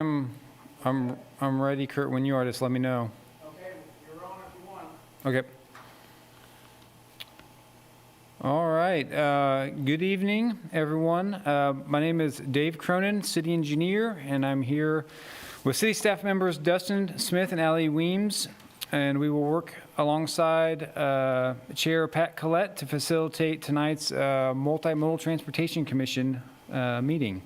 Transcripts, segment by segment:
I'm ready, Kurt. When you are, just let me know. Okay, you're on if you want. Okay. All right. Good evening, everyone. My name is Dave Cronen, City Engineer, and I'm here with City staff members Dustin Smith and Allie Weems, and we will work alongside Chair Pat Collette to facilitate tonight's Multi-Modal Transportation Commission meeting.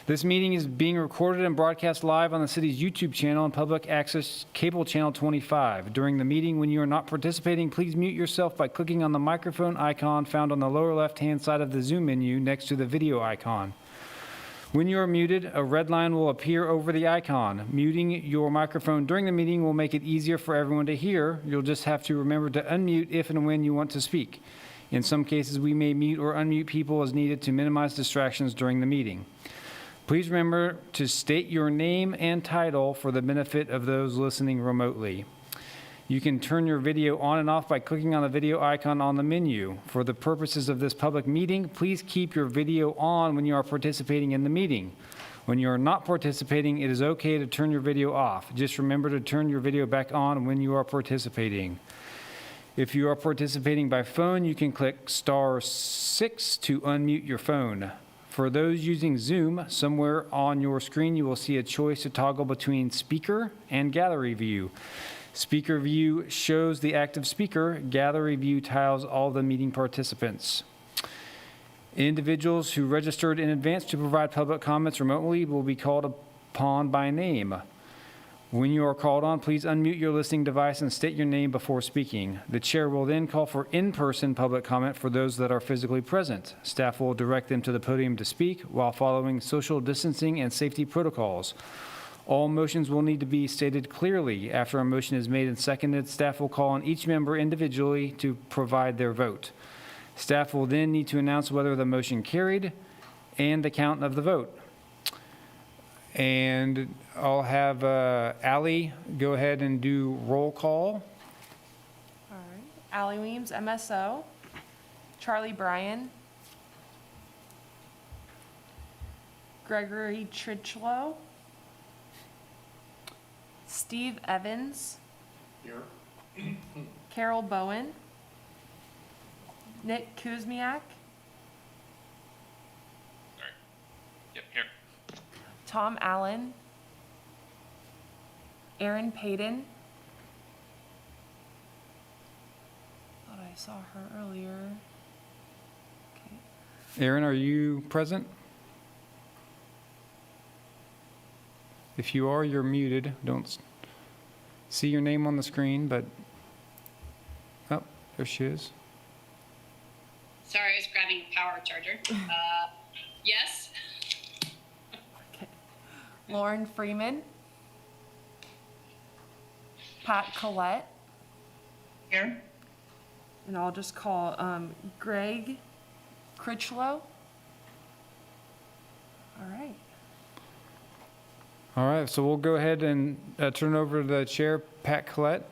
This meeting is being recorded and broadcast live on the city's YouTube channel and public access cable channel 25. During the meeting, when you are not participating, please mute yourself by clicking on the microphone icon found on the lower left-hand side of the Zoom menu next to the video icon. When you are muted, a red line will appear over the icon. Muting your microphone during the meeting will make it easier for everyone to hear. You'll just have to remember to unmute if and when you want to speak. In some cases, we may mute or unmute people as needed to minimize distractions during the meeting. Please remember to state your name and title for the benefit of those listening remotely. You can turn your video on and off by clicking on the video icon on the menu. For the purposes of this public meeting, please keep your video on when you are participating in the meeting. When you are not participating, it is okay to turn your video off. Just remember to turn your video back on when you are participating. If you are participating by phone, you can click *6 to unmute your phone. For those using Zoom, somewhere on your screen you will see a choice to toggle between speaker and gallery view. Speaker view shows the active speaker. Gallery view tiles all the meeting participants. Individuals who registered in advance to provide public comments remotely will be called upon by name. When you are called on, please unmute your listening device and state your name before speaking. The chair will then call for in-person public comment for those that are physically present. Staff will direct them to the podium to speak while following social distancing and safety protocols. All motions will need to be stated clearly. After a motion is made and seconded, staff will call on each member individually to provide their vote. Staff will then need to announce whether the motion carried and the count of the vote. And I'll have Allie go ahead and do roll call. All right. Allie Weems, MSO. Charlie Bryan. Gregory Trichlow. Steve Evans. Here. Carol Bowen. Nick Kuzmyak. Sorry. Yep, here. Tom Allen. Erin Payton. Thought I saw her earlier. Okay. Aaron, are you present? If you are, you're muted. Don't see your name on the screen, but oh, there she is. Sorry, I was grabbing a power charger. Yes. Okay. Lauren Freeman. Pat Collette. Here. And I'll just call Greg Critchlow. All right. All right, so we'll go ahead and turn it over to the chair, Pat Collette.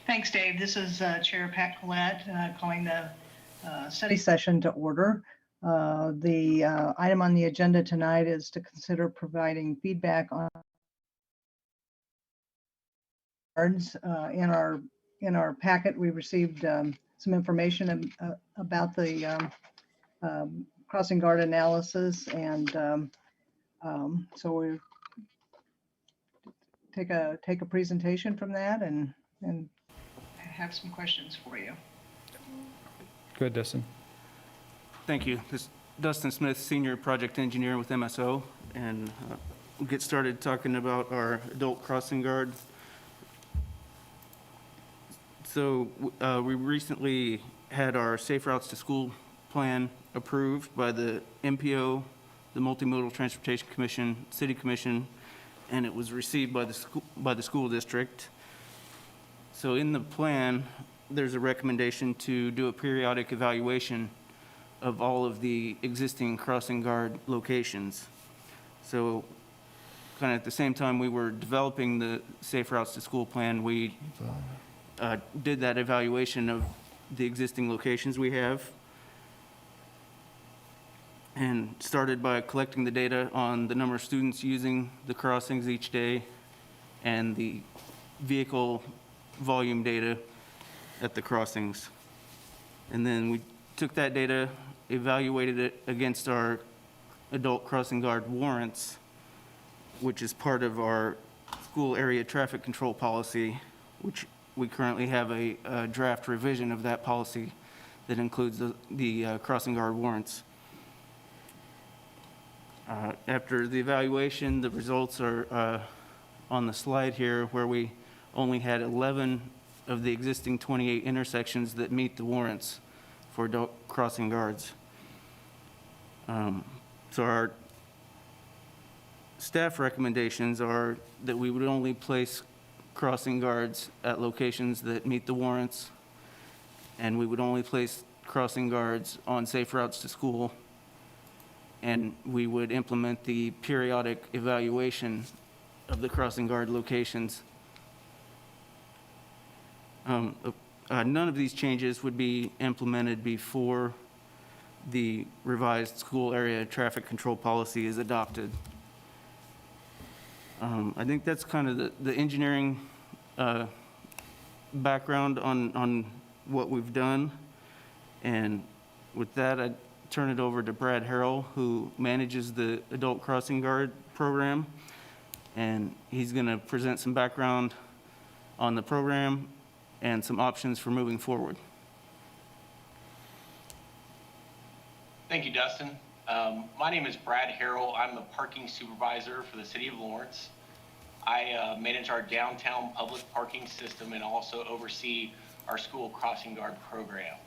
Thanks, Dave. This is Chair Pat Collette calling the study session to order. The item on the agenda tonight is to consider providing feedback on cards. In our packet, we received some information about the crossing guard analysis, and so we take a presentation from that and have some questions for you. Go ahead, Dustin. Thank you. This is Dustin Smith, Senior Project Engineer with MSO, and we'll get started talking about our adult crossing guard. So we recently had our Safe Routes to School plan approved by the MPO, the Multi-Modal Transportation Commission, City Commission, and it was received by the school district. So in the plan, there's a recommendation to do a periodic evaluation of all of the existing crossing guard locations. So kind of at the same time we were developing the Safe Routes to School plan, we did that evaluation of the existing locations we have. and started by collecting the data on the number of students using the crossings each day and the vehicle volume data at the crossings. And then we took that data, evaluated it against our adult crossing guard warrants, which is part of our school area traffic control policy, which we currently have a draft revision of that policy that includes the crossing guard warrants. After the evaluation, the results are on the slide here, where we only had 11 of the existing 28 intersections that meet the warrants for adult crossing guards. So our staff recommendations are that we would only place crossing guards at locations that meet the warrants, and we would only place crossing guards on safe routes to school, and we would implement the periodic evaluation of the crossing guard locations. None of these changes would be implemented before the revised school area traffic control policy is adopted. I think that's kind of the engineering background on what we've done. And with that, I turn it over to Brad Harrell, who manages the Adult Crossing Guard program. And he's going to present some background on the program and some options for moving forward. Thank you, Dustin. My name is Brad Harrell. I'm the parking supervisor for the city of Lawrence. I manage our downtown public parking system and also oversee our school crossing guard program.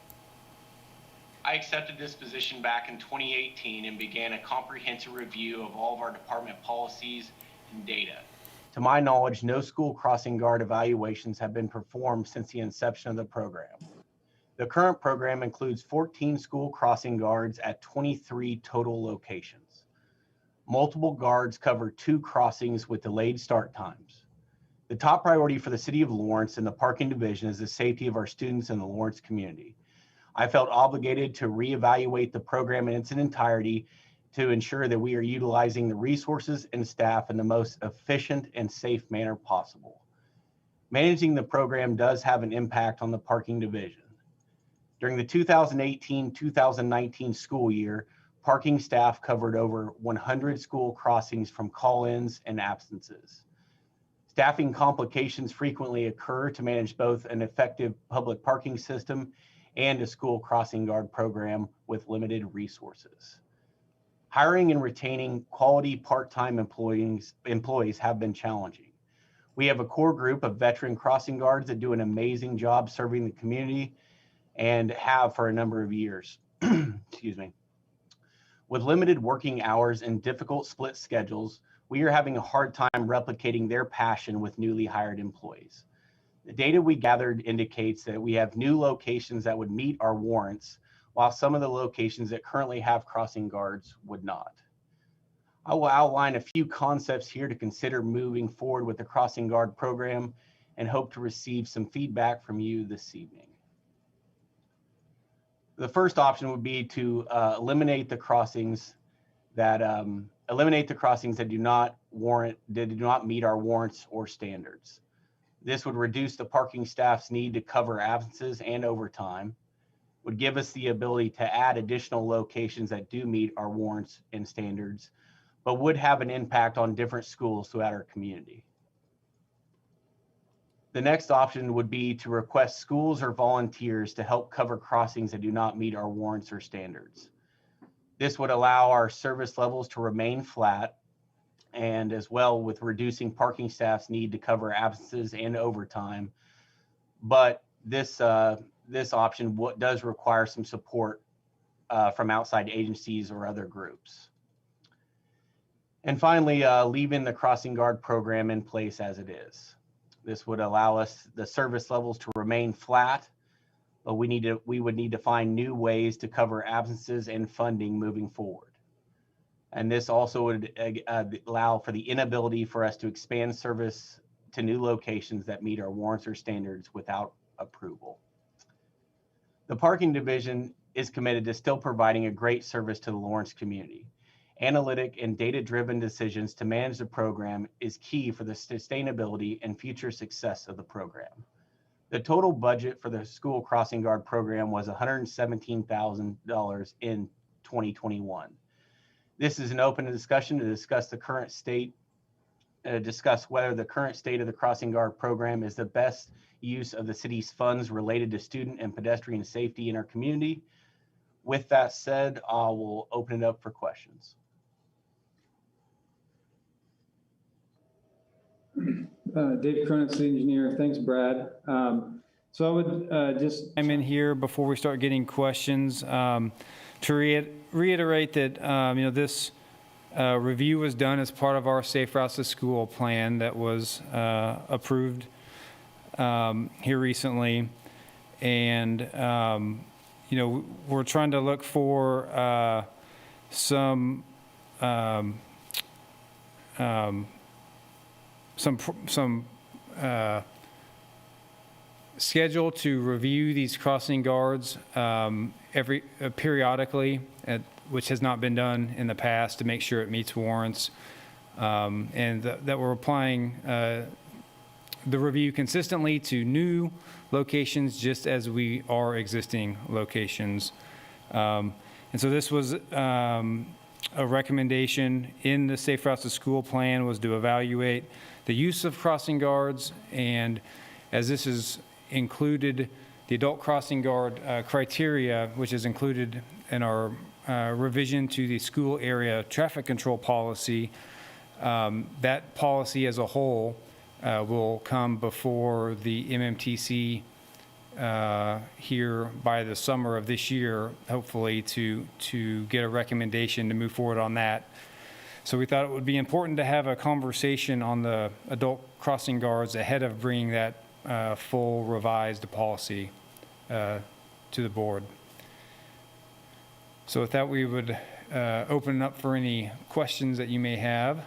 I accepted this position back in 2018 and began a comprehensive review of all of our department policies and data. To my knowledge, no school crossing guard evaluations have been performed since the inception of the program. The current program includes 14 school crossing guards at 23 total locations. Multiple guards cover 2 crossings with delayed start times. The top priority for the city of Lawrence and the parking division is the safety of our students in the Lawrence community. I felt obligated to reevaluate the program in its entirety to ensure that we are utilizing the resources and staff in the most efficient and safe manner possible. Managing the program does have an impact on the parking division. During the 2018-2019 school year, parking staff covered over 100 school crossings from call-ins and absences. Staffing complications frequently occur to manage both an effective public parking system and a school crossing guard program with limited resources. Hiring and retaining quality part-time employees have been challenging. We have a core group of veteran crossing guards that do an amazing job serving the community and have for a number of years. Excuse me. With limited working hours and difficult split schedules, we are having a hard time replicating their passion with newly hired employees. The data we gathered indicates that we have new locations that would meet our warrants, while some of the locations that currently have crossing guards would not. I will outline a few concepts here to consider moving forward with the crossing guard program and hope to receive some feedback from you this evening. The first option would be to eliminate the crossings that do not meet our warrants or standards. This would reduce the parking staff's need to cover absences and overtime, would give us the ability to add additional locations that do meet our warrants and standards, but would have an impact on different schools throughout our community. The next option would be to request schools or volunteers to help cover crossings that do not meet our warrants or standards. This would allow our service levels to remain flat, and as well with reducing parking staff's need to cover absences and overtime. But this option does require some support from outside agencies or other groups. And finally, leaving the crossing guard program in place as it is. This would allow us the service levels to remain flat, but we would need to find new ways to cover absences and funding moving forward. And this also would allow for the inability for us to expand service to new locations that meet our warrants or standards without approval. The parking division is committed to still providing a great service to the Lawrence community. Analytic and data-driven decisions to manage the program is key for the sustainability and future success of the program. The total budget for the school crossing guard program was $117,000 in 2021. This is an open discussion to discuss the current state, discuss whether the current state of the crossing guard program is the best use of the city's funds related to student and pedestrian safety in our community. With that said, I will open it up for questions. Dave Cronen, city engineer. Thanks, Brad. So I would just chime in here before we start getting questions to reiterate that this review was done as part of our Safe Routes to School plan that was approved here recently, and we're trying to look for some schedule to review these crossing guards periodically, which has not been done in the past, to make sure it meets warrants, and that we're applying the review consistently to new locations just as we are existing locations. And so this was a recommendation in the Safe Routes to School plan, was to evaluate the use of crossing guards, and as this is included, the adult crossing guard criteria, which is included in our revision to the school area traffic control policy, that policy as a whole will come before the MMTC here by the summer of this year, hopefully, to get a recommendation to move forward on that. So we thought it would be important to have a conversation on the adult crossing guards ahead of bringing that full revised policy to the board. So with that, we would open up for any questions that you may have.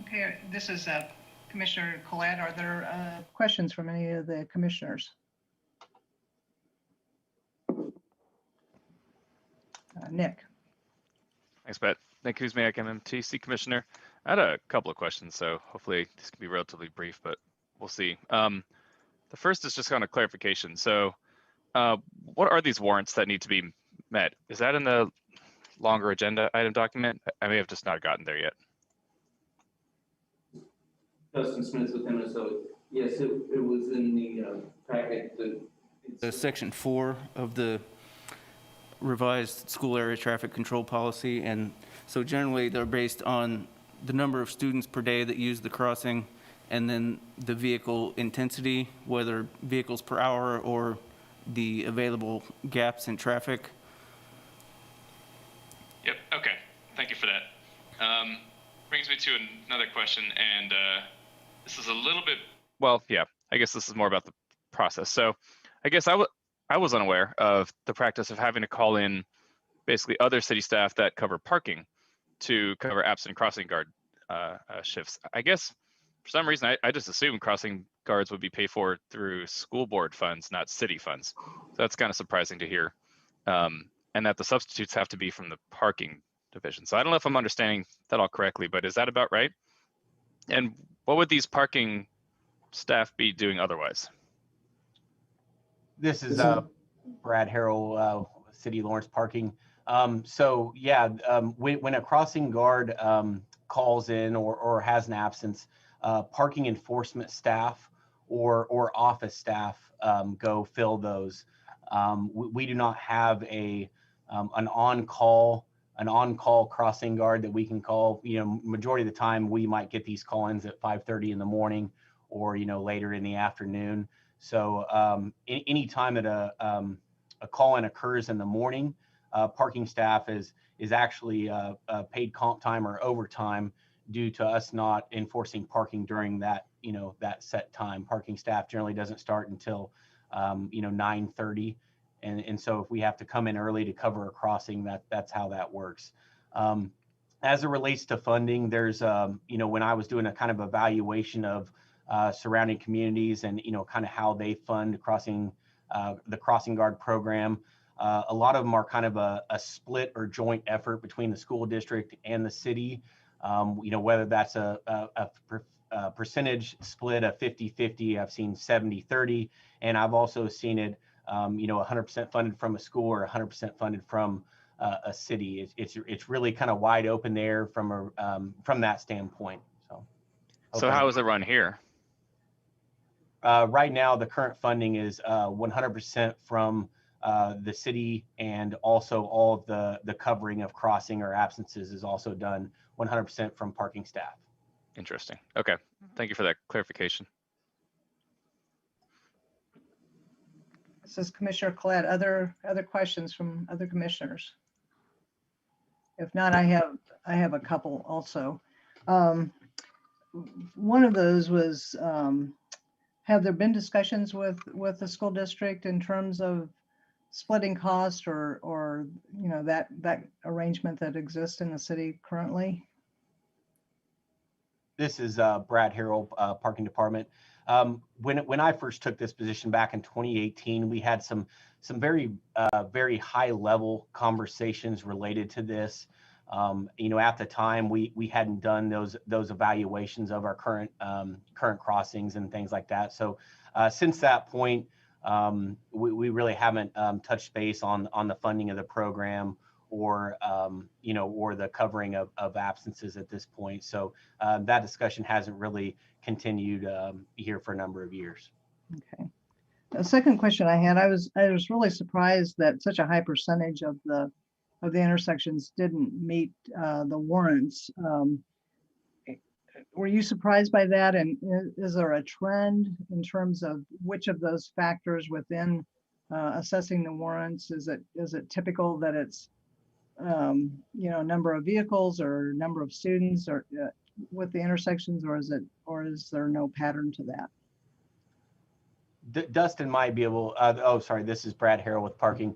Okay, this is Commissioner Collette. Are there questions from any of the commissioners? Nick. Thanks, Pat. Nick Kuzmyak, MMTC Commissioner. I had a couple of questions, so hopefully this can be relatively brief, but we'll see. The first is just kind of clarification. So what are these warrants that need to be met? Is that in the longer agenda item document? I may have just not gotten there yet. Dustin Smith with him, so yes, it was in the packet. The section 4 of the revised school area traffic control policy, and so generally they're based on the number of students per day that use the crossing, and then the vehicle intensity, whether vehicles per hour or the available gaps in traffic. Yep, okay, thank you for that. Brings me to another question, and this is a little bit, well, yeah, I guess this is more about the process. So I guess I was unaware of the practice of having to call in basically other city staff that cover parking to cover absent crossing guard shifts. I guess for some reason, I just assumed crossing guards would be paid for through school board funds, not city funds. So that's kind of surprising to hear. And that the substitutes have to be from the parking division. So I don't know if I'm understanding that all correctly, but is that about right? And what would these parking staff be doing otherwise? This is Brad Harrell, City of Lawrence Parking. So yeah, when a crossing guard calls in or has an absence, parking enforcement staff or office staff go fill those. We do not have an on-call crossing guard that we can call. Majority of the time we might get these call-ins at 5:30 in the morning or later in the afternoon. So any time that a call-in occurs in the morning, parking staff is actually paid comp time or overtime due to us not enforcing parking during that that set time. Parking staff generally doesn't start until 9:30, and so if we have to come in early to cover a crossing, that's how that works. As it relates to funding, there's when I was doing a kind of evaluation of surrounding communities and, kind of how they fund the crossing guard program. A lot of them are kind of a split or joint effort between the school district and the city. Whether that's a percentage split of 50-50, I've seen 70-30, and I've also seen it, 100% funded from a school or 100% funded from a city. It's really kind of wide open there from that standpoint. So okay. how is it run here? Right now, the current funding is 100% from the city, and also all of the covering of crossing or absences is also done 100% from parking staff. Interesting. Okay. Thank you for that clarification. This is Commissioner Collette. Other questions from other commissioners? If not, I have a couple also. One of those was, have there been discussions with the school district in terms of splitting cost or that arrangement that exists in the city currently? This is Brad Harrell, Parking Department. When I first took this position back in 2018, we had some very high level conversations related to this. At the time we hadn't done those evaluations of our current crossings and things like that. So since that point, we really haven't touched base on the funding of the program or the covering of absences at this point. So that discussion hasn't really continued here for a number of years. Okay. The second question I had, I was really surprised that such a high percentage of the intersections didn't meet the warrants. Were you surprised by that? And is there a trend in terms of which of those factors within assessing the warrants? Is it typical that it's number of vehicles or number of students or with the intersections, or is there no pattern to that? Dustin might be able, this is Brad Harrell with parking.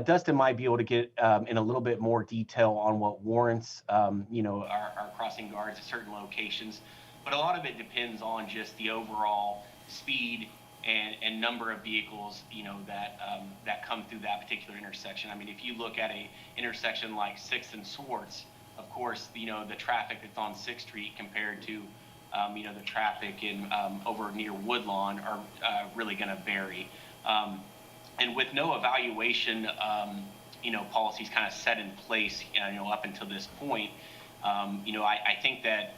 Dustin might be able to get in a little bit more detail on what warrants, our crossing guards at certain locations. But a lot of it depends on just the overall speed and number of vehicles, that come through that particular intersection. I mean, if you look at a intersection like 6th and Swartz, of course, the traffic that's on 6th Street compared to the traffic in over near Woodlawn are really going to vary. And with no evaluation, policies kind of set in place, up until this point, I think that,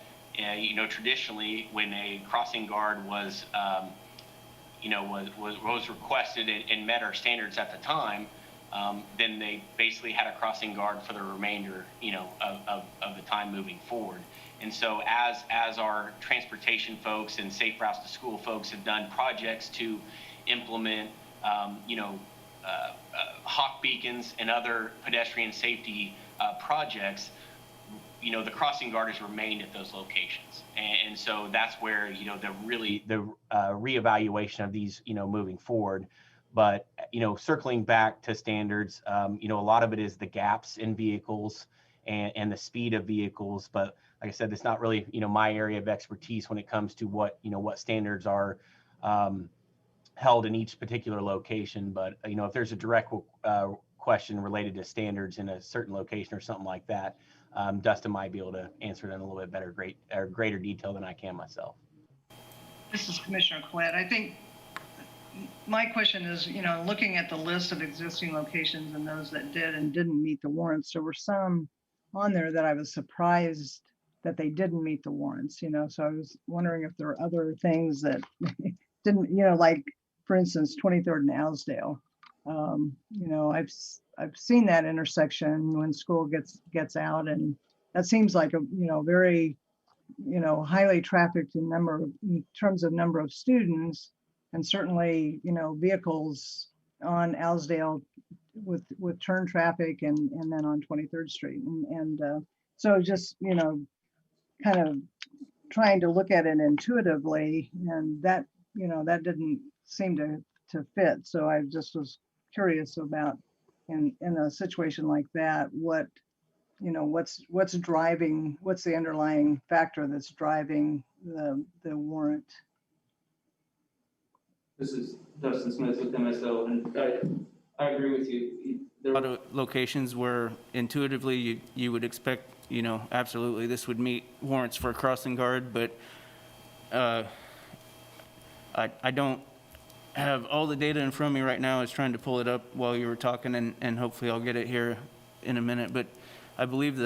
traditionally when a crossing guard was requested and met our standards at the time, then they basically had a crossing guard for the remainder, of the time moving forward. And so as our transportation folks and safe routes to school folks have done projects to implement, hawk beacons and other pedestrian safety projects, the crossing guard has remained at those locations. And so that's where, the reevaluation of these, moving forward. But, circling back to standards, a lot of it is the gaps in vehicles and the speed of vehicles. But like I said, it's not really, my area of expertise when it comes to what standards are held in each particular location. But, if there's a direct question related to standards in a certain location or something like that, Dustin might be able to answer it in a little bit better, greater detail than I can myself. This is Commissioner Collette. I think my question is, looking at the list of existing locations and those that did and didn't meet the warrants, there were some on there that I was surprised that they didn't meet the warrants, so I was wondering if there are other things that didn't, like, for instance, 23rd and Aisdale. I've seen that intersection when school gets out, and that seems like a, very, highly trafficked in terms of number of students, and certainly, vehicles on Aisdale with turn traffic and then on 23rd Street. And so just, kind of trying to look at it intuitively, and that, that didn't seem to fit. So I just was curious about in a situation like that, what's the underlying factor that's driving the warrant This is Dustin Smith with MSL, and I agree with you. There are a lot of locations where intuitively you would expect, absolutely this would meet warrants for a crossing guard, but I don't have all the data in front of me right now. I was trying to pull it up while you were talking, and hopefully I'll get it here in a minute. But I believe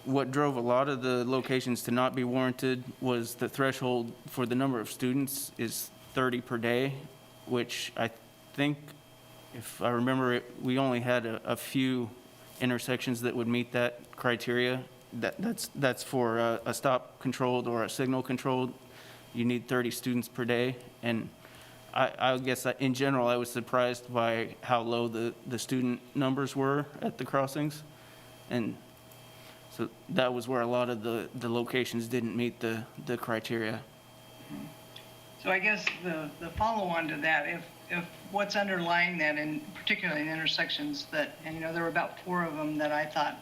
what drove a lot of the locations to not be warranted was the threshold for the number of students is 30 per day, which I think, if I remember it, we only had a few intersections that would meet that criteria. That's for a stop controlled or a signal controlled. You need 30 students per day. And I guess in general, I was surprised by how low the student numbers were at the crossings. And so that was where a lot of the locations didn't meet the criteria. So I guess the follow-on to that, if what's underlying that, and particularly in intersections that, and there were about 4 of them that I thought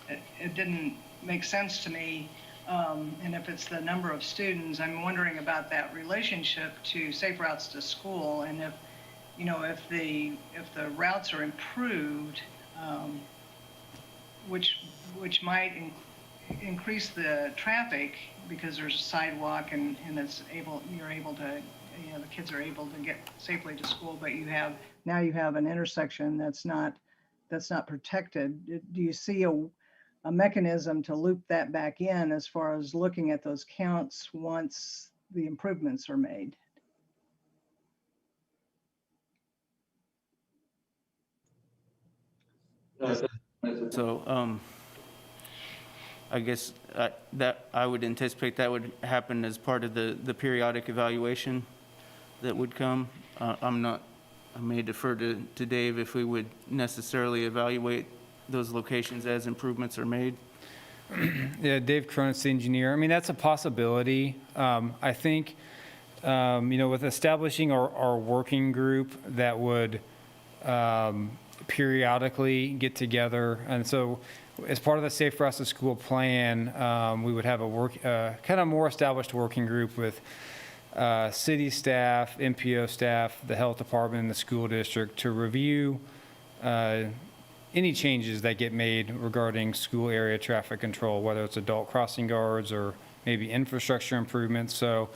it didn't make sense to me, and if it's the number of students, I'm wondering about that relationship to safe routes to school, and if the routes are improved, which might increase the traffic because there's a sidewalk and you're able to, the kids are able to get safely to school, but you have an intersection that's not protected. Do you see a mechanism to loop that back in as far as looking at those counts once the improvements are made? So I guess that I would anticipate that would happen as part of the periodic evaluation that would come. I may defer to Dave if we would necessarily evaluate those locations as improvements are made. Yeah, Dave Cronen, the engineer. I mean, that's a possibility. I think, with establishing our working group that would periodically get together. And so as part of the Safe Routes to School plan, we would have a kind of more established working group with city staff, MPO staff, the health department, and the school district to review any changes that get made regarding school area traffic control, whether it's adult crossing guards or maybe infrastructure improvements. So,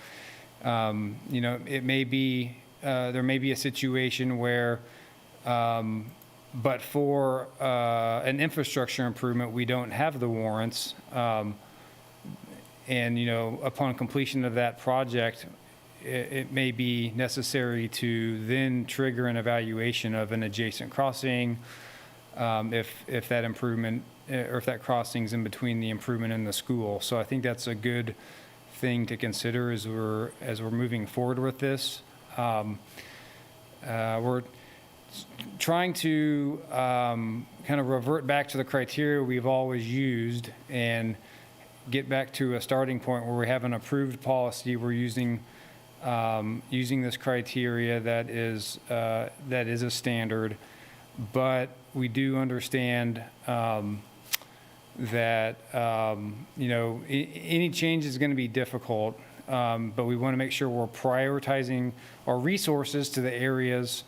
it may be, there may be a situation where, but for an infrastructure improvement, we don't have the warrants. And, upon completion of that project, it may be necessary to then trigger an evaluation of an adjacent crossing, if that improvement, or if that crossing's in between the improvement and the school. So I think that's a good thing to consider as we're moving forward with this. We're trying to kind of revert back to the criteria we've always used and get back to a starting point where we have an approved policy. We're using this criteria that is a standard, but we do understand that any change is going to be difficult, but we want to make sure we're prioritizing our resources to the areas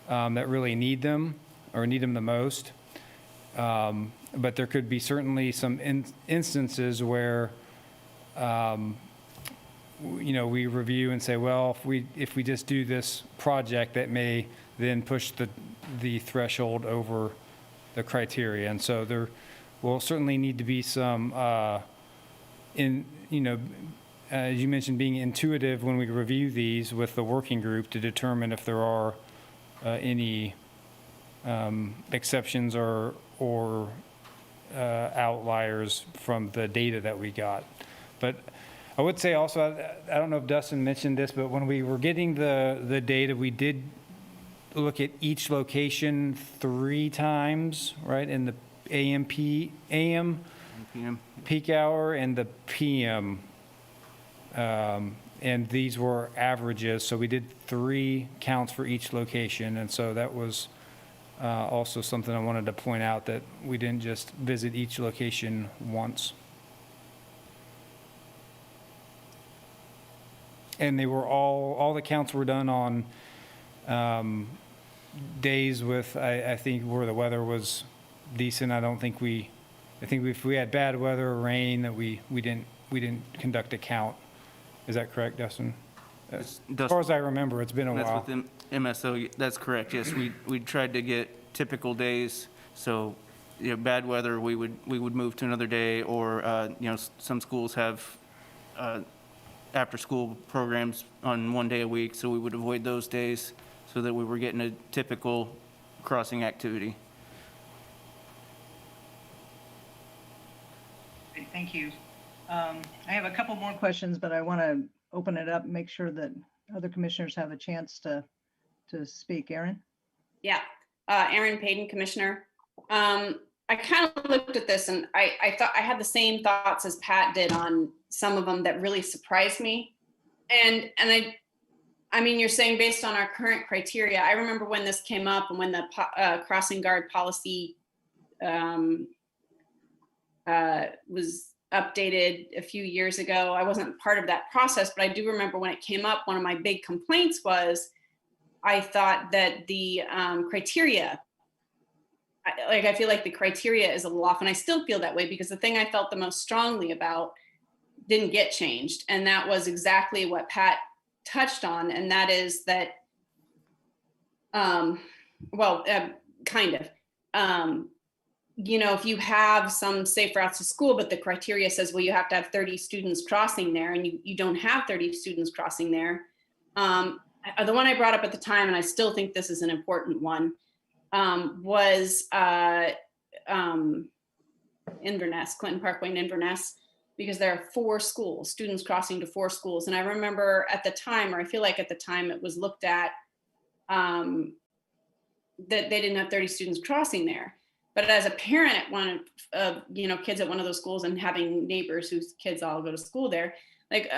that really need them or need them the most. But there could be certainly some instances where we review and say, well, if we just do this project, that may then push the threshold over the criteria. And so there will certainly need to be some, as you mentioned, being intuitive when we review these with the working group to determine if there are any exceptions or outliers from the data that we got. But I would say also, I don't know if Dustin mentioned this, but when we were getting the data, we did look at each location 3 times, right? In the AM peak hour and the PM. And these were averages, so we did 3 counts for each location. And so that was also something I wanted to point out, that we didn't just visit each location once. and they were all the counts were done on days with, I think, where the weather was decent. I think if we had bad weather or rain, that we didn't conduct a count. Is that correct, Dustin? As far as I remember, it's been a That's while. with MSO, that's correct, yes. We tried to get typical days, so, bad weather, we would move to another day, or, some schools have after-school programs on one day a week, so we would avoid those days so that we were getting a typical crossing activity. Great, thank you. I have a couple more questions, but I want to open it up and make sure that other commissioners have a chance to speak. Erin? Yeah, Erin Payton, Commissioner. I kind of looked at this and I thought I had the same thoughts as Pat did on some of them that really surprised me. And I mean, you're saying based on our current criteria, I remember when this came up and when the crossing guard policy was updated a few years ago. I wasn't part of that process, but I do remember when it came up, one of my big complaints was I thought that the criteria, I feel like the criteria is a little off, and I still feel that way because the thing I felt the most strongly about didn't get changed. And that was exactly what Pat touched on. And that is that, kind of, if you have some safe routes to school, but the criteria says, well, you have to have 30 students crossing there, and you don't have 30 students crossing there. The one I brought up at the time, and I still think this is an important one, was Inverness, Clinton Parkway and Inverness, because there are 4 schools, students crossing to 4 schools. And I remember at the time, or I feel like at the time it was looked at that they didn't have 30 students crossing there. But as a parent at one of, kids at one of those schools and having neighbors whose kids all go to school there, like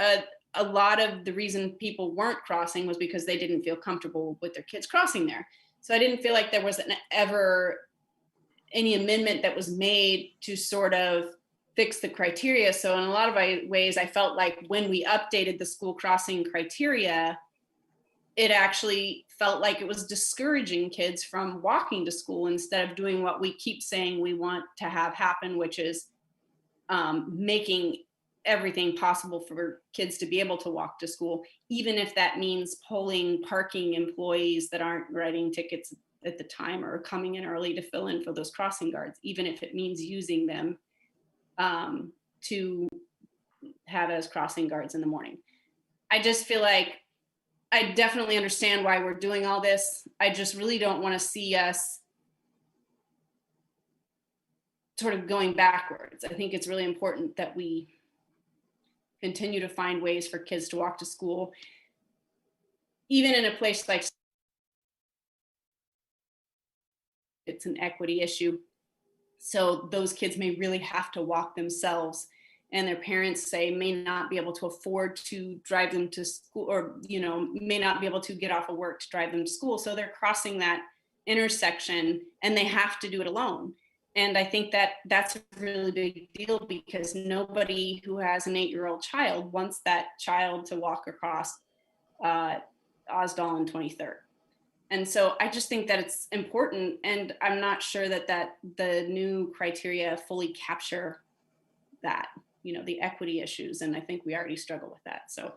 a lot of the reason people weren't crossing was because they didn't feel comfortable with their kids crossing there. So I didn't feel like there was ever any amendment that was made to sort of fix the criteria. So in a lot of ways, I felt like when we updated the school crossing criteria, it actually felt like it was discouraging kids from walking to school instead of doing what we keep saying we want to have happen, which is making everything possible for kids to be able to walk to school, even if that means pulling parking employees that aren't writing tickets at the time or coming in early to fill in for those crossing guards, even if it means using them to have as crossing guards in the morning. I just feel like I definitely understand why we're doing all this. I just really don't want to see us sort of going backwards. I think it's really important that we continue to find ways for kids to walk to school, even in a place like it's an equity issue. So those kids may really have to walk themselves, and their parents may not be able to afford to drive them to school, or may not be able to get off of work to drive them to school. So they're crossing that intersection and they have to do it alone. And I think that that's a really big deal, because nobody who has an 8-year-old child wants that child to walk across Osdahl and 23rd. And so I just think that it's important, and I'm not sure that the new criteria fully capture that, the equity issues. And I think we already struggle with that. So.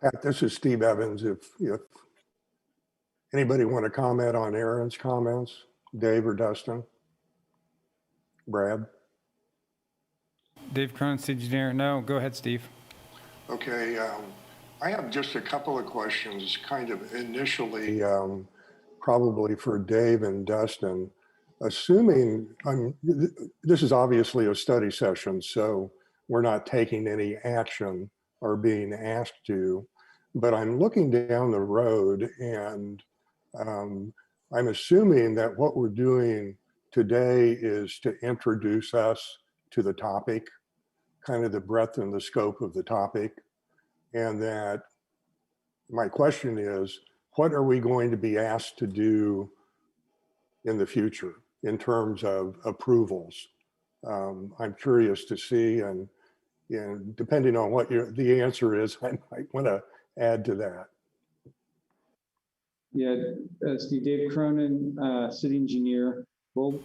Pat, this is Steve Evans. If anybody want to comment on Erin's comments, Dave or Dustin? Brad? Dave Cronen, city engineer. No, go ahead, Steve. Okay, I have just a couple of questions, kind of initially, probably for Dave and Dustin. Assuming, this is obviously a study session, so we're not taking any action or being asked to, but I'm looking down the road, and I'm assuming that what we're doing today is to introduce us to the topic, kind of the breadth and the scope of the topic. And that my question is, what are we going to be asked to do in the future in terms of approvals? I'm curious to see, and depending on what the answer is, I might want to add to that. Yeah, Steve, Dave Cronen, city engineer. Well,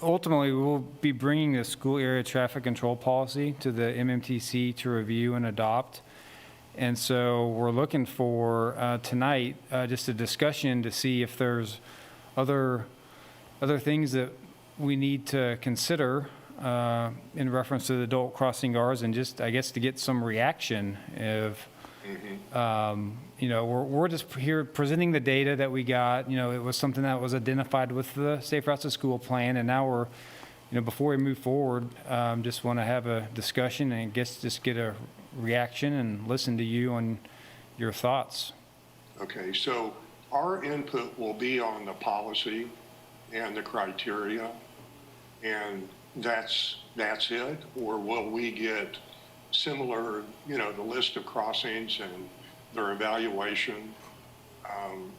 ultimately we will be bringing the school area traffic control policy to the MMTC to review and adopt. And so we're looking for tonight just a discussion to see if there's other things that we need to consider in reference to the adult crossing guards, and just, I guess, to get some reaction if, you know, we're just here presenting the data that we got. You know, it was something that was identified with the Safe Routes to School plan, and now we're, you know, before we move forward, just want to have a discussion and just get a reaction and listen to you on your thoughts. Okay, so our input will be on the policy and the criteria, and that's it? Or will we get similar, you know, the list of crossings and their evaluation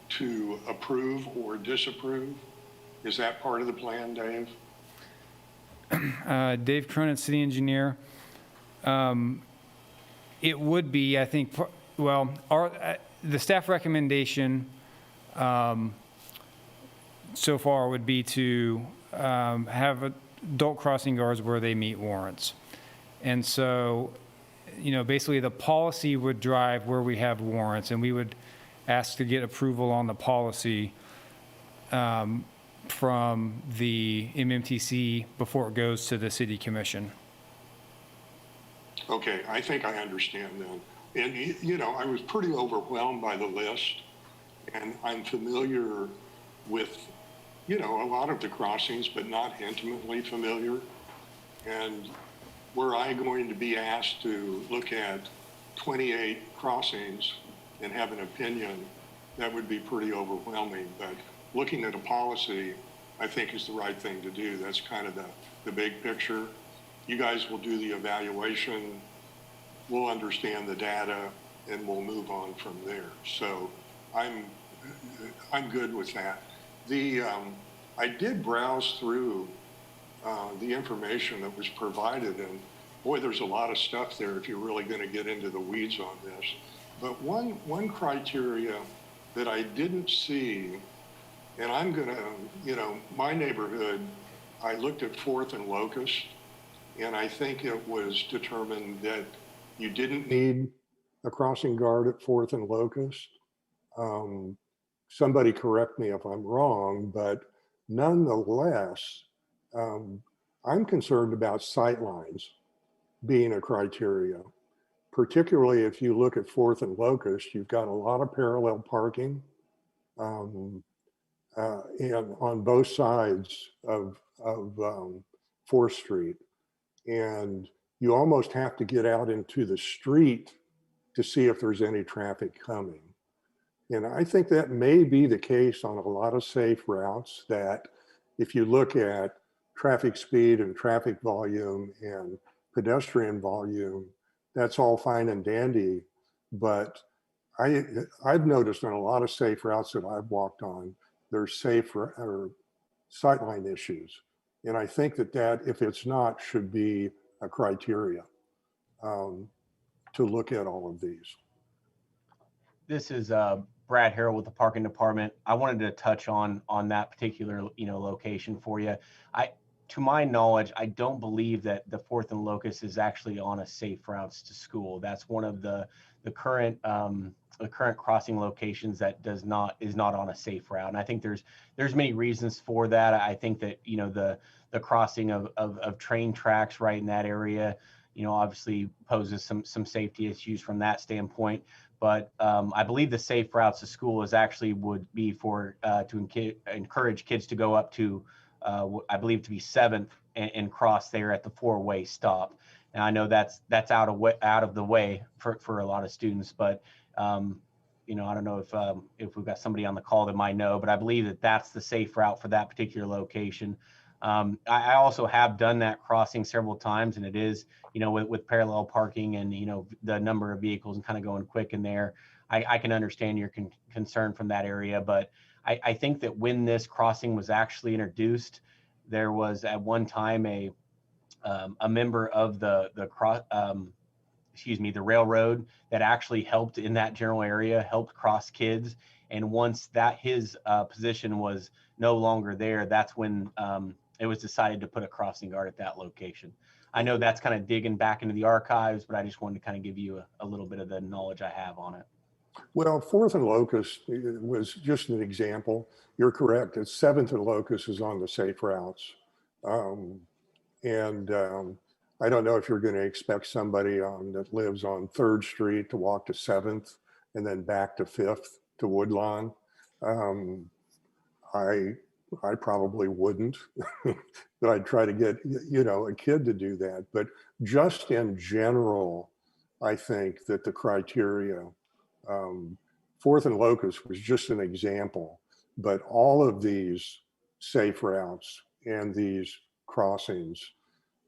to approve or disapprove? Is that part of the plan, Dave? Dave Cronin, city engineer. It would be, I think, well, the staff recommendation so far would be to have adult crossing guards where they meet warrants. And so, you know, basically the policy would drive where we have warrants, and we would ask to get approval on the policy from the MMTC before it goes to the city commission. Okay, I think I understand then. And, you know, I was pretty overwhelmed by the list, and I'm familiar with, you know, a lot of the crossings, but not intimately familiar. And were I going to be asked to look at 28 crossings and have an opinion, that would be pretty overwhelming. But looking at a policy, I think, is the right thing to do. That's kind of the big picture. You guys will do the evaluation, we'll understand the data, and we'll move on from there. So I'm good with that. I did browse through the information that was provided, and boy, there's a lot of stuff there if you're really going to get into the weeds on this. But one criteria that I didn't see, and I'm going to, you know, my neighborhood, I looked at 4th and Locust, and I think it was determined that you didn't need a crossing guard at 4th and Locust. Somebody correct me if I'm wrong, but nonetheless, I'm concerned about sight lines being a criteria, particularly if you look at 4th and Locust. You've got a lot of parallel parking and on both sides of 4th Street. And you almost have to get out into the street to see if there's any traffic coming. And I think that may be the case on a lot of safe routes, that if you look at traffic speed and traffic volume and pedestrian volume, that's all fine and dandy. But I've noticed on a lot of safe routes that I've walked on, there's safe or sightline issues. And I think that if it's not, should be a criteria to look at all of these. This is Brad Harrell with the parking department. I wanted to touch on that particular, you know, location for you. To my knowledge, I don't believe that the 4th and Locust is actually on a safe routes to school. That's one of the current crossing locations that is not on a safe route. And I think there's many reasons for that. I think that, you know, the crossing of train tracks right in that area, you know, obviously poses some safety issues from that standpoint. But I believe the safe routes to school would be for to encourage kids to go up to I believe to be 7th and cross there at the 4-way stop. And I know that's out of the way for a lot of students, but you know, I don't know if we've got somebody on the call that might know, but I believe that's the safe route for that particular location. I also have done that crossing several times, and it is, you know, with parallel parking and, you know, the number of vehicles and kind of going quick in there. I can understand your concern from that area, but I think that when this crossing was actually introduced, there was at one time a member of the railroad that actually helped in that general area, helped cross kids. And once that his position was no longer there, that's when it was decided to put a crossing guard at that location. I know that's kind of digging back into the archives, but I just wanted to kind of give you a little bit of the knowledge I have on it. Well, 4th and Locust was just an example. You're correct. It's 7th and Locust is on the safe routes. I don't know if you're going to expect somebody that lives on 3rd Street to walk to 7th and then back to 5th to Woodlawn. I probably wouldn't, but I'd try to get, a kid to do that. But just in general, I think that the criteria, 4th and Locust was just an example, but all of these safe routes and these crossings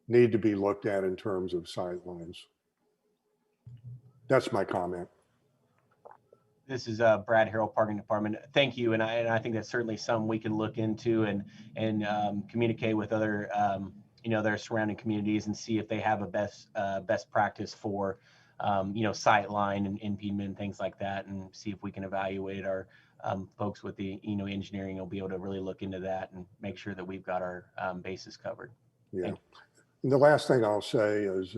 need to be looked at in terms of sightlines. That's my comment. This is Brad Harrell, Parking Department. Thank you, and I think that's certainly something we can look into and communicate with other their surrounding communities and see if they have a best practice for sightline and impediment and things like that, and see if we can evaluate our folks with the engineering will be able to really look into that and make sure that we've got our bases covered. Yeah. And the last thing I'll say is,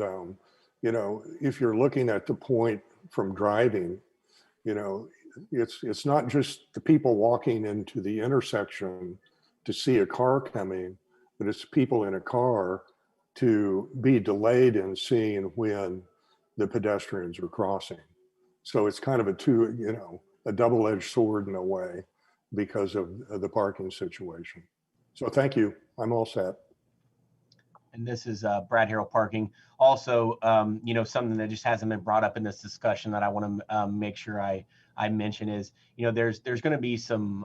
if you're looking at the point from driving, it's not just the people walking into the intersection to see a car coming, but it's people in a car to be delayed in seeing when the pedestrians are crossing. So it's kind of a double-edged sword in a way because of the parking situation. So thank you. I'm all set. And this is Brad Harrell Parking. Also, something that just hasn't been brought up in this discussion that I want to make sure I mention is, there's going to be some,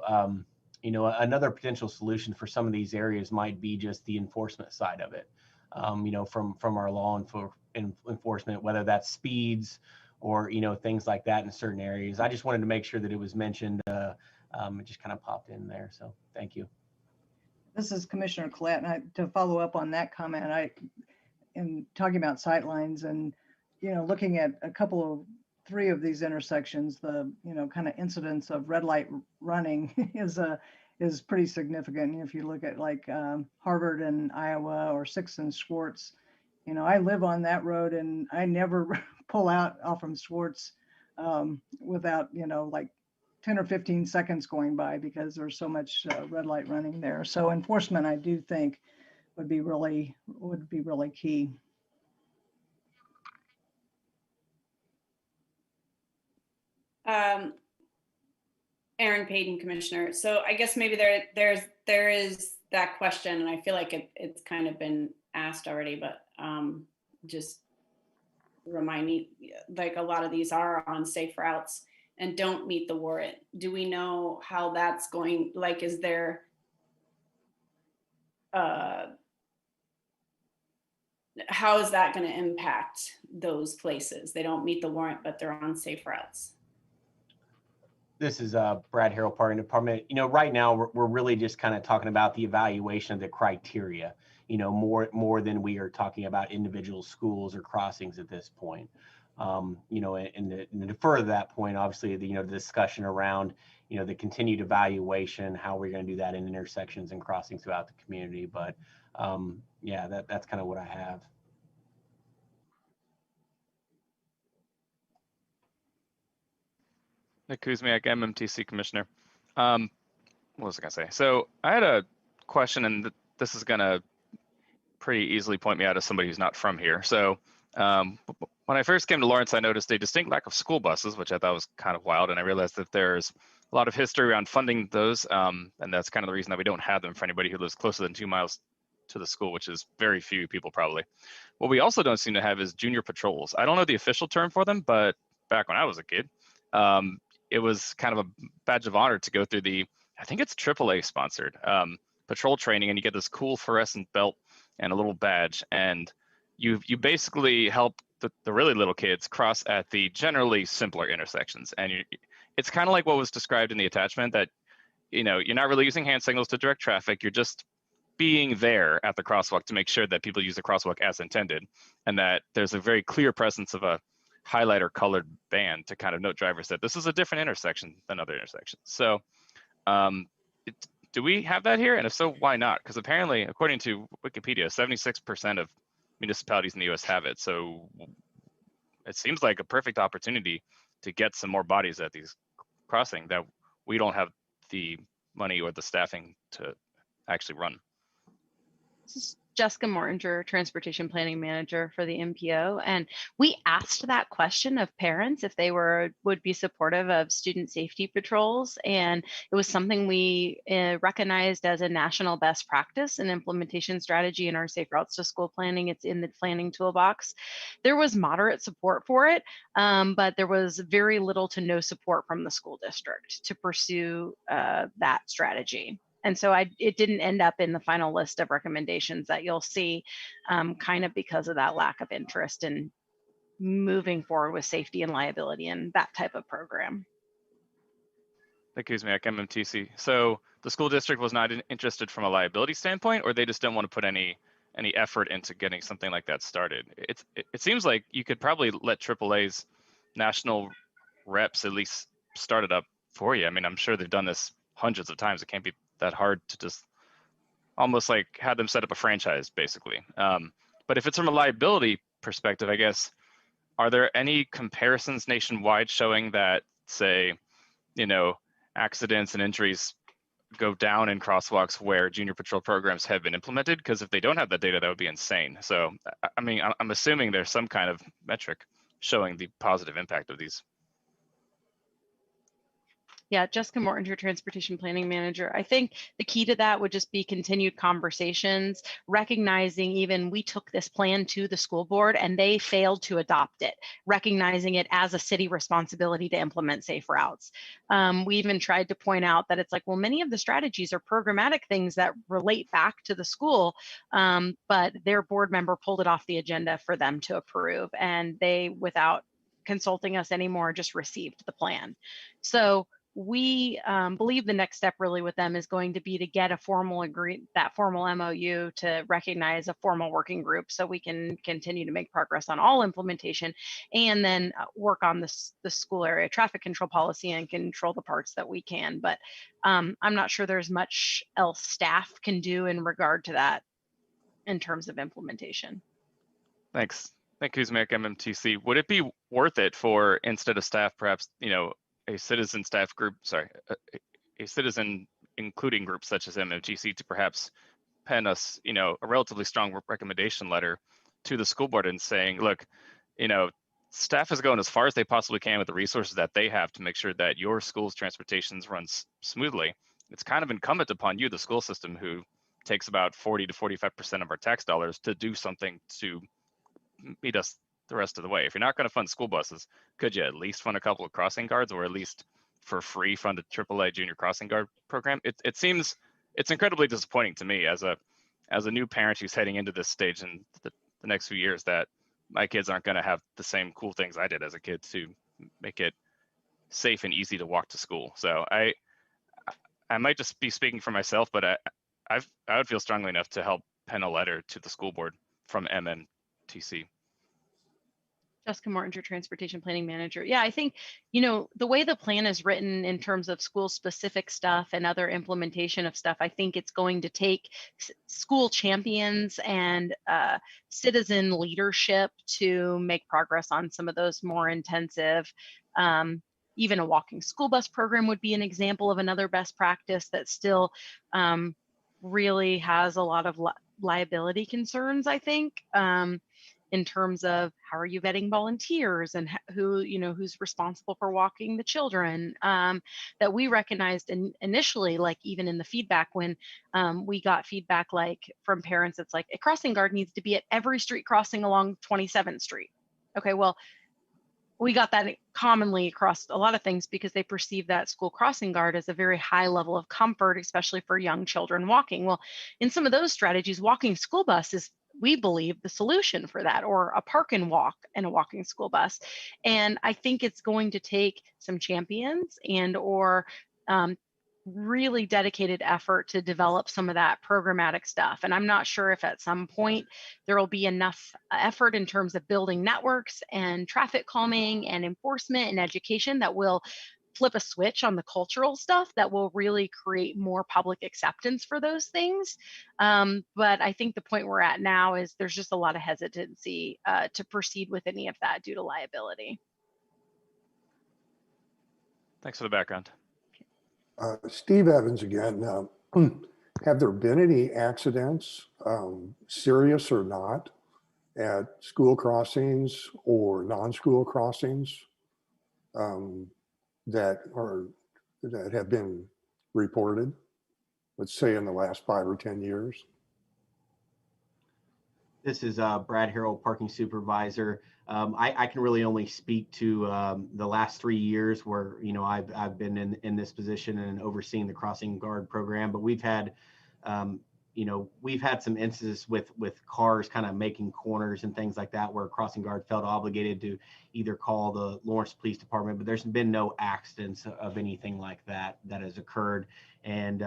another potential solution for some of these areas might be just the enforcement side of it. From our law enforcement, whether that's speeds or things like that in certain areas. I just wanted to make sure that it was mentioned. It just kind of popped in there. So thank you. This is Commissioner Collette, and to follow up on that comment, in talking about sightlines and, looking at three of these intersections, the, kind of incidence of red light running is pretty significant. If you look at like Harvard and Iowa or 6th and Schwartz, I live on that road and I never pull out off from Schwartz without, like 10 or 15 seconds going by because there's so much red light running there. So enforcement, I do think, would be really key. Aaron Payton, Commissioner. So I guess maybe there is that question, and I feel like it's kind of been asked already, but just remind me, like a lot of these are on safe routes and don't meet the warrant. Do we know how that's going? Like, is there how is that going to impact those places? They don't meet the warrant, but they're on safe routes. This is Brad Harrell, Parking Department. Right now we're really just kind of talking about the evaluation of the criteria, more than we are talking about individual schools or crossings at this point. And to further that point, obviously, the discussion around, the continued evaluation, how we're going to do that in intersections and crossings throughout the community. But yeah, that's kind of what I have. Nick Kuzmyak, MMTC Commissioner. What was I gonna say? So I had a question, and this is gonna pretty easily point me out as somebody who's not from here. So when I first came to Lawrence, I noticed a distinct lack of school buses, which I thought was kind of wild. And I realized that there's a lot of history around funding those. And that's kind of the reason that we don't have them for anybody who lives closer than 2 miles to the school, which is very few people probably. What we also don't seem to have is junior patrols. I don't know the official term for them, but back when I was a kid, it was kind of a badge of honor to go through I think it's AAA sponsored patrol training, and you get this cool fluorescent belt and a little badge, and you basically help the really little kids cross at the generally simpler intersections. And it's kind of like what was described in the attachment, that you're not really using hand signals to direct traffic. You're just being there at the crosswalk to make sure that people use the crosswalk as intended, and that there's a very clear presence of a highlighter colored band to kind of note drivers that this is a different intersection than other intersections. So do we have that here? And if so, why not? Because apparently, according to Wikipedia, 76% of municipalities in the US have it. So it seems like a perfect opportunity to get some more bodies at these crossing that we don't have the money or the staffing to actually run. This is Jessica Mortinger, Transportation Planning Manager for the MPO. And we asked that question of parents if they would be supportive of student safety patrols. And it was something we recognized as a national best practice and implementation strategy in our Safe Routes to School planning. It's in the planning toolbox. There was moderate support for it, but there was very little to no support from the school district to pursue that strategy. And so it didn't end up in the final list of recommendations that you'll see, kind of because of that lack of interest in moving forward with safety and liability and that type of program. The Kuzmyak MMTC. So the school district was not interested from a liability standpoint, or they just don't want to put any effort into getting something like that started. It seems like you could probably let AAA's national reps at least start it up for you. I mean, I'm sure they've done this hundreds of times. It can't be that hard to just almost like have them set up a franchise, basically. But if it's from a liability perspective, I guess, are there any comparisons nationwide showing that, say, accidents and injuries go down in crosswalks where junior patrol programs have been implemented? Because if they don't have that data, that would be insane. So, I mean, I'm assuming there's some kind of metric showing the positive impact of these. Yeah, Jessica Mortinger, Transportation Planning Manager. I think the key to that would just be continued conversations, recognizing even we took this plan to the school board and they failed to adopt it, recognizing it as a city responsibility to implement safe routes. We even tried to point out that it's like, well, many of the strategies are programmatic things that relate back to the school, but their board member pulled it off the agenda for them to approve, and they, without consulting us anymore, just received the plan. So we believe the next step really with them is going to be to get a formal formal MOU to recognize a formal working group so we can continue to make progress on all implementation, and then work on the school area traffic control policy and control the parts that we can. But I'm not sure there's much else staff can do in regard to that in terms of implementation. Thanks. Thank you, Kuzmyak MMTC. Would it be worth it for, instead of staff, perhaps, a citizen staff group, a citizen including groups such as MMTC to perhaps pen us, a relatively strong recommendation letter to the school board and saying, look, staff is going as far as they possibly can with the resources that they have to make sure that your school's transportation runs smoothly. It's kind of incumbent upon you, the school system, who takes about 40 to 45% of our tax dollars, to do something to meet us the rest of the way. If you're not going to fund school buses, could you at least fund a couple of crossing guards, or at least for free fund a AAA junior crossing guard program? It seems, it's incredibly disappointing to me as a new parent who's heading into this stage in the next few years that my kids aren't going to have the same cool things I did as a kid to make it safe and easy to walk to school. So I might just be speaking for myself, but I would feel strongly enough to help pen a letter to the school board from MMTC. Jessica Mortinger, Transportation Planning Manager. Yeah, I think, the way the plan is written in terms of school specific stuff and other implementation of stuff, I think it's going to take school champions and citizen leadership to make progress on some of those more intensive, even a walking school bus program would be an example of another best practice that still really has a lot of liability concerns, I think. In terms of how are you vetting volunteers and who's responsible for walking the children, that we recognized initially, like even in the feedback when we got feedback like from parents, it's like a crossing guard needs to be at every street crossing along 27th Street. Okay, well, we got that commonly across a lot of things because they perceive that school crossing guard as a very high level of comfort, especially for young children walking. Well, in some of those strategies, walking school bus is, we believe, the solution for that, or a park and walk and a walking school bus. And I think it's going to take some champions and or really dedicated effort to develop some of that programmatic stuff. And I'm not sure if at some point there will be enough effort in terms of building networks and traffic calming and enforcement and education that will flip a switch on the cultural stuff that will really create more public acceptance for those things. But I think the point we're at now is there's just a lot of hesitancy to proceed with any of that due to liability. Thanks for the background. Steve Evans again. Have there been any accidents, serious or not, at school crossings or non-school crossings that have been reported, let's say in the last 5 or 10 years? This is Brad Harrell, parking supervisor. I can really only speak to the last 3 years where, you know, I've been in this position and overseeing the crossing guard program, but we've had, you know, we've had some instances with cars kind of making corners and things like that where crossing guard felt obligated to either call the Lawrence Police Department, but there's been no accidents of anything like that has occurred. And,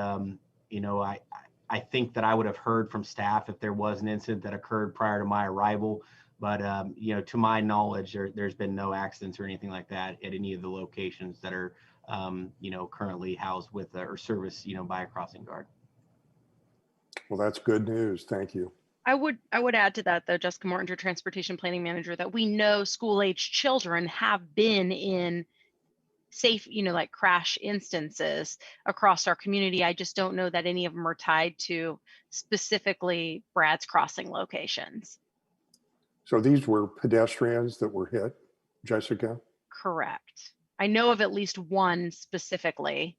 you know, I think that I would have heard from staff if there was an incident that occurred prior to my arrival. But, you know, to my knowledge, there's been no accidents or anything like that at any of the locations that are, you know, currently housed with or serviced, you know, by a crossing guard. Well, that's good news. Thank you. I would add to that, though, Jessica Morton, your transportation planning manager, that we know school-aged children have been in safe, you know, like crash instances across our community. I just don't know that any of them are tied to specifically Brad's crossing locations. So these were pedestrians that were hit, Jessica? Correct. I know of at least one specifically.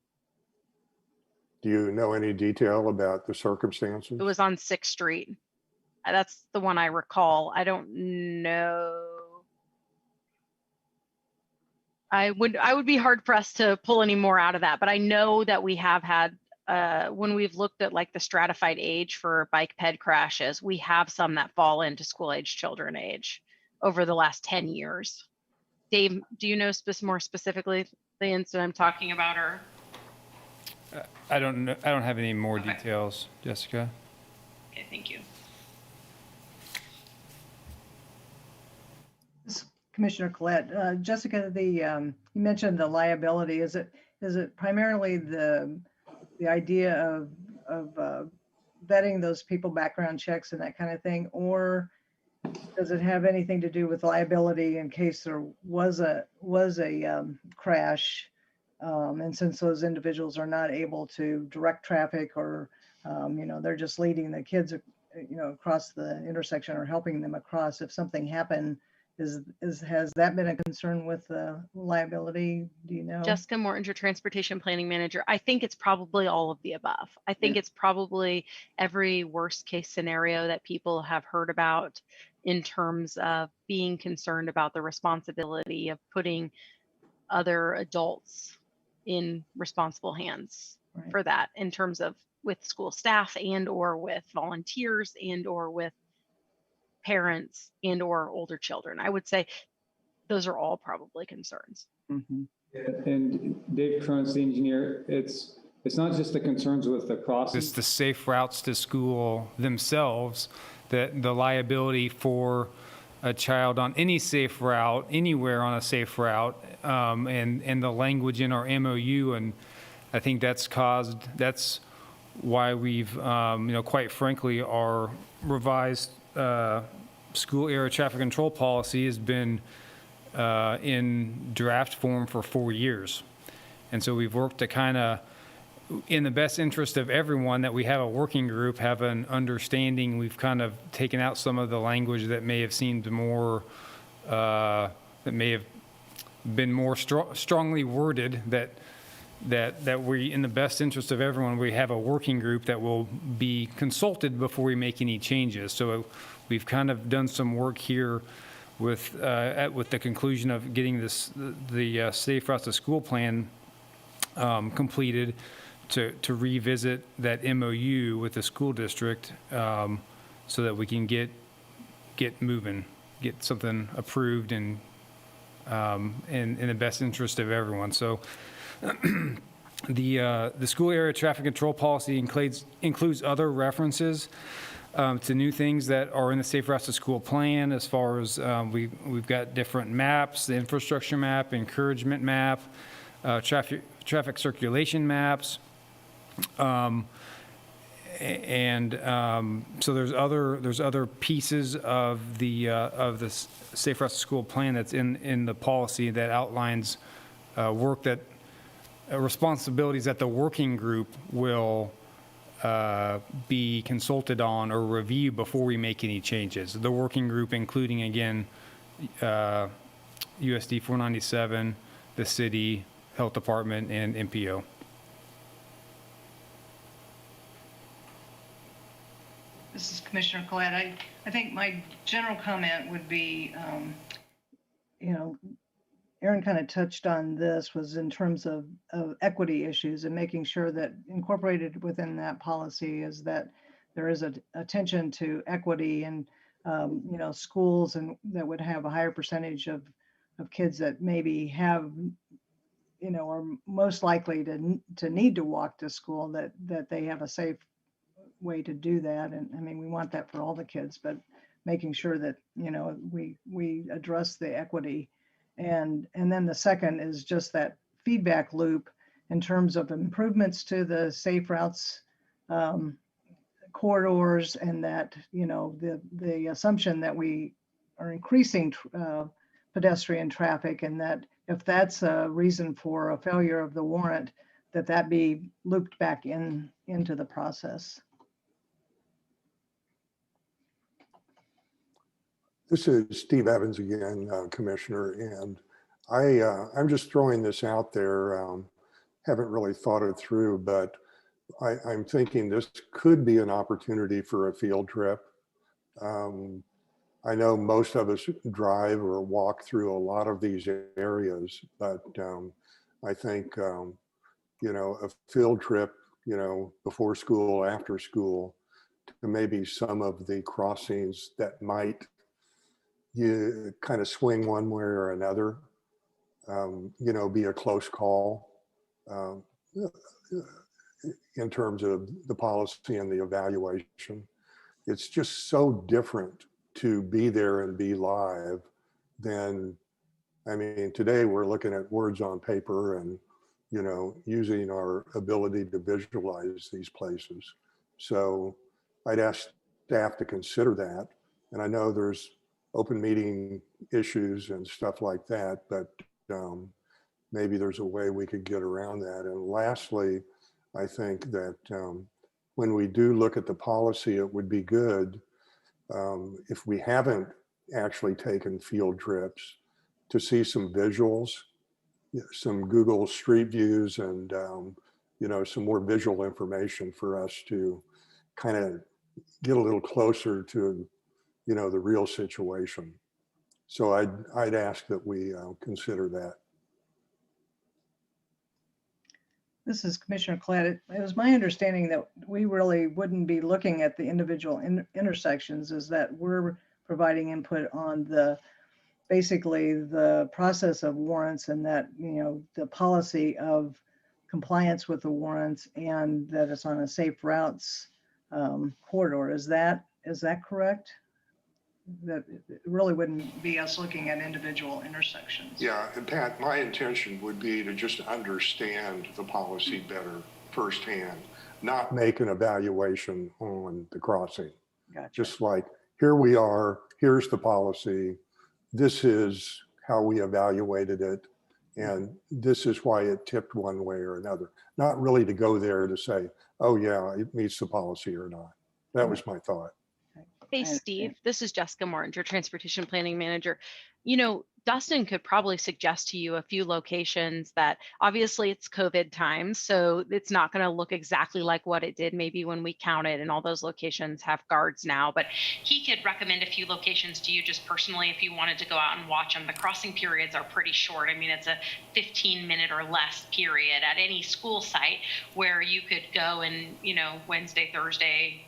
Do you know any detail about the circumstances? It was on 6th Street. That's the one I recall. I don't know. I would be hard pressed to pull any more out of that, but I know that we have had, when we've looked at like the stratified age for bike ped crashes, we have some that fall into school age children age over the last 10 years. Dave, do you know more specifically the incident I'm talking about, or? I don't know. I don't have any more Okay. details, Jessica. Okay, thank you. Commissioner Collette, Jessica, you mentioned the liability. Is it primarily the idea of vetting those people, background checks and that kind of thing, or does it have anything to do with liability in case there was a crash? And since those individuals are not able to direct traffic, or you know, they're just leading the kids, you know, across the intersection or helping them across, if something happened, has that been a concern with liability? Do you know? Jessica Morton, your transportation planning manager. I think it's probably all of the above. I think it's probably every worst case scenario that people have heard about in terms of being concerned about the responsibility of putting other adults in responsible hands for that, in terms of with school staff and or with volunteers and or with parents and or older children. I would say those are all probably concerns. Mm-hmm. And Dave Cronen, the engineer, it's not just the concerns with the crossings, it's the safe routes to school themselves, that the liability for a child on any safe route, anywhere on a safe route, and the language in our MOU. And I think that's why we've, you know, quite frankly, our revised school area traffic control policy has been in draft form for 4 years. And so we've worked to kind of, in the best interest of everyone, that we have a working group, have an understanding. We've kind of taken out some of the language that may have seemed more, that may have been more strongly worded, that we, in the best interest of everyone, we have a working group that will be consulted before we make any changes. So we've kind of done some work here with the conclusion of getting the Safe Routes to School plan completed, to revisit that MOU with the school district, so that we can get moving, get something approved and in the best interest of everyone. So The school area traffic control policy includes other references to new things that are in the Safe Routes to School plan, as far as we've got different maps, the infrastructure map, encouragement map, traffic circulation maps. So there's other pieces of the Safe Routes to School plan that's in the policy that outlines responsibilities that the working group will be consulted on or review before we make any changes. The working group, including, again, USD 497, the city, health department, and MPO. This is Commissioner Collette. I think my general comment would be, Aaron kind of touched on this, was in terms of equity issues and making sure that incorporated within that policy is that there is attention to equity and, schools and that would have a higher percentage of kids that maybe have, are most likely to need to walk to school, that they have a safe way to do that. And I mean, we want that for all the kids, but making sure that, we address the equity. And then the second is just that feedback loop in terms of improvements to the safe routes corridors, and that, the assumption that we are increasing pedestrian traffic, and that if that's a reason for a failure of the warrant, that be looped back into the process. This is Steve Evans again, Commissioner, and I'm just throwing this out there. Haven't really thought it through, but I'm thinking this could be an opportunity for a field trip. I know most of us drive or walk through a lot of these areas, but I think, a field trip, before school, after school, to maybe some of the crossings that might you kind of swing one way or another, be a close call in terms of the policy and the evaluation. It's just so different to be there and be live than, today we're looking at words on paper and, using our ability to visualize these places. So I'd ask staff to consider that. And I know there's open meeting issues and stuff like that, but maybe there's a way we could get around that. And lastly, I think that when we do look at the policy, it would be good if we haven't actually taken field trips to see some visuals, some Google Street Views, and some more visual information for us to kind of get a little closer to the real situation. So I'd ask that we consider that. This is Commissioner Collette. It was my understanding that we really wouldn't be looking at the individual intersections, is that we're providing input on basically the process of warrants, and that, the policy of compliance with the warrants, and that it's on a safe routes corridor. Is that correct? That it really wouldn't be us looking at individual intersections. Yeah, and Pat, my intention would be to just understand the policy better firsthand, not make an evaluation on the crossing. Gotcha. Just like, here we are, here's the policy, this is how we evaluated it, and this is why it tipped one way or another. Not really to go there to say, oh yeah, it meets the policy or not. That was my thought. Hey, Steve, this is Jessica Martin, your transportation planning manager. Dustin could probably suggest to you a few locations that, obviously it's COVID times, so it's not going to look exactly like what it did maybe when we counted, and all those locations have guards now, but he could recommend a few locations to you just personally if you wanted to go out and watch them. The crossing periods are pretty short. It's a 15-minute or less period at any school site where you could go and, Wednesday, Thursday,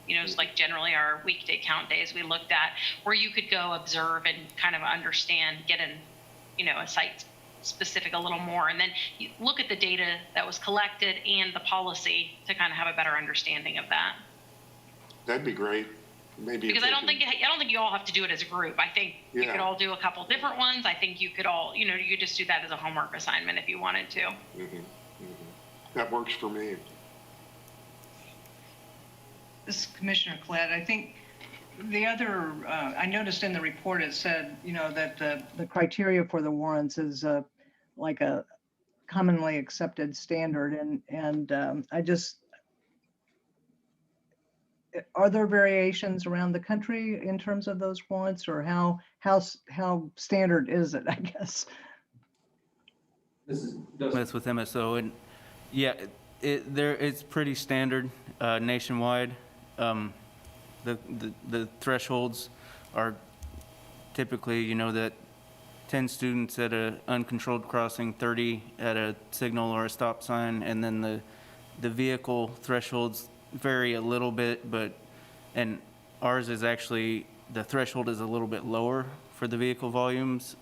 it's like generally our weekday count days we looked at, where you could go observe and kind of understand, get a site specific a little more, and then you look at the data that was collected and the policy to kind of have a better understanding of that. That'd be great. Maybe. Because I don't think you all have to do it as a group. I think you Yeah. could all do a couple different ones. I think you could all, you could just do that as a homework assignment if you wanted to. That works for me. This is Commissioner Collette. I think the other, I noticed in the report, it said, that the criteria for the warrants is like a commonly accepted standard. And are there variations around the country in terms of those warrants, or how standard is it, I guess? That's with MSO, and yeah, it's pretty standard nationwide. The thresholds are typically, that 10 students at a uncontrolled crossing, 30 at a signal or a stop sign, and then the vehicle thresholds vary a little bit, and ours is actually, the threshold is a little bit lower for the vehicle volumes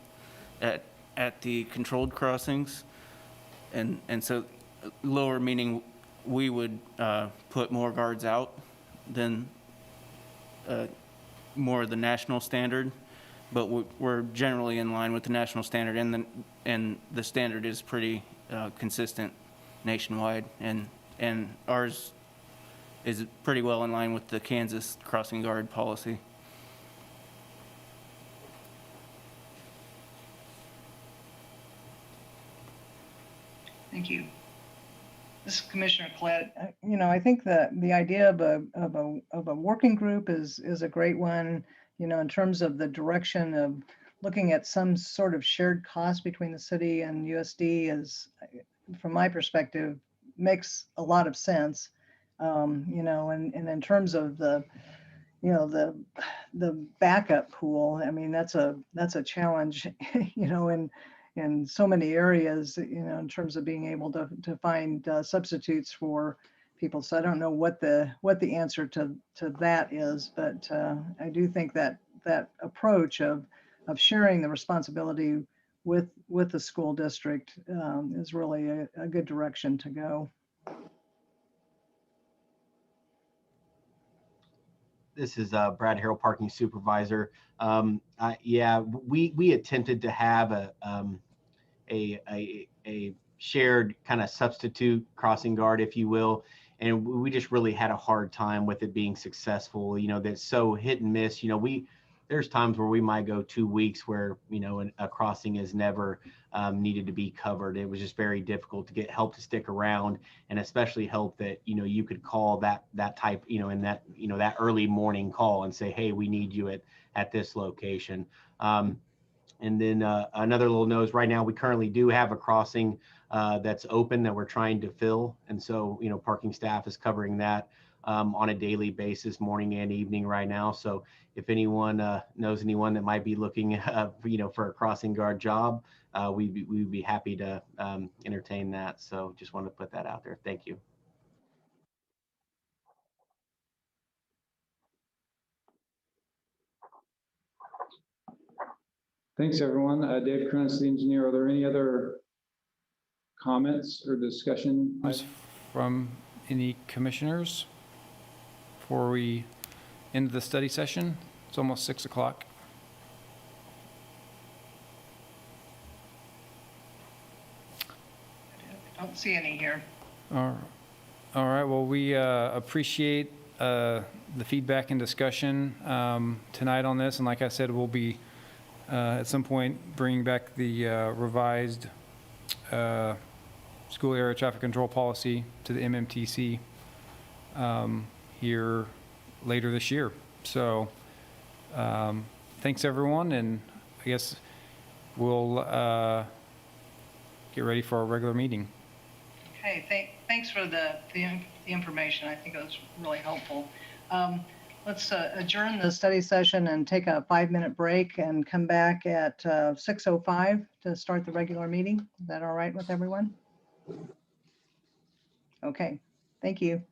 at the controlled crossings, and so lower meaning we would put more guards out than more of the national standard, but we're generally in line with the national standard, and the standard is pretty consistent nationwide, and ours is pretty well in line with the Kansas crossing guard policy. Thank you. This is Commissioner Collette. I think that the idea of a working group is a great one, in terms of the direction of looking at some sort of shared cost between the city and USD is, from my perspective, makes a lot of sense. And in terms of the backup pool, I mean, that's a challenge, in so many areas, in terms of being able to find substitutes for people. So I don't know what the answer to that is, but I do think that approach of sharing the responsibility with the school district is really a good direction to go. This is Brad Harrell, parking supervisor. Yeah, we attempted to have a shared kind of substitute crossing guard, if you will, and we just really had a hard time with it being successful. That's so hit and miss. There's times where we might go 2 weeks where a crossing is never needed to be covered. It was just very difficult to get help to stick around, and especially help that you could call that type in that that early morning call and say, hey, we need you at this location. And then another little note, right now we currently do have a crossing that's open that we're trying to fill, and so parking staff is covering that on a daily basis, morning and evening right now. So if anyone knows anyone that might be looking for a crossing guard job, we'd be happy to entertain that. So just wanted to put that out there. Thank you. Thanks, everyone. Dave Cronen, the engineer. Are there any other comments or discussion from any commissioners before we end the study session? It's almost 6 o'clock. I don't see any here. All right. Well, we appreciate the feedback and discussion tonight on this. And like I said, we'll be at some point bringing back the revised school area traffic control policy to the MMTC here later this year. So thanks, everyone. And I guess we'll get ready for our regular meeting. Okay, thanks for the information. I think it was really helpful. Let's adjourn the study session and take a 5-minute break and come back at 6:05 to start the regular meeting. Is that all right with everyone? Okay, thank you.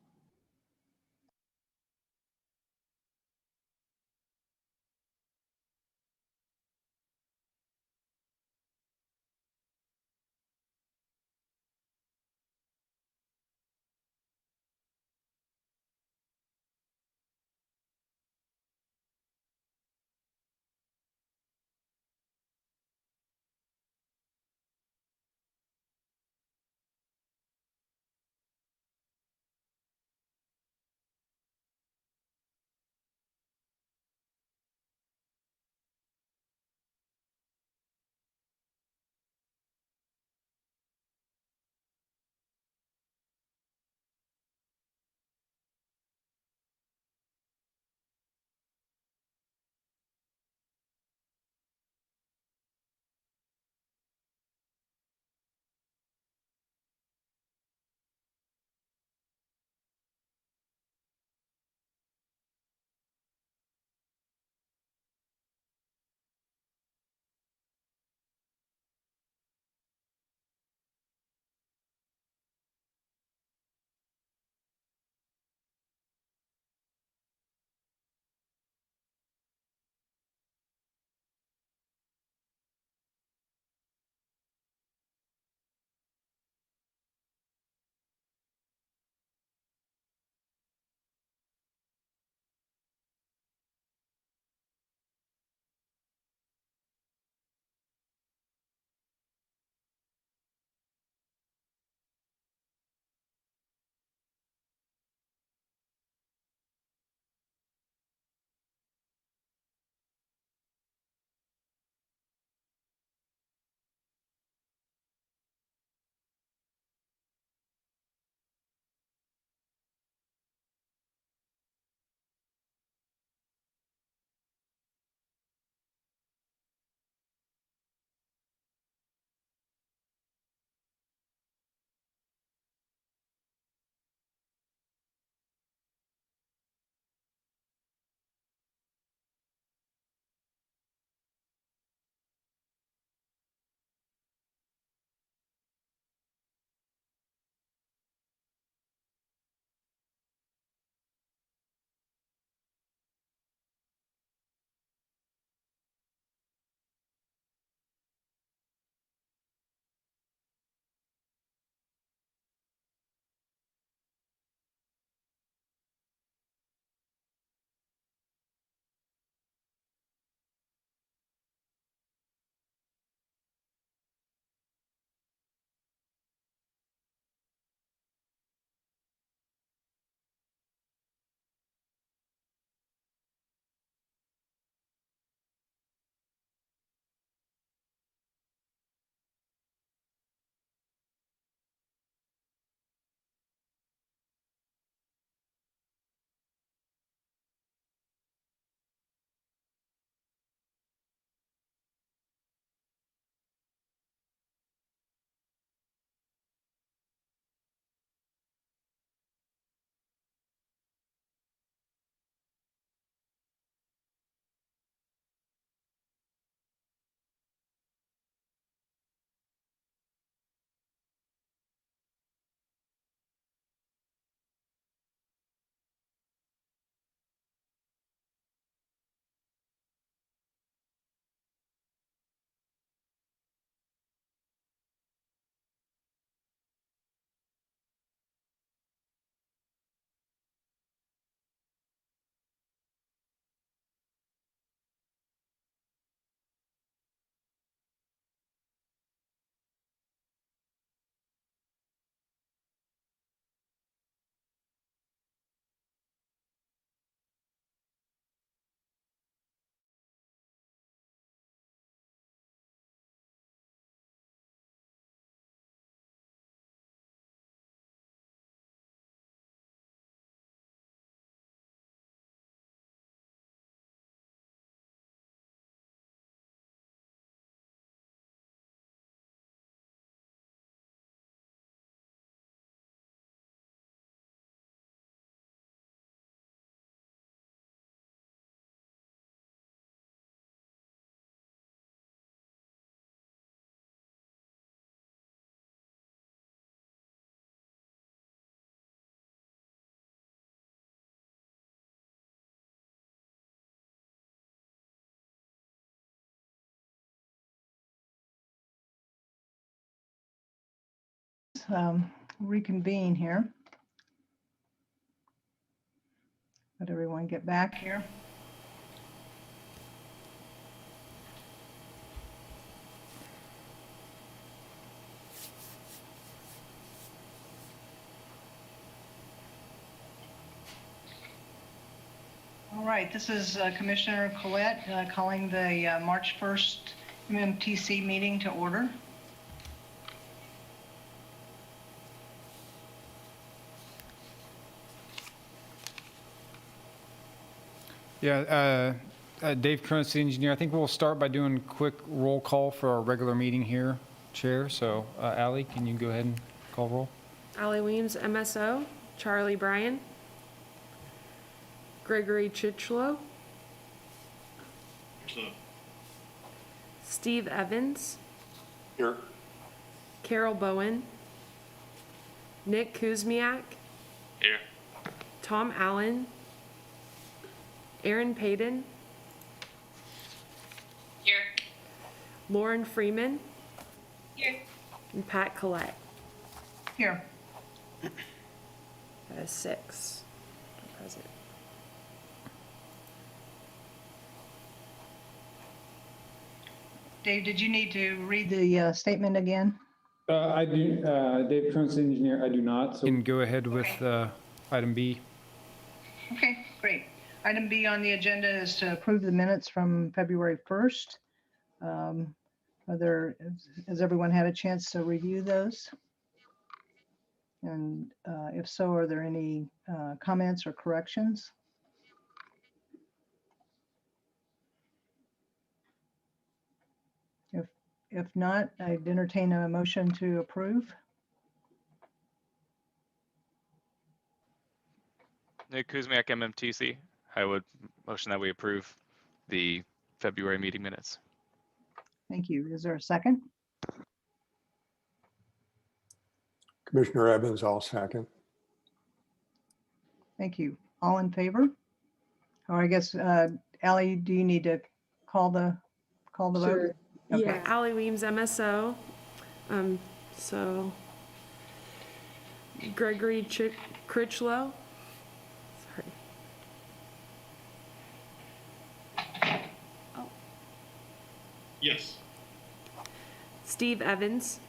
reconvene here. Let everyone get back here. All right, this is Commissioner Collette calling the March 1st MMTC meeting to order. Yeah, Dave Cronen, city engineer. I think we'll start by doing a quick roll call for our regular meeting here, Chair. So, Ally, can you go ahead and call roll? Ally Weems, MSO. Charlie Bryan. Gregory Chichlow. Steve Evans. Here. Carol Bowen. Nick Kuzmyak. Here. Tom Allen. Aaron Payton. Here. Lauren Freeman. Here. And Pat Collette. Here. That is 6. Present. Dave, did you need to read the statement again? I do, Dave Cronen, city engineer. I do not. So, you can go ahead with item B. Okay, great. Item B on the agenda is to approve the minutes from February 1st. Has everyone had a chance to review those? And if so, are there any comments or corrections? If not, I'd entertain a motion to approve. Nick Kuzmyak, MMTC. I would motion that we approve the February meeting minutes. Thank you. Is there a second? Commissioner Evans, I'll second. Thank you. All in favor? Or I guess, Ally, do you need to call the vote? Okay. Yeah, Ally Weems, MSO. So Gregory Critchlow. Sorry. Oh. Yes. Steve Evans.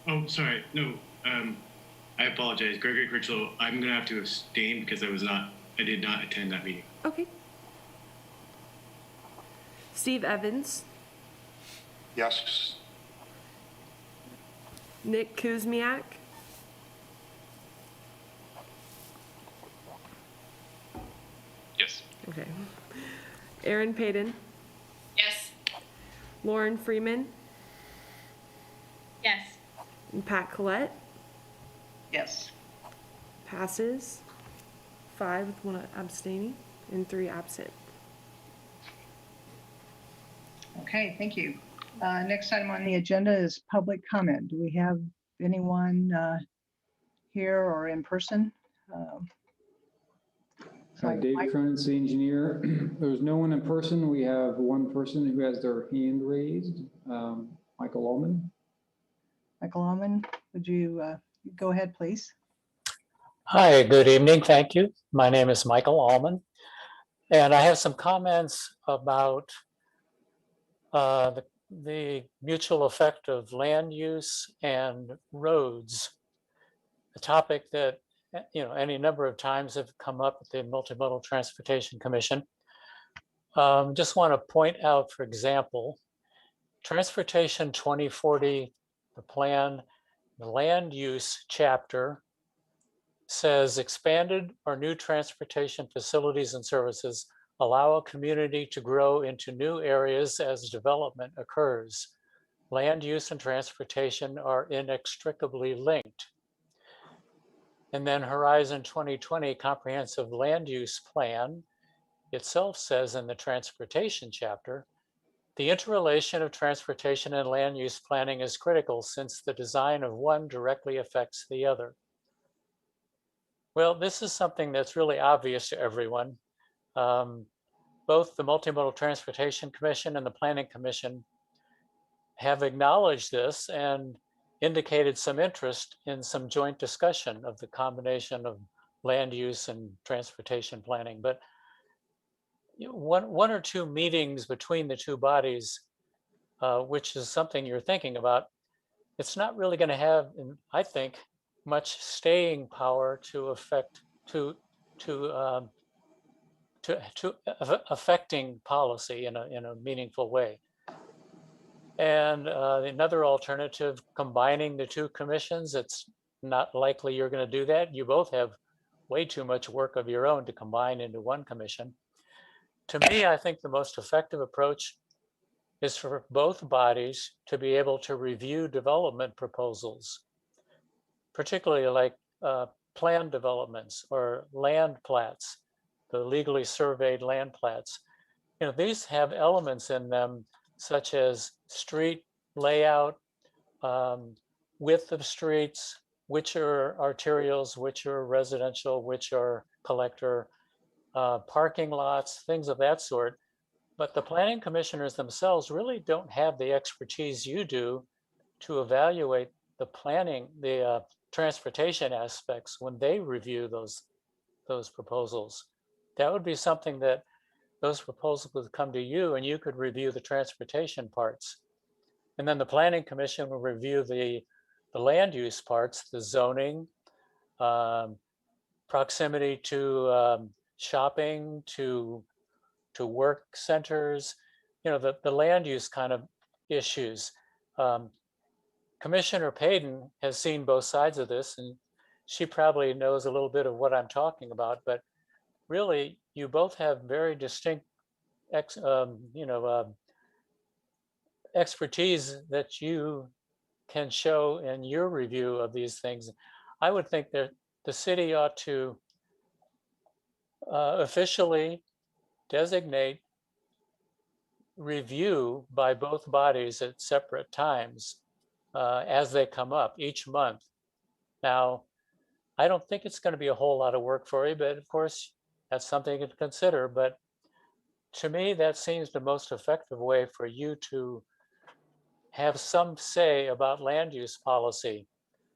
Oh, sorry. No, I apologize. Gregory Critchlow, I'm going to have to abstain because I did not attend that meeting. Okay. Steve Evans. Yes. Nick Kuzmyak. Yes. Okay. Aaron Payton. Yes. Lauren Freeman. Yes. And Pat Collette. Yes. Passes. 5 with 1 abstaining and 3 absent. Okay, thank you. Next item on the agenda is public comment. Do we have anyone here or in person? Dave Cronen, city engineer. There's no one in person. We have one person who has their hand raised. Michael Allman. Michael Allman, would you go ahead, please? Hi, good evening. Thank you. My name is Michael Allman, and I have some comments about the mutual effect of land use and roads, a topic that any number of times have come up at the Multimodal Transportation Commission. Just want to point out, for example, Transportation 2040, the plan, the land use chapter says expanded or new transportation facilities and services allow a community to grow into new areas as development occurs. Land use and transportation are inextricably linked. And then Horizon 2020 Comprehensive Land Use Plan itself says in the transportation chapter, the interrelation of transportation and land use planning is critical since the design of one directly affects the other. Well, this is something that's really obvious to everyone. Both the Multimodal Transportation Commission and the Planning Commission have acknowledged this, and indicated some interest in some joint discussion of the combination of land use and transportation planning. But one or two meetings between the two bodies, which is something you're thinking about, it's not really going to have, I think, much staying power to affect affecting policy in a meaningful way. And another alternative, combining the two commissions, it's not likely you're going to do that. You both have way too much work of your own to combine into one commission. To me, I think the most effective approach is for both bodies to be able to review development proposals, particularly like plan developments or land plats, the legally surveyed land plats. You know, these have elements in them such as street layout, width of streets, which are arterials, which are residential, which are collector, parking lots, things of that sort. But the planning commissioners themselves really don't have the expertise you do to evaluate the planning, the transportation aspects when they review those proposals. That would be something that those proposals would come to you and you could review the transportation parts. And then the planning commission will review the land use parts, the zoning, proximity to shopping, to work centers, you know, the land use kind of issues. Commissioner Payden has seen both sides of this, and she probably knows a little bit of what I'm talking about, but really you both have very distinct expertise that you can show in your review of these things. I would think that the city ought to officially designate review by both bodies at separate times as they come up each month. Now, I don't think it's going to be a whole lot of work for you, but of course, that's something to consider. But to me, that seems the most effective way for you to have some say about land use policy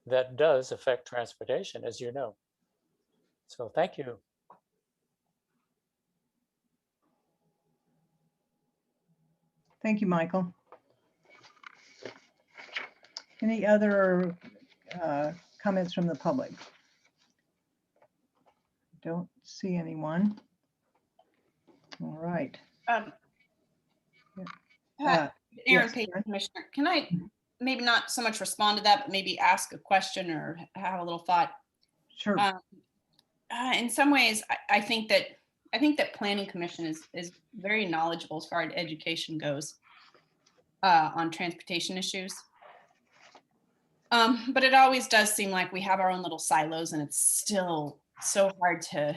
that does affect transportation, as you know. So thank you. Thank you, Michael. Any other comments from the public? Don't see anyone. All right. Aaron yes, Payton, Karen. Commissioner, can I maybe not so much respond to that, but maybe ask a question or have a little thought? Sure. In some ways, I think that Planning Commission is very knowledgeable as far as education goes on transportation issues. But it always does seem like we have our own little silos, and it's still so hard to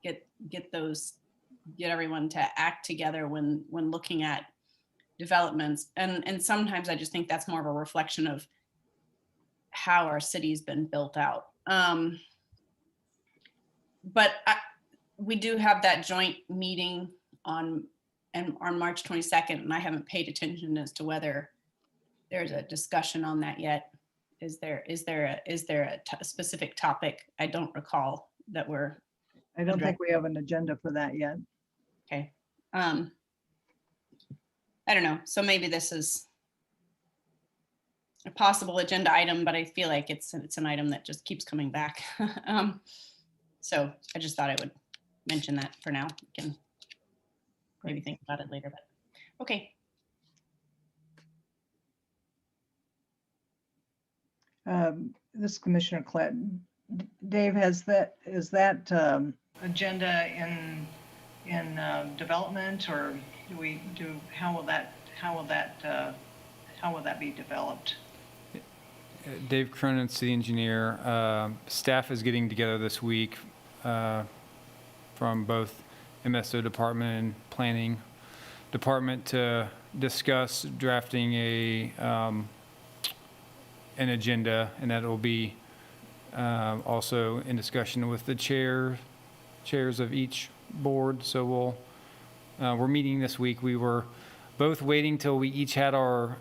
get everyone to act together when looking at developments. And sometimes I just think that's more of a reflection of how our city's been built out. But we do have that joint meeting on March 22nd, and I haven't paid attention as to whether there's a discussion on that yet. Is there a specific topic? I don't recall that we're. I don't think we have an agenda for that yet. Okay. I don't know. So maybe this is a possible agenda item, but I feel like it's an item that just keeps coming back. So I just thought I would mention that for now. We can maybe think about it later, but okay. This is Commissioner Klett. Dave, is that agenda in development, or how will that be developed? Dave Cronen, city engineer. Staff is getting together this week from both MSO department and planning department to discuss drafting an agenda, and that will be also in discussion with the chairs of each board. So we're meeting this week. We were both waiting till we each had our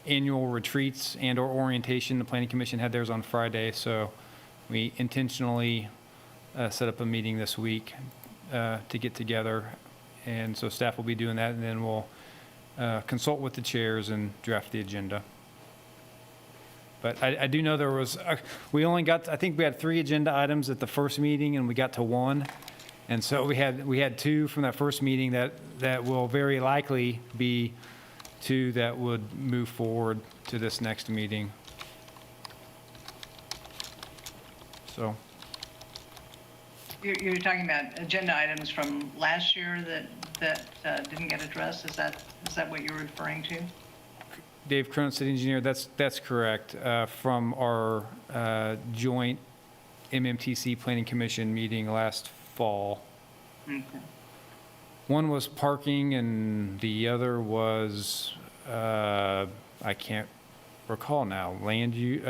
annual retreats and or orientation. The Planning Commission had theirs on Friday, so we intentionally set up a meeting this week to get together. And so staff will be doing that, and then we'll consult with the chairs and draft the agenda. But I do know there was, we only got, I think we had 3 agenda items at the first meeting, and we got to 1. And so we had 2 from that first meeting that will very likely be 2 that would move forward to this next meeting. So. You're talking about agenda items from last year that didn't get addressed? Is that what you're referring to? Dave Cronen, City Engineer, that's correct. From our joint MMTC Planning Commission meeting last fall. Okay. One was parking and the other was, I can't recall now, land use,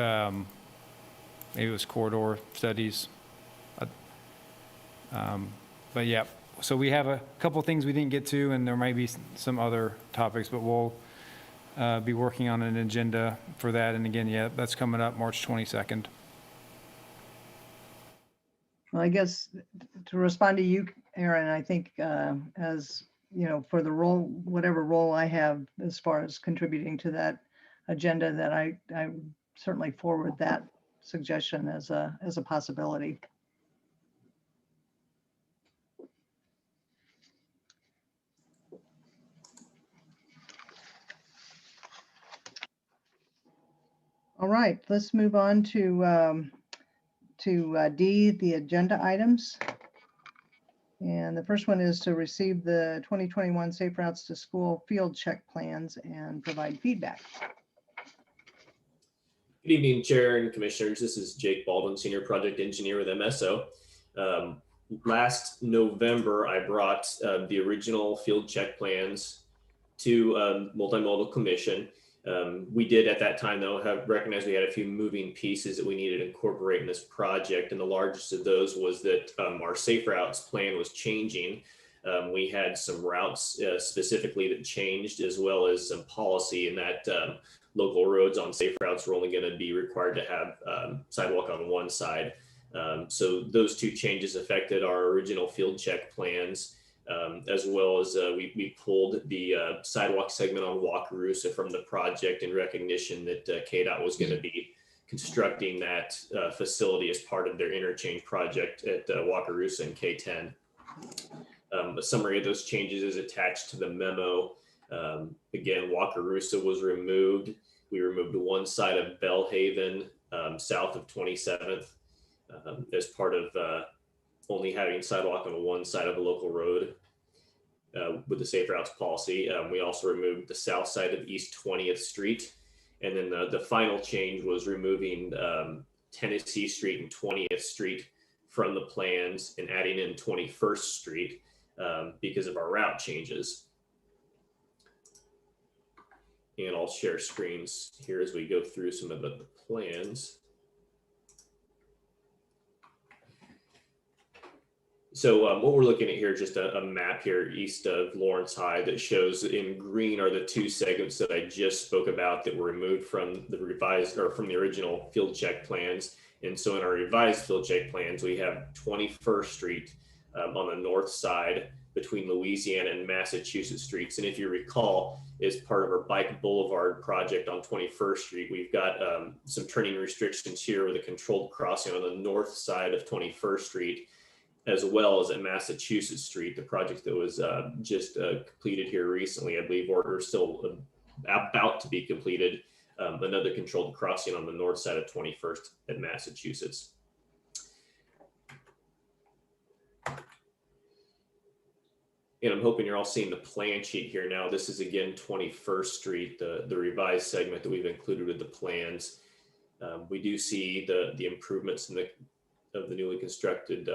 maybe it was corridor studies. But yeah, so we have a couple things we didn't get to, and there might be some other topics, but we'll be working on an agenda for that. And again, yeah, that's coming up March 22nd. Well, I guess to respond to you, Aaron, I think as you know, for the role, whatever role I have as far as contributing to that agenda, that I certainly forward that suggestion as a possibility. All right, let's move on to D, the agenda items. And the first one is to receive the 2021 Safe Routes to School field check plans and provide feedback. Good evening, Chair and Commissioners. This is Jake Baldwin, Senior Project Engineer with MSO. Last November, I brought the original field check plans to Multi-modal Commission. We did at that time, though, have recognized we had a few moving pieces that we needed to incorporate in this project. And the largest of those was that our safe routes plan was changing. We had some routes specifically that changed, as well as some policy in that local roads on safe routes were only going to be required to have sidewalk on one side. So those 2 changes affected our original field check plans. As well as we pulled the sidewalk segment on Wakarusa from the project in recognition that KDOT was going to be constructing that facility as part of their interchange project at Wakarusa and K10. A summary of those changes is attached to the memo. Again, Wakarusa was removed. We removed one side of Bellhaven south of 27th as part of only having sidewalk on one side of a local road with the safe routes policy. We also removed the south side of East 20th Street. And then the final change was removing Tennessee Street and 20th Street from the plans and adding in 21st Street because of our route changes. And I'll share screens here as we go through some of the plans. So what we're looking at here is just a map here east of Lawrence High that shows in green are the 2 segments that I just spoke about that were removed from the revised or from the original field check plans. And so in our revised field check plans, we have 21st Street on the north side between Louisiana and Massachusetts streets. And if you recall, as part of our Bike Boulevard project on 21st Street, we've got some turning restrictions here with a controlled crossing on the north side of 21st Street, as well as at Massachusetts Street, the project that was just completed here recently, I believe, or still about to be completed, another controlled crossing on the north side of 21st at Massachusetts. And I'm hoping you're all seeing the plan sheet here now. This is again 21st Street, the revised segment that we've included with the plans. We do see the improvements in of the newly constructed.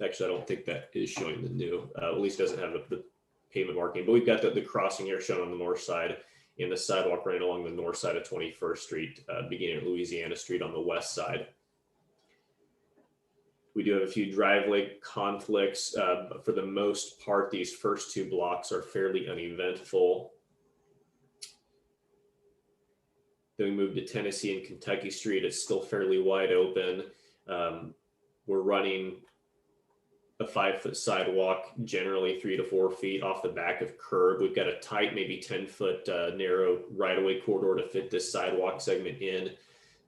Actually, I don't think that is showing the new, at least doesn't have the pavement marking, but we've got the crossing here shown on the north side and the sidewalk running along the north side of 21st Street, beginning at Louisiana Street on the west side. We do have a few driveway conflicts. For the most part, these first 2 blocks are fairly uneventful. Then we moved to Tennessee and Kentucky Street. It's still fairly wide open. We're running a 5-foot sidewalk, generally 3 to 4 feet off the back of curb. We've got a tight, maybe 10-foot narrow right-of-way corridor to fit this sidewalk segment in.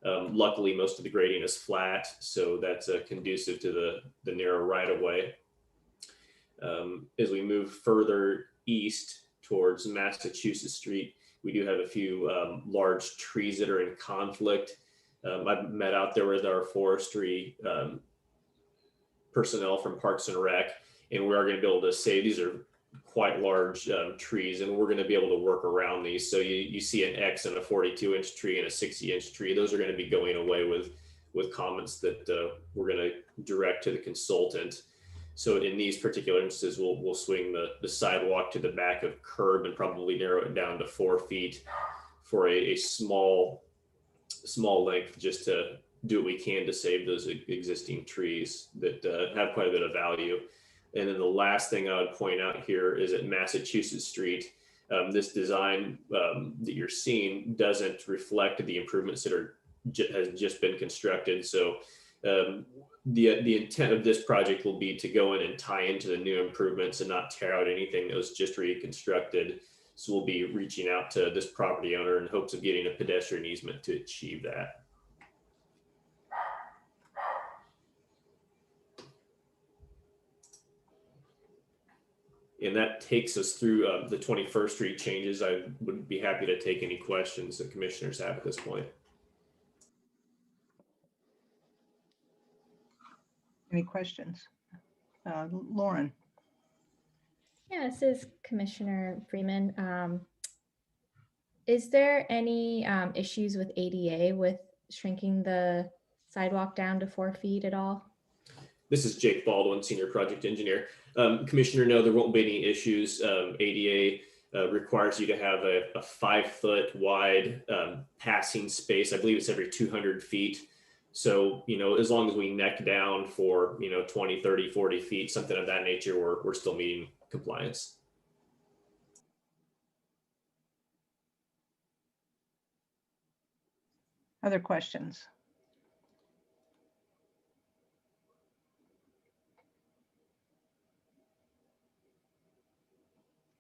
Luckily, most of the grading is flat, so that's conducive to the narrow right-of-way. As we move further east towards Massachusetts Street, we do have a few large trees that are in conflict. I've met out there with our forestry personnel from Parks and Rec, and we are going to be able to say these are quite large trees, and we're going to be able to work around these. So you see an X and a 42-inch tree and a 60-inch tree. Those are going to be going away with comments that we're going to direct to the consultant. So in these particular instances, we'll swing the sidewalk to the back of curb and probably narrow it down to 4 feet for a small length, just to do what we can to save those existing trees that have quite a bit of value. And then the last thing I would point out here is at Massachusetts Street, this design that you're seeing doesn't reflect the improvements that has just been constructed. So the intent of this project will be to go in and tie into the new improvements and not tear out anything that was just reconstructed. So we'll be reaching out to this property owner in hopes of getting a pedestrian easement to achieve that. And that takes us through the 21st Street changes. I would be happy to take any questions that commissioners have at this point. Any questions? Lauren? Yeah, this is Commissioner Freeman. Is there any issues with ADA with shrinking the sidewalk down to 4 feet at all? This is Jake Baldwin, Senior Project Engineer. Commissioner, no, there won't be any issues. ADA requires you to have a 5-foot wide passing space. I believe it's every 200 feet. So, as long as we neck down for, 20, 30, 40 feet, something of that nature, we're still meeting compliance. Other questions?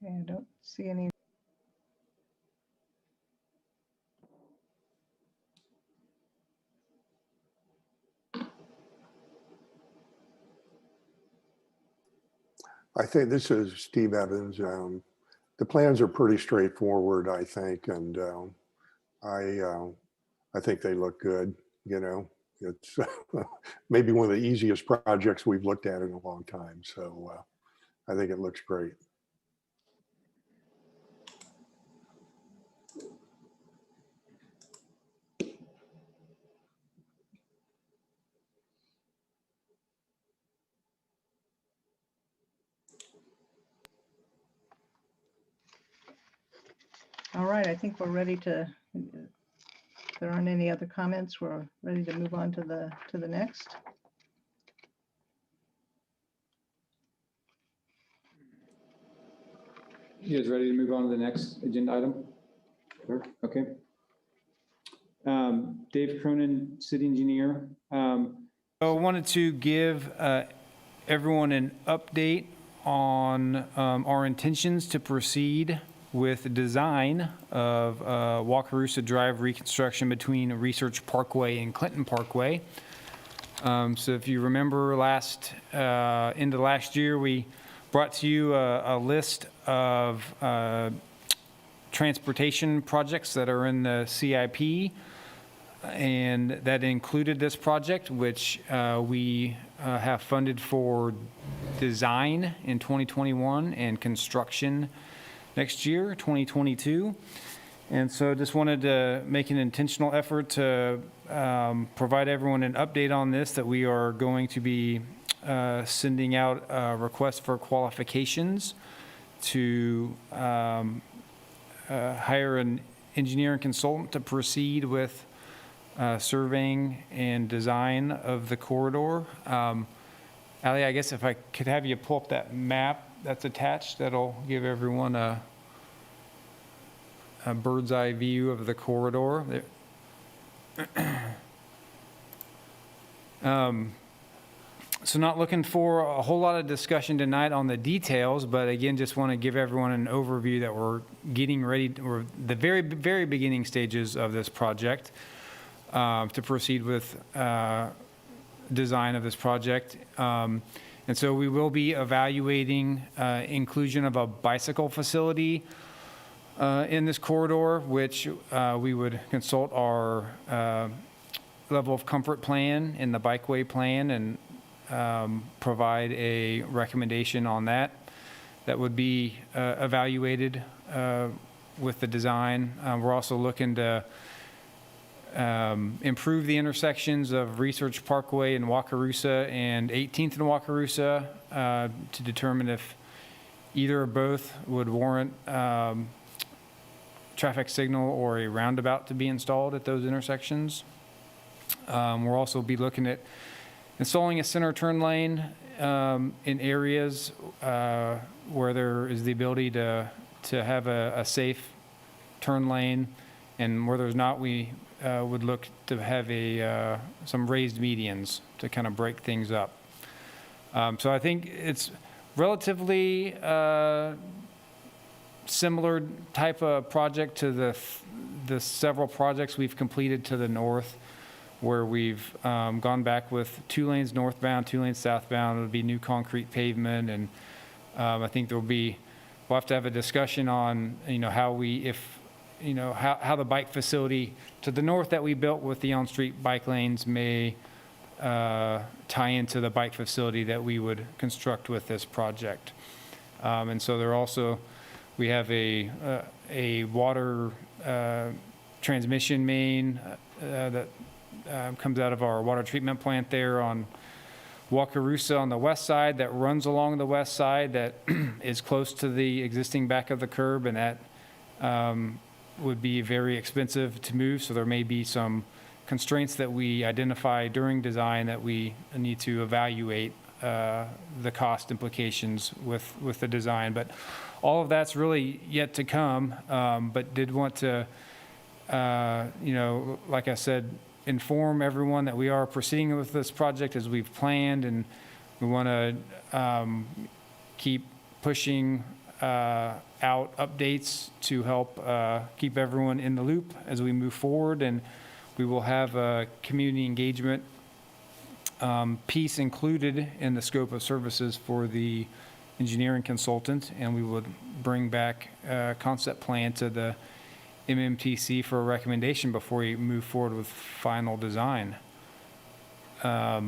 Okay, I don't see any. I think this is Steve Evans. The plans are pretty straightforward, I think, and I think they look good. It's maybe one of the easiest projects we've looked at in a long time. So I think it looks great. All right, I think we're ready to, if there aren't any other comments, we're ready to move on to the next. You guys ready to move on to the next agenda item? Sure. Okay. Dave Cronen, City Engineer. So I wanted to give everyone an update on our intentions to proceed with the design of Wakarusa Drive reconstruction between Research Parkway and Clinton Parkway. So if you remember end of last year, we brought to you a list of transportation projects that are in the CIP, and that included this project, which we have funded for design in 2021 and construction next year, 2022. And so just wanted to make an intentional effort to provide everyone an update on this, that we are going to be sending out a request for qualifications to hire an engineer and consultant to proceed with surveying and design of the corridor. Ali, I guess if I could have you pull up that map that's attached, that'll give everyone a bird's eye view of the corridor. So not looking for a whole lot of discussion tonight on the details, but again, just want to give everyone an overview that we're getting ready, we're the very, very beginning stages of this project to proceed with design of this project. And so we will be evaluating inclusion of a bicycle facility in this corridor, which we would consult our level of comfort plan in the bikeway plan and provide a recommendation on that. That would be evaluated with the design. We're also looking to improve the intersections of Research Parkway and Wakarusa and 18th and Wakarusa to determine if either or both would warrant traffic signal or a roundabout to be installed at those intersections. We'll also be looking at installing a center turn lane in areas where there is the ability to have a safe turn lane, and where there's not, we would look to have some raised medians to kind of break things up. So I think it's relatively similar type of project to the several projects we've completed to the north, where we've gone back with 2 lanes northbound, 2 lanes southbound. It'll be new concrete pavement, and I think we'll have to have a discussion on, how how the bike facility to the north that we built with the on-street bike lanes may tie into the bike facility that we would construct with this project. And so we have a water transmission main that comes out of our water treatment plant there on Wakarusa on the west side, that runs along the west side, that is close to the existing back of the curb, and that would be very expensive to move. So there may be some constraints that we identify during design that we need to evaluate the cost implications with the design. But all of that's really yet to come, but did want to, like I said, inform everyone that we are proceeding with this project as we've planned, and we want to keep pushing out updates to help keep everyone in the loop as we move forward. And we will have a community engagement piece included in the scope of services for the engineering consultant, and we would bring back a concept plan to the MMTC for a recommendation before we move forward with final design. I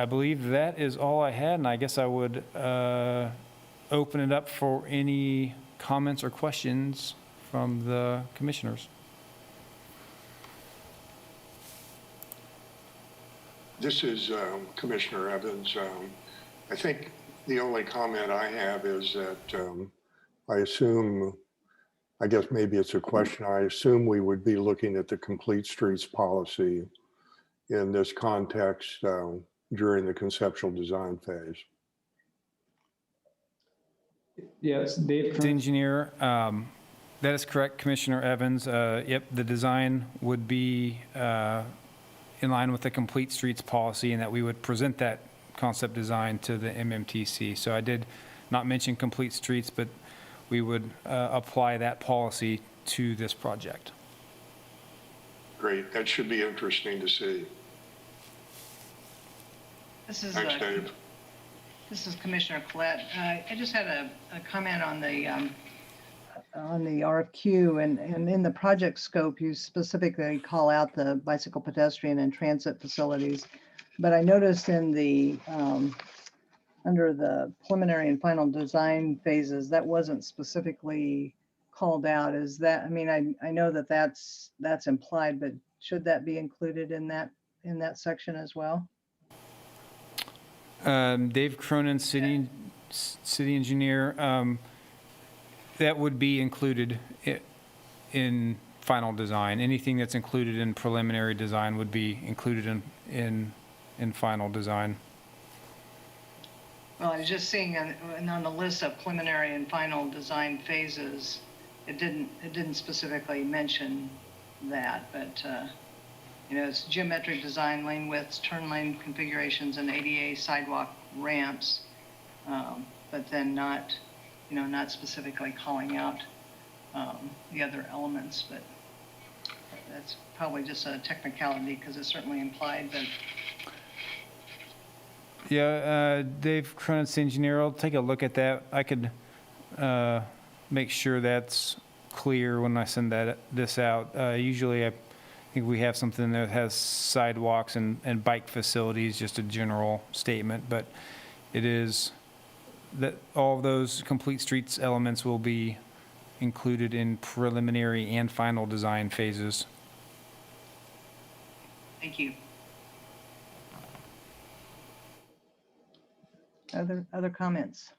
believe that is all I had, and I guess I would open it up for any comments or questions from the commissioners. This is Commissioner Evans. I think the only comment I have is that I guess maybe it's a question. I assume we would be looking at the complete streets policy in this context during the conceptual design phase. Yes, Dave, engineer. That is correct, Commissioner Evans. Yep, the design would be in line with the complete streets policy, and that we would present that concept design to the MMTC. So I did not mention complete streets, but we would apply that policy to this project. Great, that should be interesting to see. This is Thanks, Dave. This is Commissioner Collette. I just had a comment on the RFQ, and in the project scope, you specifically call out the bicycle, pedestrian, and transit facilities. But I noticed in the under the preliminary and final design phases, that wasn't specifically called out. Is that, I mean, I know that that's implied, but should that be included in that section as well? Dave Cronen, city engineer, that would be included in final design. Anything that's included in preliminary design would be included in final design. Well, I was just seeing on the list of preliminary and final design phases, it didn't specifically mention that, but, it's geometric design, lane widths, turn lane configurations, and ADA sidewalk ramps, but then not specifically calling out the other elements, but that's probably just a technicality because it's certainly implied, but Yeah, Dave Cronen, engineer, I'll take a look at that. I could make sure that's clear when I send this out. Usually I think we have something that has sidewalks and bike facilities, just a general statement, but it is that all of those complete streets elements will be included in preliminary and final design phases. thank you. Other comments?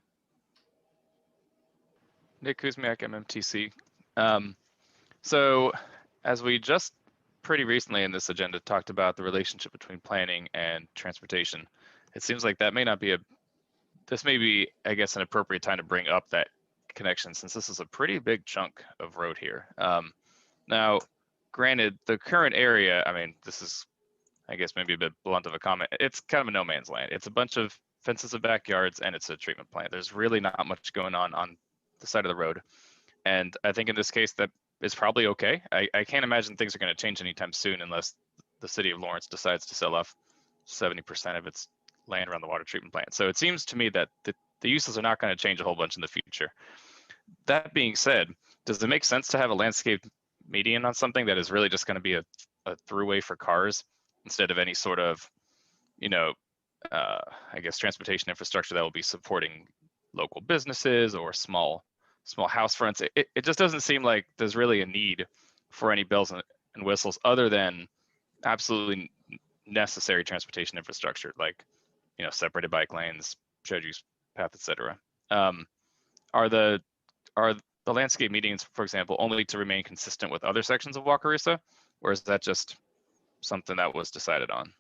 Nick Kuzmyak, MMTC. So as we just pretty recently in this agenda talked about the relationship between planning and transportation, it seems like that may not be this may be, I guess, an appropriate time to bring up that connection since this is a pretty big chunk of road here. Now, granted, the current area, I mean, this is, I guess, maybe a bit blunt of a comment. It's kind of a no man's land. It's a bunch of fences of backyards and it's a treatment plant. There's really not much going on the side of the road. And I think in this case that is probably okay. I can't imagine things are going to change anytime soon unless the city of Lawrence decides to sell off 70% of its land around the water treatment plant. So it seems to me that the uses are not going to change a whole bunch in the future. That being said, does it make sense to have a landscape median on something that is really just going to be a throughway for cars instead of any sort of, I guess, transportation infrastructure that will be supporting local businesses or small house fronts? It just doesn't seem like there's really a need for any bells and whistles other than absolutely necessary transportation infrastructure, like, separated bike lanes, shared use path, etc. Are the landscape medians, for example, only to remain consistent with other sections of Wakarusa, or is that just something that was decided on?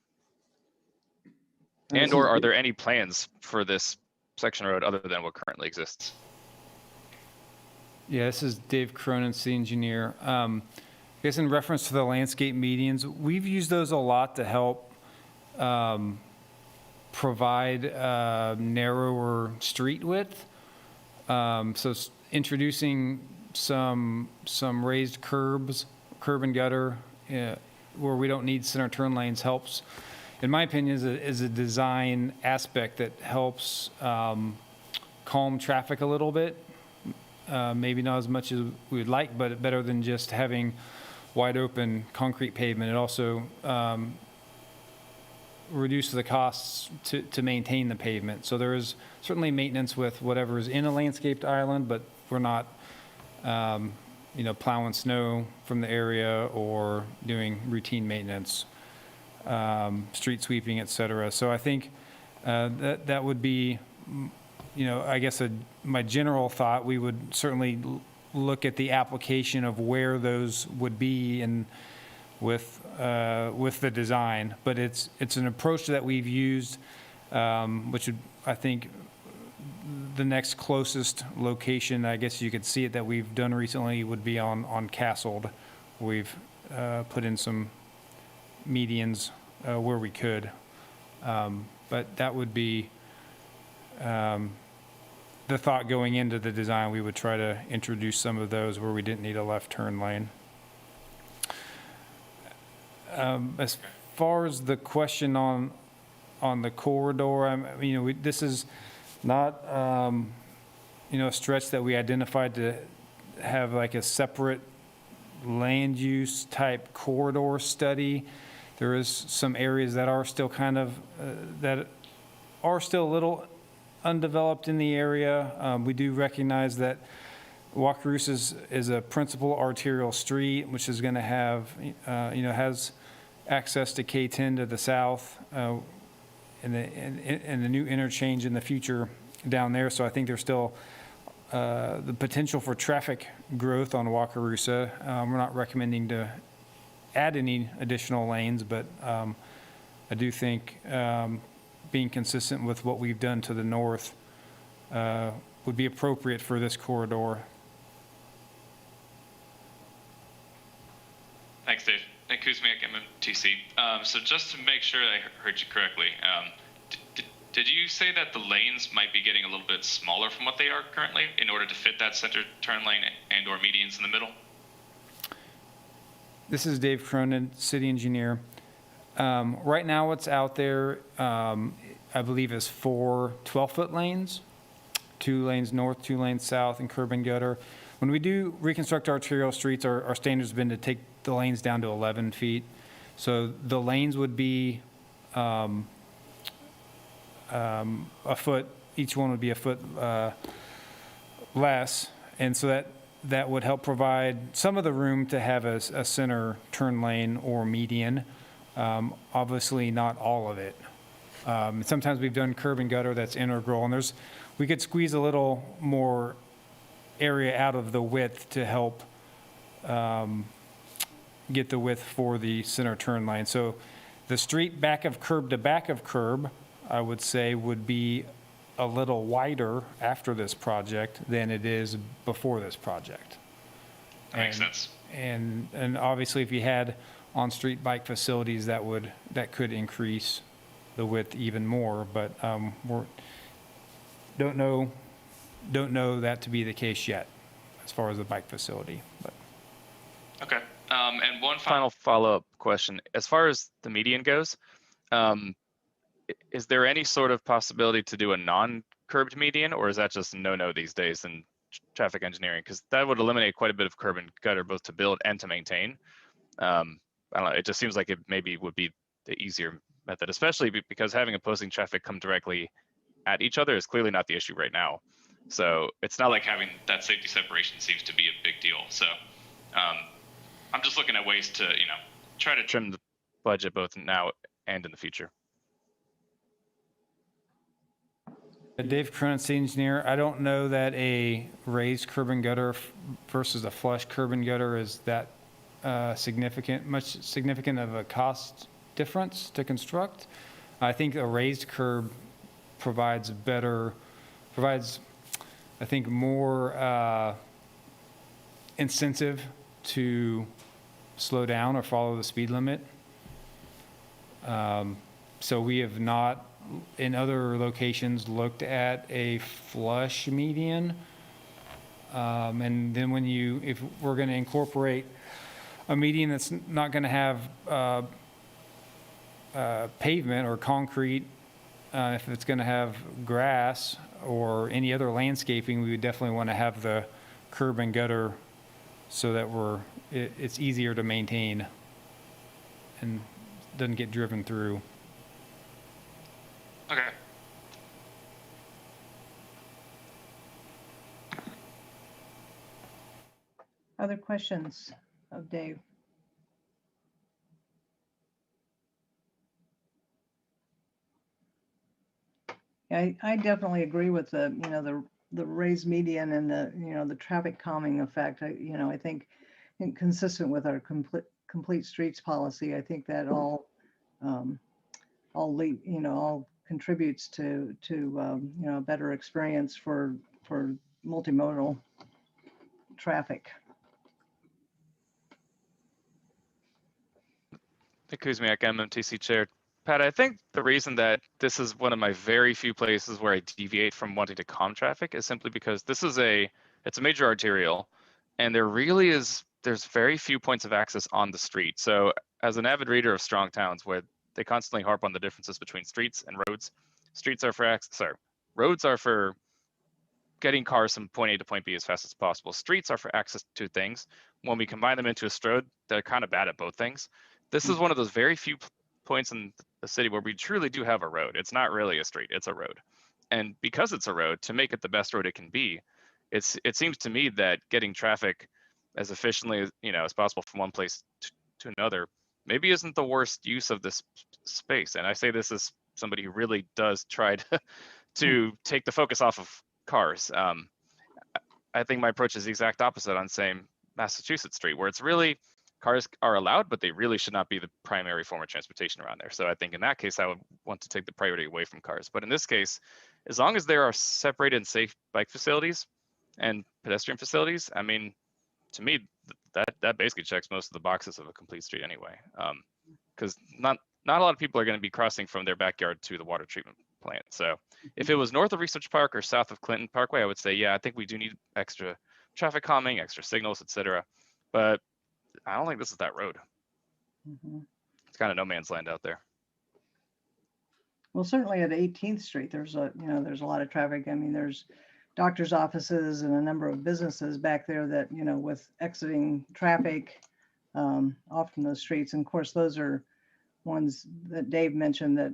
And or are there any plans for this section of road other than what currently exists? Yeah, this is Dave Cronen, city engineer. I guess in reference to the landscape medians, we've used those a lot to help provide narrower street width. So introducing some raised curb and gutter where we don't need center turn lanes helps, in my opinion, is a design aspect that helps calm traffic a little bit. Maybe not as much as we would like, but better than just having wide open concrete pavement. It also reduces the costs to maintain the pavement. So there is certainly maintenance with whatever is in a landscaped island, but we're not, plowing snow from the area or doing routine maintenance, street sweeping, et cetera. So I think that would be, I guess my general thought, we would certainly look at the application of where those would be and with the design, but it's an approach that we've used, which would, I think, the next closest location, I guess you could see it, that we've done recently would be on Castled. We've put in some medians where we could, but that would be the thought going into the design. We would try to introduce some of those where we didn't need a left turn lane. As far as the question on the corridor, this is not, a stretch that we identified to have like a separate land use type corridor study. There is some areas that are still that are still a little undeveloped in the area. We do recognize that Wakarusa is a principal arterial street, which is going to have, has access to K10 to the south, and the new interchange in the future down there. So I think there's still the potential for traffic growth on Wakarusa. We're not recommending to add any additional lanes, but I do think being consistent with what we've done to the north would be appropriate for this corridor. Thanks, Dave. And Kuzmyak, MMTC. So just to make sure I heard you correctly, did you say that the lanes might be getting a little bit smaller from what they are currently in order to fit that center turn lane and or medians in the middle? This is Dave Cronen, city engineer. Right now what's out there, I believe is 4 12-foot lanes, 2 lanes north, 2 lanes south, and curb and gutter. When we do reconstruct arterial streets, our standard's been to take the lanes down to 11 feet. So the lanes would be a foot, each one would be a foot less. And so that would help provide some of the room to have a center turn lane or median. Obviously not all of it. Sometimes we've done curb and gutter that's integral, and we could squeeze a little more area out of the width to help get the width for the center turn lane. So the street back of curb to back of curb, I would say, would be a little wider after this project than it is before this project. That makes sense. And obviously if you had on-street bike facilities, that could increase the width even more, but don't know that to be the case yet as far as the bike facility. But. Okay. And one final follow-up question. As far as the median goes, is there any sort of possibility to do a non-curbed median, or is that just no these days in traffic engineering? Because that would eliminate quite a bit of curb and gutter, both to build and to maintain. I don't know, it just seems like it maybe would be the easier method, especially because having opposing traffic come directly at each other is clearly not the issue right now. So it's not like having that safety separation seems to be a big deal. So I'm just looking at ways to, try to trim the budget both now and in the future. Dave Cronen, city engineer. I don't know that a raised curb and gutter versus a flush curb and gutter is that much significant of a cost difference to construct. I think a raised curb provides, I think, more incentive to slow down or follow the speed limit. So we have not, in other locations, looked at a flush median. And then if we're going to incorporate a median that's not going to have pavement or concrete, if it's going to have grass or any other landscaping, we would definitely want to have the curb and gutter so that it's easier to maintain and doesn't get driven through. Okay. Other questions of Dave? Yeah, I definitely agree with the raised median and the traffic calming effect. I think consistent with our complete streets policy, I think that all contributes to a better experience for multimodal traffic. The Kuzmyak, MMTC chair. Pat, I think the reason that this is one of my very few places where I deviate from wanting to calm traffic is simply because it's a major arterial, and there's very few points of access on the street. So as an avid reader of Strong Towns, where they constantly harp on the differences between streets and roads, roads are for getting cars from point A to point B as fast as possible. Streets are for access to things. When we combine them into a strode, they're kind of bad at both things. This is one of those very few points in the city where we truly do have a road. It's not really a street, it's a road. And because it's a road, to make it the best road it can be, it seems to me that getting traffic as efficiently as possible from one place to another maybe isn't the worst use of this space. And I say this as somebody who really does try to take the focus off of cars. I think my approach is the exact opposite on, say, Massachusetts Street, where it's really cars are allowed, but they really should not be the primary form of transportation around there. So I think in that case, I would want to take the priority away from cars. But in this case, as long as there are separated and safe bike facilities and pedestrian facilities, I mean, to me, that basically checks most of the boxes of a complete street anyway. Because not a lot of people are going to be crossing from their backyard to the water treatment plant. So if it was north of Research Park or south of Clinton Parkway, I would say, yeah, I think we do need extra traffic calming, extra signals, etc. But I don't think this is that road. Mhm. It's kind of no man's land out there. Well, certainly at 18th Street, there's a lot of traffic. I mean, there's doctor's offices and a number of businesses back there that, with exiting traffic off from those streets. And of course, those are ones that Dave mentioned that,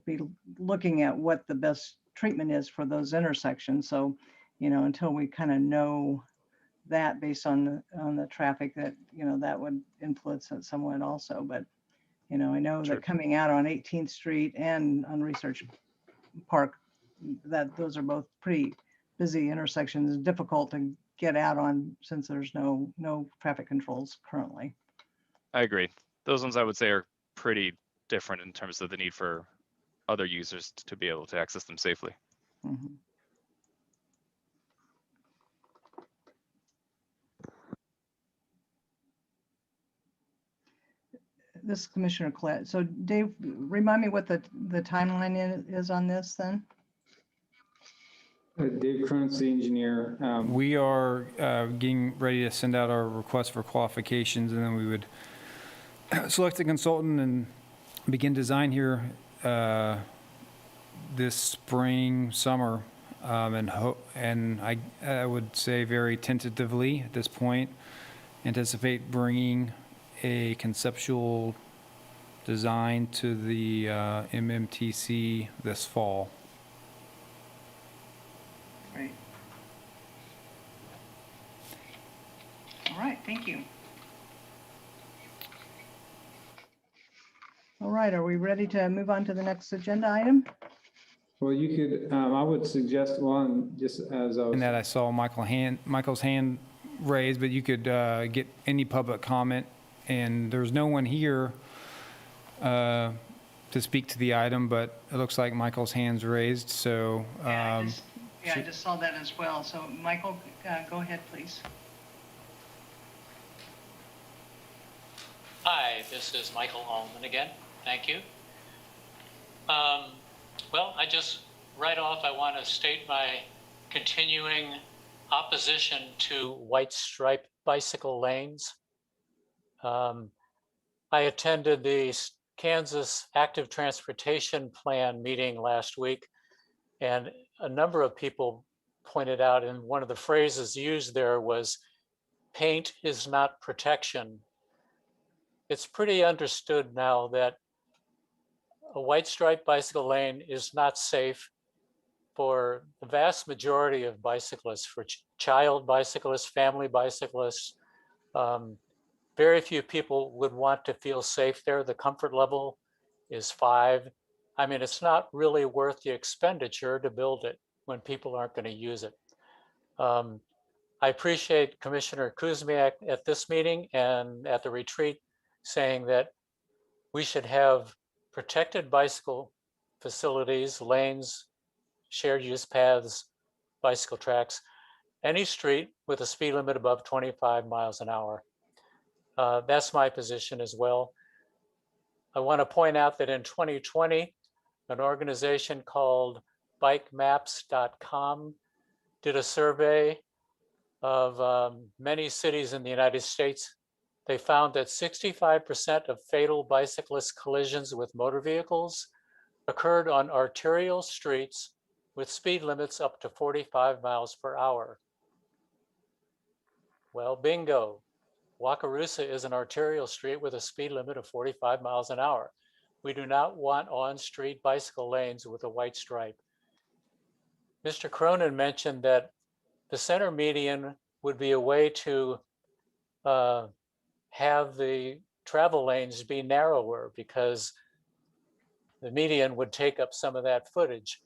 be looking at what the best treatment is for those intersections. So, until we kind of know that based on the traffic, that, that would influence it somewhat also. But, I know Sure. that coming out on 18th Street and on Research Park, that those are both pretty busy intersections, difficult to get out on since there's no traffic controls currently. I agree. Those ones I would say are pretty different in terms of the need for other users to be able to access them safely. Mhm. This is Commissioner Collette. So Dave, remind me what the timeline is on this then? Dave Cronen, the engineer. We are getting ready to send out our request for qualifications, and then we would select a consultant and begin design here this spring, summer, and I would say very tentatively at this point, anticipate bringing a conceptual design to the MMTC this fall. Great. All right, thank you. All right, are we ready to move on to the next agenda item? Well, you could, I would suggest one, just as I was. And that I saw Michael's hand raised, but you could get any public comment, and there's no one here to speak to the item, but it looks like Michael's hand's raised, so. I just saw that as well. So Michael, go ahead, please. Hi, this is Michael Allman again. Thank you. Well, right off, I want to state my continuing opposition to white stripe bicycle lanes. I attended the Kansas Active Transportation Plan meeting last week, and a number of people pointed out, and one of the phrases used there was, "Paint is not protection." It's pretty understood now that a white stripe bicycle lane is not safe for the vast majority of bicyclists, for child bicyclists, family bicyclists. Very few people would want to feel safe there. The comfort level is 5. I mean, it's not really worth the expenditure to build it when people aren't going to use it. I appreciate Commissioner Kuzmyak at this meeting and at the retreat saying that we should have protected bicycle facilities, lanes, shared use paths, bicycle tracks, any street with a speed limit above 25 miles an hour. That's my position as well. I want to point out that in 2020, an organization called bikemaps.com did a survey of many cities in the United States. They found that 65% of fatal bicyclist collisions with motor vehicles occurred on arterial streets with speed limits up to 45 miles per hour. Well, bingo. Wakarusa is an arterial street with a speed limit of 45 miles an hour. We do not want on-street bicycle lanes with a white stripe. Mr. Cronen mentioned that the center median would be a way to have the travel lanes be narrower because the median would take up some of that footage.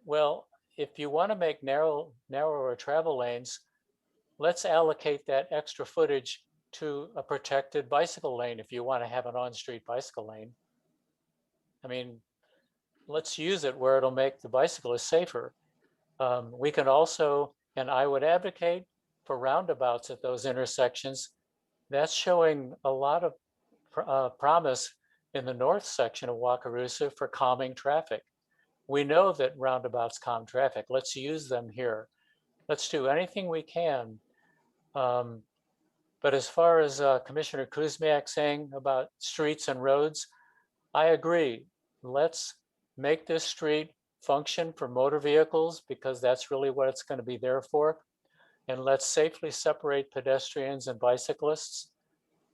Well, if you want to make narrower travel lanes, let's allocate that extra footage to a protected bicycle lane if you want to have an on-street bicycle lane. I mean, let's use it where it'll make the bicyclist safer. We can also, and I would advocate for roundabouts at those intersections that's showing a lot of promise in the north section of Wakarusa for calming traffic. We know that roundabouts calm traffic. Let's use them here. Let's do anything we can. But as far as Commissioner Kuzmyak saying about streets and roads, I agree. Let's make this street function for motor vehicles because that's really what it's going to be there for. And let's safely separate pedestrians and bicyclists.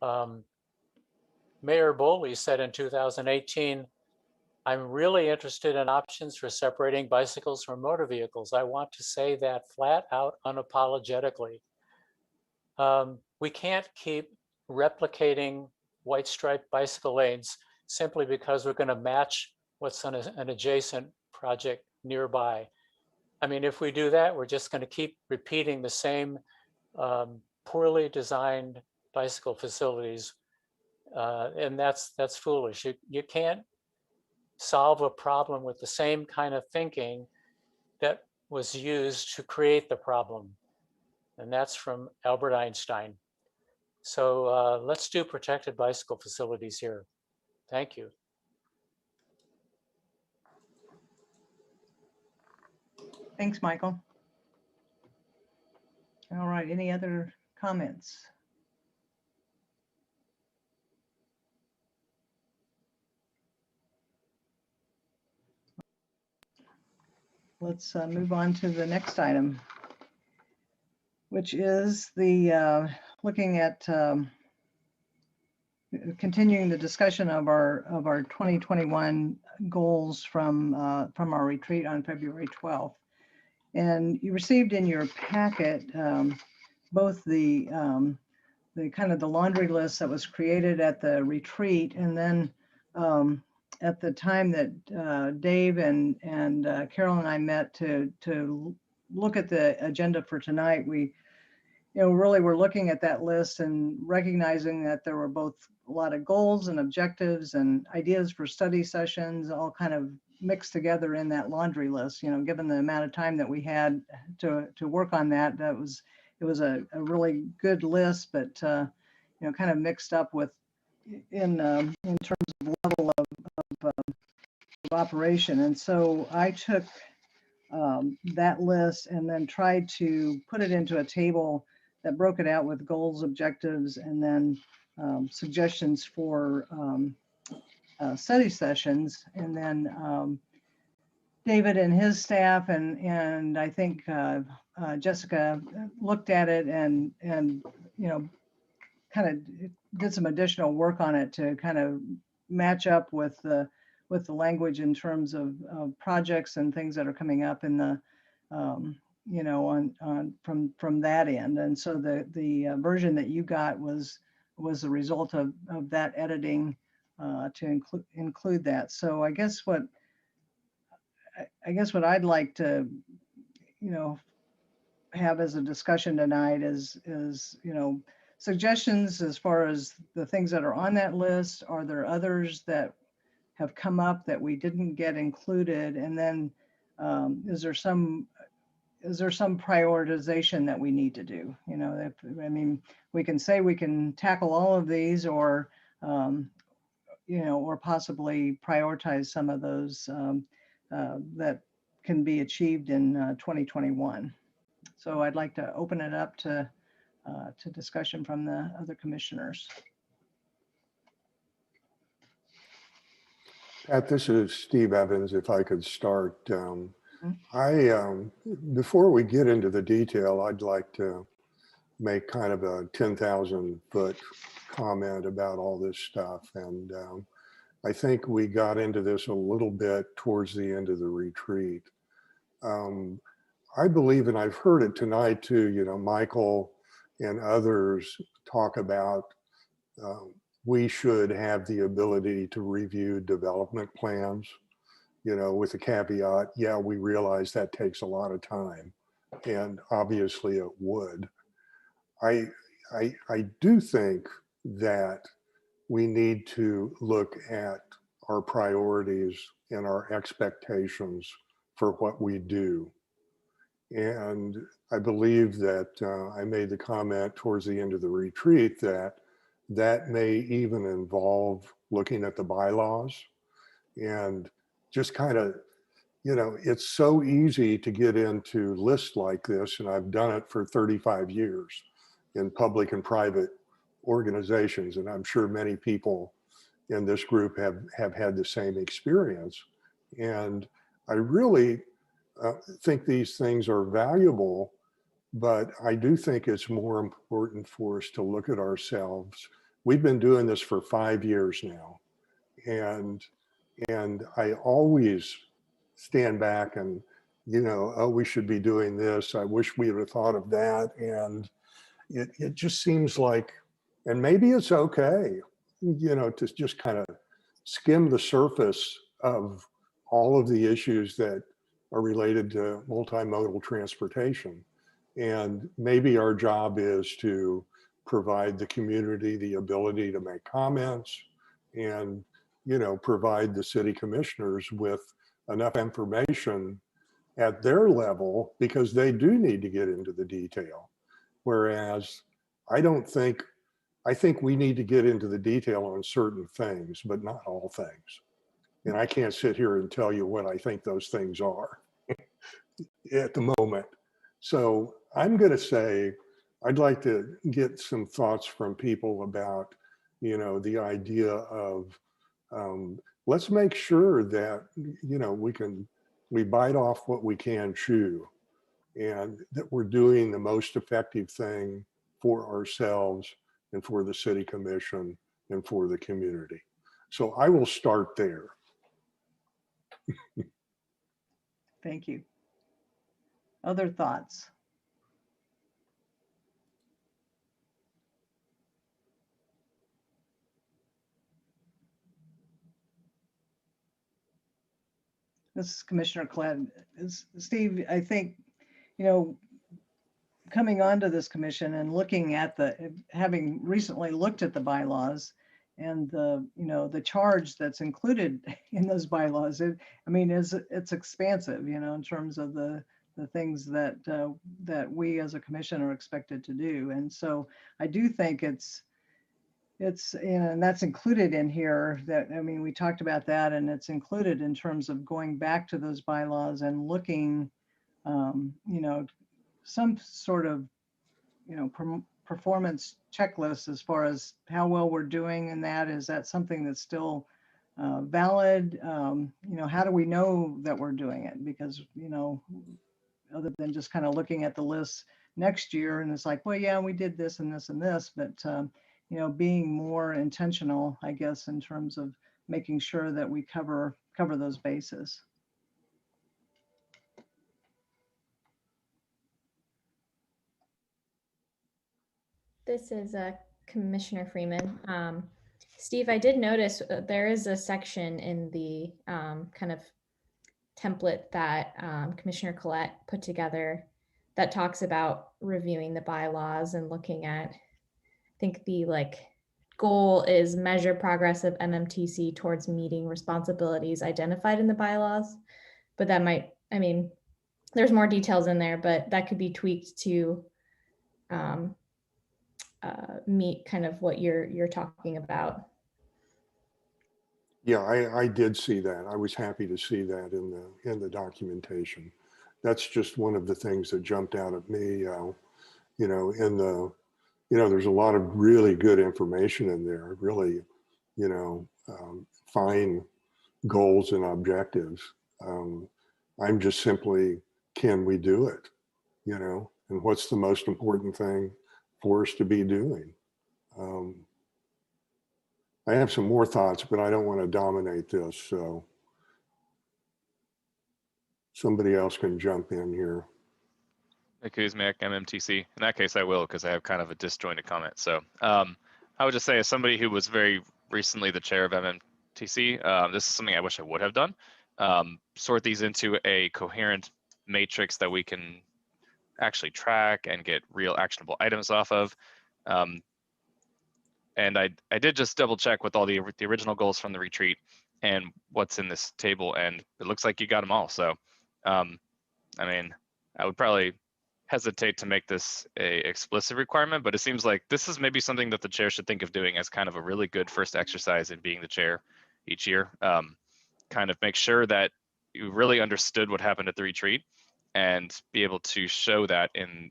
Mayor Boley said in 2018, I'm really interested in options for separating bicycles from motor vehicles. I want to say that flat out unapologetically. We can't keep replicating white striped bicycle lanes simply because we're going to match what's on an adjacent project nearby. I mean, if we do that, we're just going to keep repeating the same poorly designed bicycle facilities. And that's foolish. You can't solve a problem with the same kind of thinking that was used to create the problem. And that's from Albert Einstein. So let's do protected bicycle facilities here. Thank you. Thanks, Michael. All right, any other comments? Let's move on to the next item, which is the looking at continuing the discussion of our 2021 goals from our retreat on February 12th. And you received in your packet both the kind of the laundry list that was created at the retreat, and then at the time that Dave and Carol and I met to look at the agenda for tonight, we really were looking at that list and recognizing that there were both a lot of goals and objectives and ideas for study sessions all kind of mixed together in that laundry list. Given the amount of time that we had to work on that, it was a really good list, but kind of mixed up with in terms of level of operation. And so I took that list and then tried to put it into a table that broke it out with goals, objectives, and then suggestions for study sessions. And then David and his staff and I think Jessica looked at it and kind of did some additional work on it to kind of match up with the language in terms of projects and things that are coming up in the from that end. And so the version that you got was the result of that editing to include that. So I guess what I'd like to have as a discussion tonight is suggestions as far as the things that are on that list. Are there others that have come up that we didn't get included? And then is there some prioritization that we need to do? We can say we can tackle all of these, or or possibly prioritize some of those that can be achieved in 2021. So I'd like to open it up to discussion from the other commissioners. Pat, this is Steve Evans. If I could start, before we get into the detail, I'd like to make kind of a 10,000-foot comment about all this stuff. And I think we got into this a little bit towards the end of the retreat. I believe, and I've heard it tonight too, Michael and others talk about we should have the ability to review development plans, with the caveat, yeah, we realize that takes a lot of time, and obviously it would. I do think that we need to look at our priorities and our expectations for what we do. And I believe that I made the comment towards the end of the retreat that that may even involve looking at the bylaws and just kind of, you know, it's so easy to get into lists like this, and I've done it for 35 years in public and private organizations, and I'm sure many people in this group have had the same experience. And I really think these things are valuable, but I do think it's more important for us to look at ourselves. We've been doing this for 5 years now, and I always stand back and, you know, oh, we should be doing this. I wish we would have thought of that. And it just seems like, and maybe it's okay, you know, to just kind of skim the surface of all of the issues that are related to multimodal transportation. And maybe our job is to provide the community the ability to make comments and, you know, provide the city commissioners with enough information at their level, because they do need to get into the detail. Whereas I think we need to get into the detail on certain things, but not all things. And I can't sit here and tell you what I think those things are at the moment. So I'm going to say, I'd like to get some thoughts from people about, you know, the idea of, let's make sure that, you know, we bite off what we can chew, and that we're doing the most effective thing for ourselves and for the city commission and for the community. So I will start there. Thank you. Other thoughts? This is Commissioner Collette. Steve, I think, you know, coming onto this commission and looking at having recently looked at the bylaws and the, you know, the charge that's included in those bylaws, it's expansive, you know, in terms of the things that that we as a commission are expected to do. And so I do think it's, you know, and that's included in here. That, I mean, we talked about that, and it's included in terms of going back to those bylaws and looking, you know, some sort of, you know, performance checklist as far as how well we're doing in that. Is that something that's still valid? You know, how do we know that we're doing it? Because, you know, other than just kind of looking at the list next year and it's like, well, yeah, we did this and this and this, but you know, being more intentional, I guess, in terms of making sure that we cover those bases. This is Commissioner Freeman. Steve, I did notice there is a section in the kind of template that Commissioner Collette put together that talks about reviewing the bylaws and looking at, I think the goal is measure progress of MMTC towards meeting responsibilities identified in the bylaws. But that might, I mean, there's more details in there, but that could be tweaked to meet kind of what you're talking about. Yeah, I did see that. I was happy to see that in the documentation. That's just one of the things that jumped out at me. You know, there's a lot of really good information in there. Really, you know, fine goals and objectives. I'm just simply, can we do it? You know, and what's the most important thing for us to be doing? I have some more thoughts, but I don't want to dominate this. So somebody else can jump in here. Kuzmyak, MMTC. In that case, I will, because I have kind of a disjointed comment. So I would just say, as somebody who was very recently the chair of MMTC, this is something I wish I would have done. Sort these into a coherent matrix that we can actually track and get real actionable items off of. And I did just double check with all the original goals from the retreat and what's in this table, and it looks like you got them all. So, I mean, I would probably hesitate to make this a explicit requirement, but it seems like this is maybe something that the chair should think of doing as kind of a really good first exercise in being the chair each year. Kind of make sure that you really understood what happened at the retreat and be able to show that in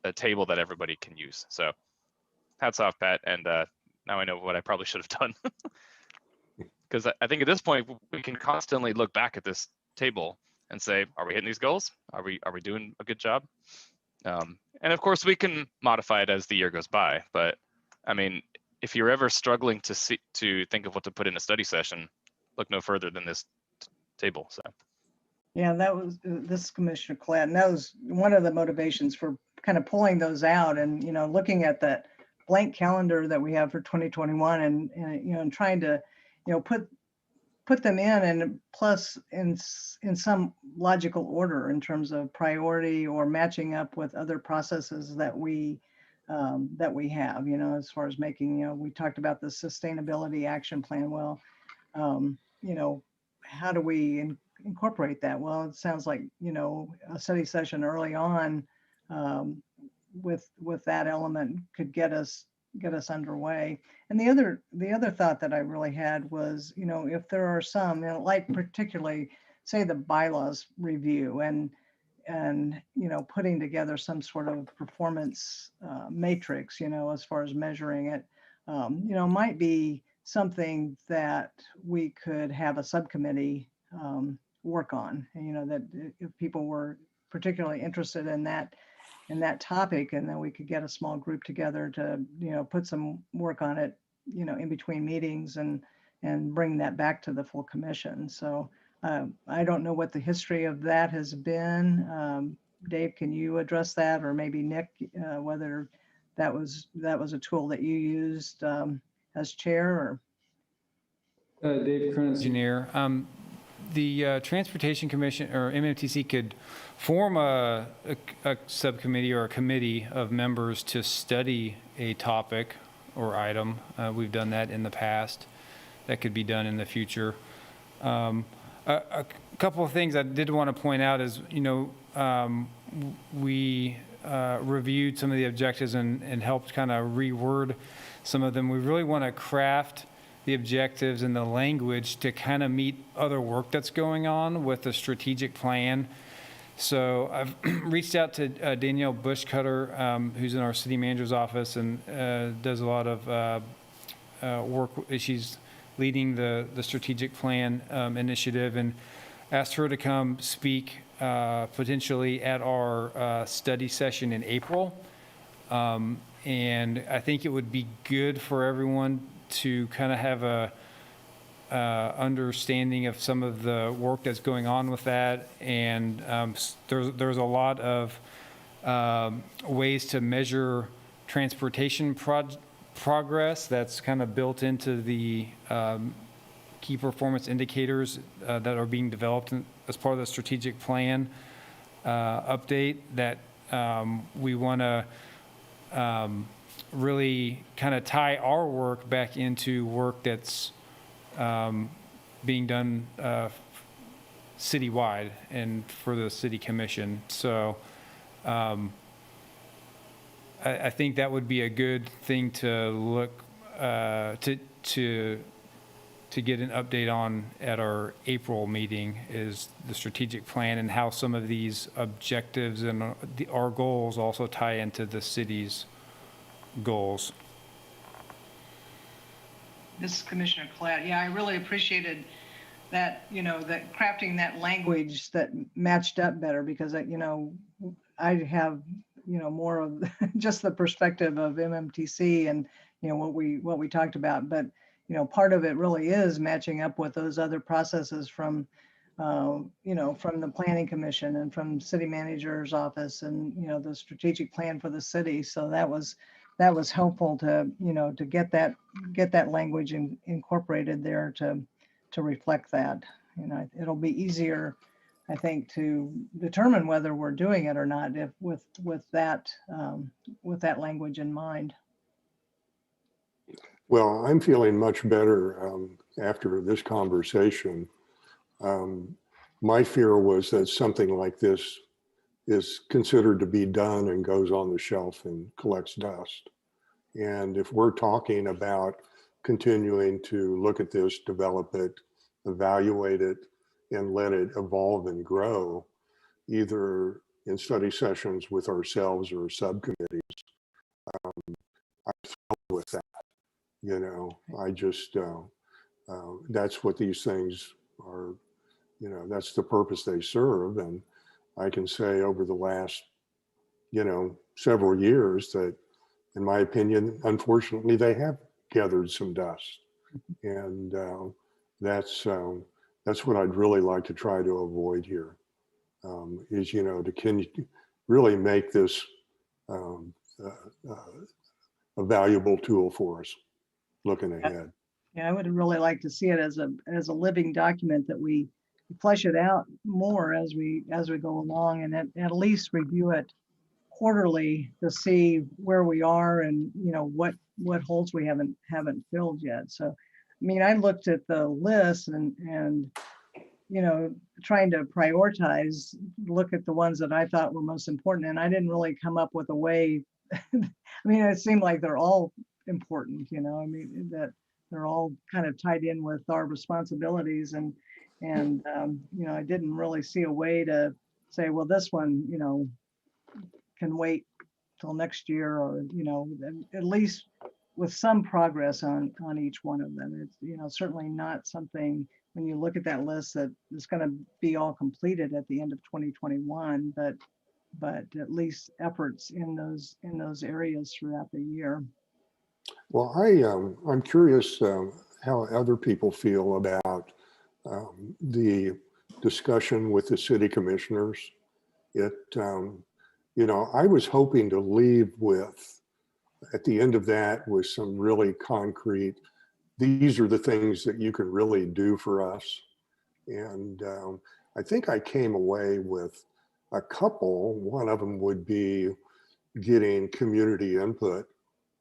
a table that everybody can use. So hats off, Pat. And now I know what I probably should have done. Because I think at this point, we can constantly look back at this table and say, are we hitting these goals? Are we doing a good job? And of course, we can modify it as the year goes by. But I mean, if you're ever struggling to think of what to put in a study session, look no further than this table. So. Yeah, that was, this is Commissioner Collette, and that was one of the motivations for kind of pulling those out and, looking at that blank calendar that we have for 2021 and and trying to, put them in, and plus in some logical order in terms of priority or matching up with other processes that we have, as far as making, we talked about the sustainability action plan. Well, how do we incorporate that? Well, it sounds like, a study session early on with that element could get us underway. And the other thought that I really had was, if there are some, like particularly say the bylaws review and putting together some sort of performance matrix, as far as measuring it, might be something that we could have a subcommittee work on, that if people were particularly interested in that topic, and then we could get a small group together to, put some work on it, in between meetings and bring that back to the full commission. So I don't know what the history of that has been. Dave, can you address that, or maybe Nick, whether that was a tool that you used as chair? Or Dave Cronen, engineer. The Transportation Commission or MMTC could form a subcommittee or a committee of members to study a topic or item. We've done that in the past. That could be done in the future. A couple of things I did want to point out is, we reviewed some of the objectives and helped kind of reword some of them. We really want to craft the objectives and the language to kind of meet other work that's going on with the strategic plan. So I've reached out to Danielle Bushcutter, who's in our city manager's office and does a lot of work. She's leading the strategic plan initiative, and asked her to come speak potentially at our study session in April. And I think it would be good for everyone to kind of have a understanding of some of the work that's going on with that. And there's a lot of ways to measure transportation progress that's kind of built into the key performance indicators that are being developed as part of the strategic plan update that we want to really kind of tie our work back into work that's being done citywide and for the city commission. So I think that would be a good thing to look to get an update on at our April meeting, is the strategic plan and how some of these objectives and our goals also tie into the city's goals. This is Commissioner Collette. Yeah, I really appreciated that, that crafting that language that matched up better, because I have, more of just the perspective of MMTC and, what we talked about. But, part of it really is matching up with those other processes from, from the Planning Commission and from City Manager's Office and, the strategic plan for the city. So that was helpful to, to get that language incorporated there to reflect that. It'll be easier, I think, to determine whether we're doing it or not if with that language in mind. Well, I'm feeling much better after this conversation. My fear was that something like this is considered to be done and goes on the shelf and collects dust. And if we're talking about continuing to look at this, develop it, evaluate it, and let it evolve and grow, either in study sessions with ourselves or subcommittees, I'm thrilled with that. You know, I just, that's what these things are, you know, that's the purpose they serve. And I can say over the last, you know, several years that, in my opinion, unfortunately, they have gathered some dust. And that's what I'd really like to try to avoid here, is, you know, to really make this a valuable tool for us looking ahead. Yeah, I would really like to see it as a living document, that we flesh it out more as we go along, and at least review it quarterly to see where we are, and you know what holes we haven't filled yet. So, I mean, I looked at the list and you know, trying to prioritize, look at the ones that I thought were most important, and I didn't really come up with a way. I mean, it seemed like they're all important, you know. I mean, that they're all kind of tied in with our responsibilities, and you know, I didn't really see a way to say, well, this one, you know, can wait till next year, or you know, at least with some progress on each one of them. It's, you know, certainly not something, when you look at that list, that is going to be all completed at the end of 2021, but at least efforts in those areas throughout the year. Well, I'm curious how other people feel about the discussion with the city commissioners. It, you know, I was hoping to leave with, at the end of that, with some really concrete, these are the things that you can really do for us. And I think I came away with a couple. One of them would be getting community input.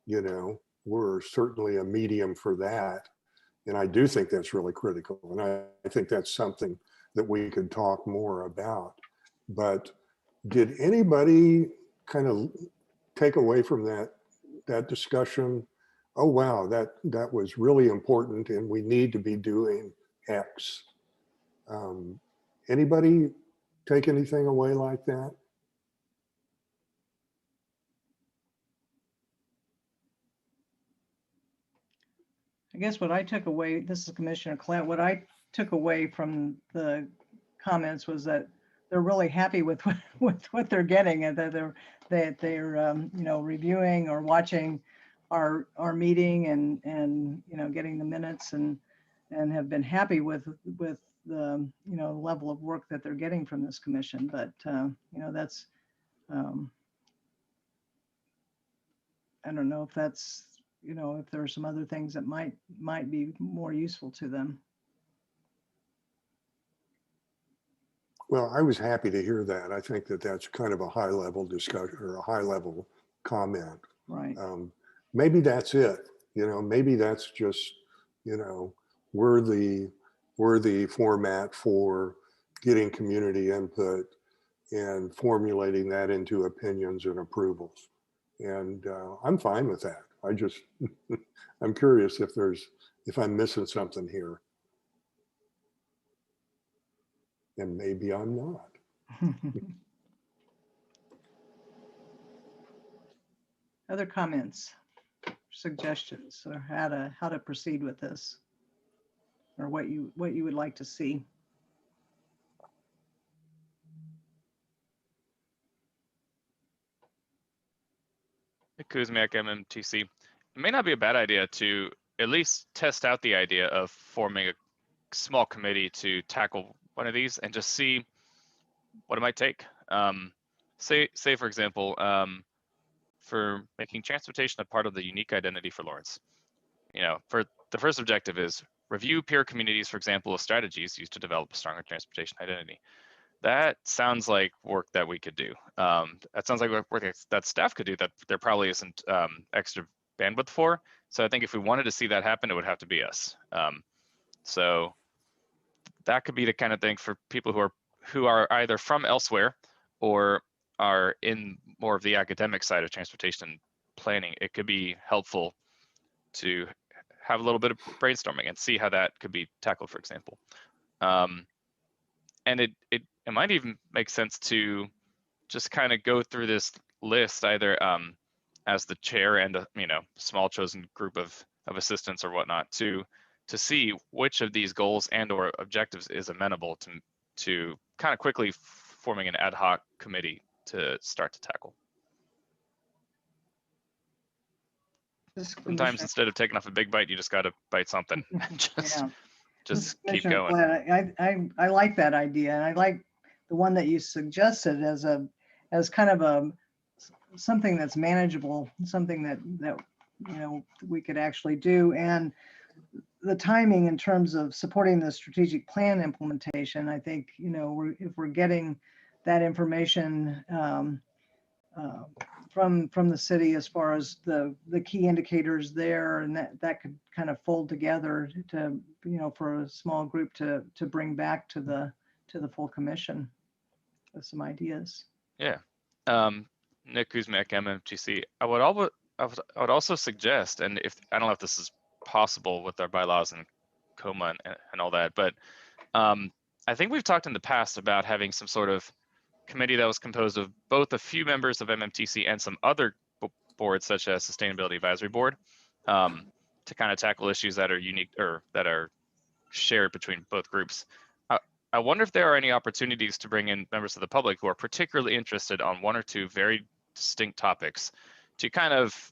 You know, we're certainly a medium for that. And I do think that's really critical. And I think that's something that we could talk more about. But did anybody kind of take away from that discussion, oh, wow, that was really important and we need to be doing X? Anybody take anything away like that? I guess what I took away, this is Commissioner Clint, what I took away from the comments was that they're really happy with what they're getting, and that they're you know, reviewing or watching our meeting, and you know, getting the minutes, and have been happy with the, you know, level of work that they're getting from this commission. But you know, that's I don't know if that's, you know, if there are some other things that might be more useful to them. Well, I was happy to hear that. I think that that's kind of a high level discussion, or a high level comment. Right. Maybe that's it. You know, maybe that's just, you know, we're the format for getting community input and formulating that into opinions and approvals. And I'm fine with that. I just, I'm curious if I'm missing something here. And maybe I'm not. Other comments, suggestions, or how to proceed with this, or what you would like to see? Kuzmyak, MMTC. It may not be a bad idea to at least test out the idea of forming a small committee to tackle one of these and just see what it might take. Say for example, for making transportation a part of the unique identity for Lawrence. You know, for the first objective is review peer communities, for example, of strategies used to develop a stronger transportation identity. That sounds like work that we could do. That sounds like work that staff could do that there probably isn't extra bandwidth for. So I think if we wanted to see that happen, it would have to be us. So that could be the kind of thing for people who are either from elsewhere or are in more of the academic side of transportation planning, it could be helpful to have a little bit of brainstorming and see how that could be tackled, for example. And it might even make sense to just kind of go through this list either as the chair and a small chosen group of assistants or whatnot to see which of these goals and or objectives is amenable to kind of quickly forming an ad hoc committee to start to tackle. Sometimes instead of taking off a big bite, you just got to bite something and just keep going. I like that idea, and I like the one that you suggested as kind of something that's manageable, something that we could actually do, and the timing in terms of supporting the strategic plan implementation. I think if we're getting that information from the city as far as the key indicators there, and that could kind of fold together to for a small group to bring back to the full commission with some ideas. Yeah. Nick Kuzmyak, MMTC. I would also suggest, and if I don't know if this is possible with our bylaws and KOMA and all that, but I think we've talked in the past about having some sort of committee that was composed of both a few members of MMTC and some other boards, such as Sustainability Advisory Board, to kind of tackle issues that are unique or that are shared between both groups. I wonder if there are any opportunities to bring in members of the public who are particularly interested on one or two very distinct topics to kind of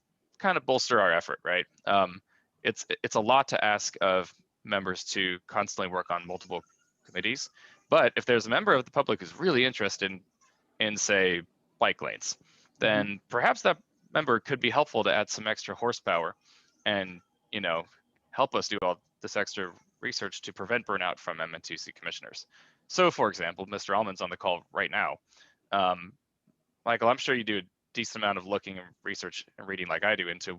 bolster our effort, right? It's a lot to ask of members to constantly work on multiple committees, but if there's a member of the public who's really interested in say bike lanes, then perhaps that member could be helpful to add some extra horsepower and help us do all this extra research to prevent burnout from MMTC commissioners. So for example, Mr. Allman's on the call right now. Michael, I'm sure you do a decent amount of looking and research and reading like I do into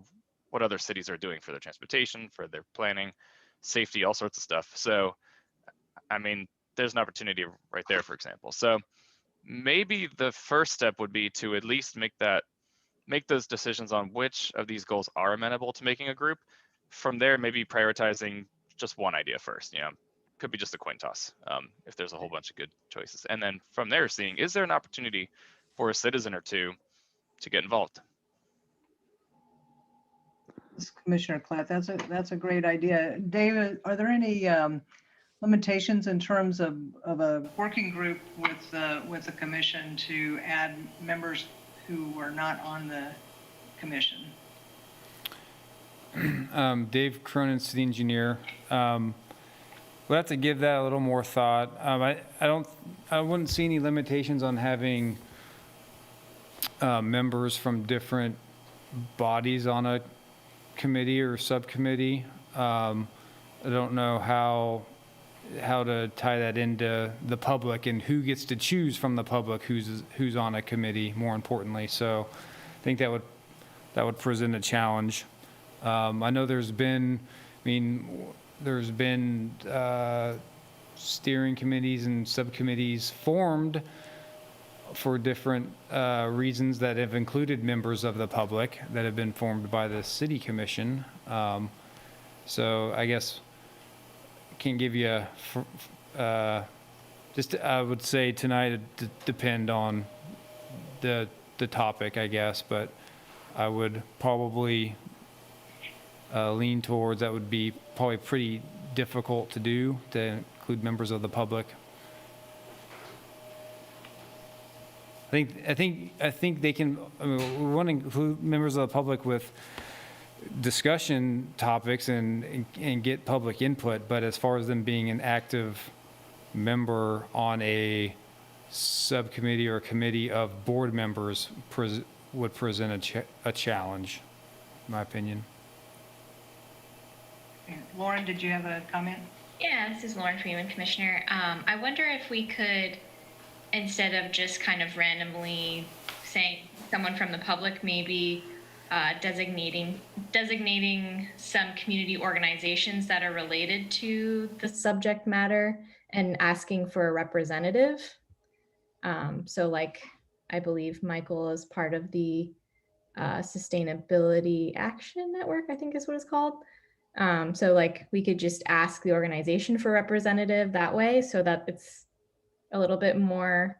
what other cities are doing for their transportation, for their planning, safety, all sorts of stuff. So, I mean, there's an opportunity right there, for example. So maybe the first step would be to at least make those decisions on which of these goals are amenable to making a group. From there, maybe prioritizing just one idea first, could be just a coin toss if there's a whole bunch of good choices. And then from there, seeing, is there an opportunity for a citizen or two to get involved? Commissioner Klatt, that's a great idea. David, are there any limitations in terms of a working group with the commission to add members who are not on the commission? Dave Cronen, city engineer. We'll have to give that a little more thought. I wouldn't see any limitations on having members from different bodies on a committee or subcommittee. I don't know how to tie that into the public and who gets to choose from the public who's on a committee, more importantly. So I think that would present a challenge. I know there's been steering committees and subcommittees formed for different reasons that have included members of the public that have been formed by the city commission. So I guess I can't give you I would say tonight it depend on the topic, I guess, but I would probably lean towards that would be probably pretty difficult to do, to include members of the public. I think they can. I mean, we want to include members of the public with discussion topics and get public input. But as far as them being an active member on a subcommittee or committee of board members would present a challenge, in my opinion. Lauren, did you have a comment? Yeah, this is Lauren Freeman, Commissioner. I wonder if we could, instead of just kind of randomly saying someone from the public, maybe designating some community organizations that are related to the subject matter and asking for a representative. So like, I believe Michael is part of the Sustainability Action Network, I think is what it's called. So like we could just ask the organization for representative that way so that it's a little bit more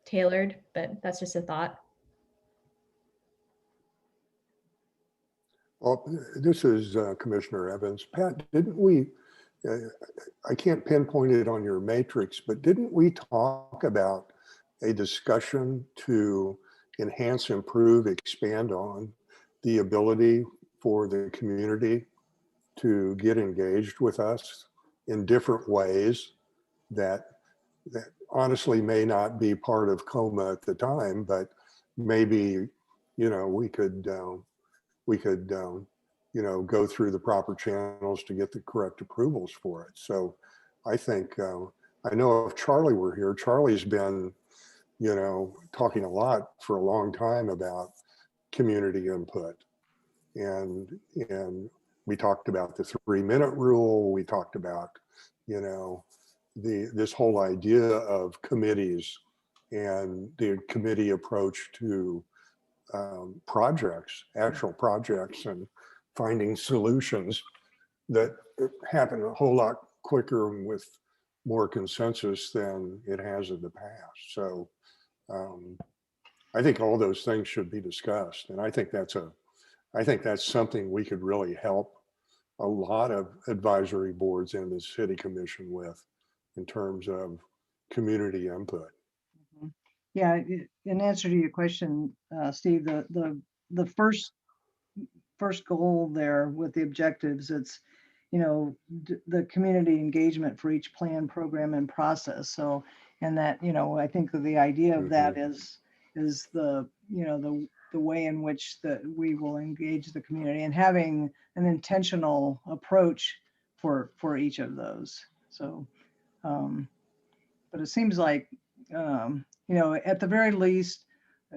tailored, but that's just a thought. Well, this is Commissioner Evans. Pat, didn't we, I can't pinpoint it on your matrix, but didn't we talk about a discussion to enhance, improve, expand on the ability for the community to get engaged with us in different ways that honestly may not be part of KOMA at the time, but maybe, you know, we could you know, go through the proper channels to get the correct approvals for it. So I think, I know if Charlie were here, Charlie's been, you know, talking a lot for a long time about community input. And we talked about the 3-minute rule. We talked about, you know, this whole idea of committees and the committee approach to projects, actual projects, and finding solutions that happen a whole lot quicker and with more consensus than it has in the past. So I think all those things should be discussed. And I think that's something we could really help a lot of advisory boards and the city commission with in terms of community input. Yeah, in answer to your question, Steve, the first goal there with the objectives, it's, you know, the community engagement for each plan, program, and process. So, and that, you know, I think that the idea of that is the, you know, the way in which that we will engage the community and having an intentional approach for each of those. So, but it seems like, you know, at the very least,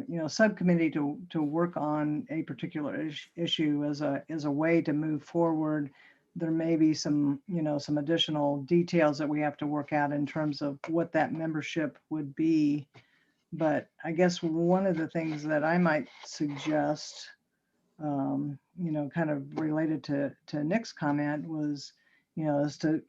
you know, subcommittee to work on a particular issue as a way to move forward. There may be some, you know, some additional details that we have to work out in terms of what that membership would be. But I guess one of the things that I might suggest, you know, kind of related to Nick's comment was, you know, is to,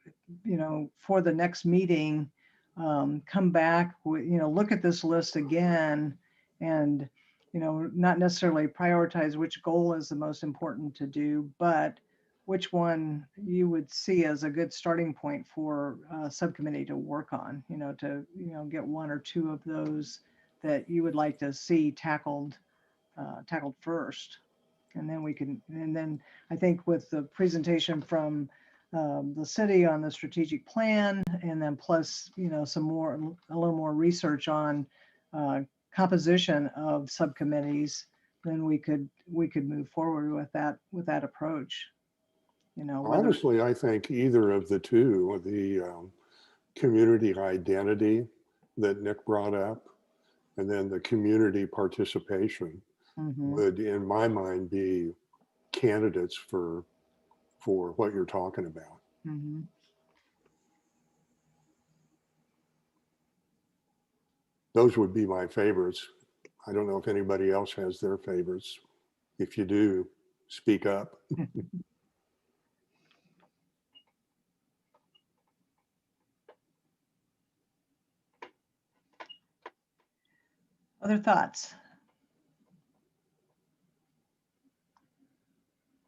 you know, for the next meeting, come back with, you know, look at this list again and, you know, not necessarily prioritize which goal is the most important to do, but which one you would see as a good starting point for a subcommittee to work on, you know, to, you know, get 1 or 2 of those that you would like to see tackled first. And then we can, and then I think with the presentation from the city on the strategic plan, and then plus, you know, a little more research on composition of subcommittees, then we could move forward with that approach. You know, Honestly, I think either of the two, the community identity that Nick brought up, and then the community participation would, in my mind, be candidates for what you're talking about. Those would be my favorites. I don't know if anybody else has their favorites. If you do, speak up. Other thoughts?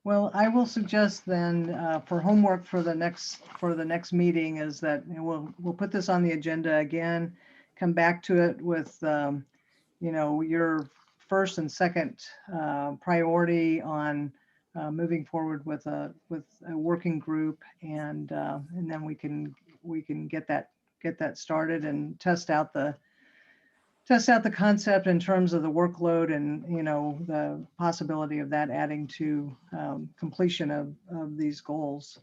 Well, I will suggest then for homework for the next meeting is that, you know, we'll put this on the agenda again, come back to it with you know, your first and second priority on moving forward with a working group, and then we can get that started and test out the concept in terms of the workload and, you know, the possibility of that adding to completion of these goals.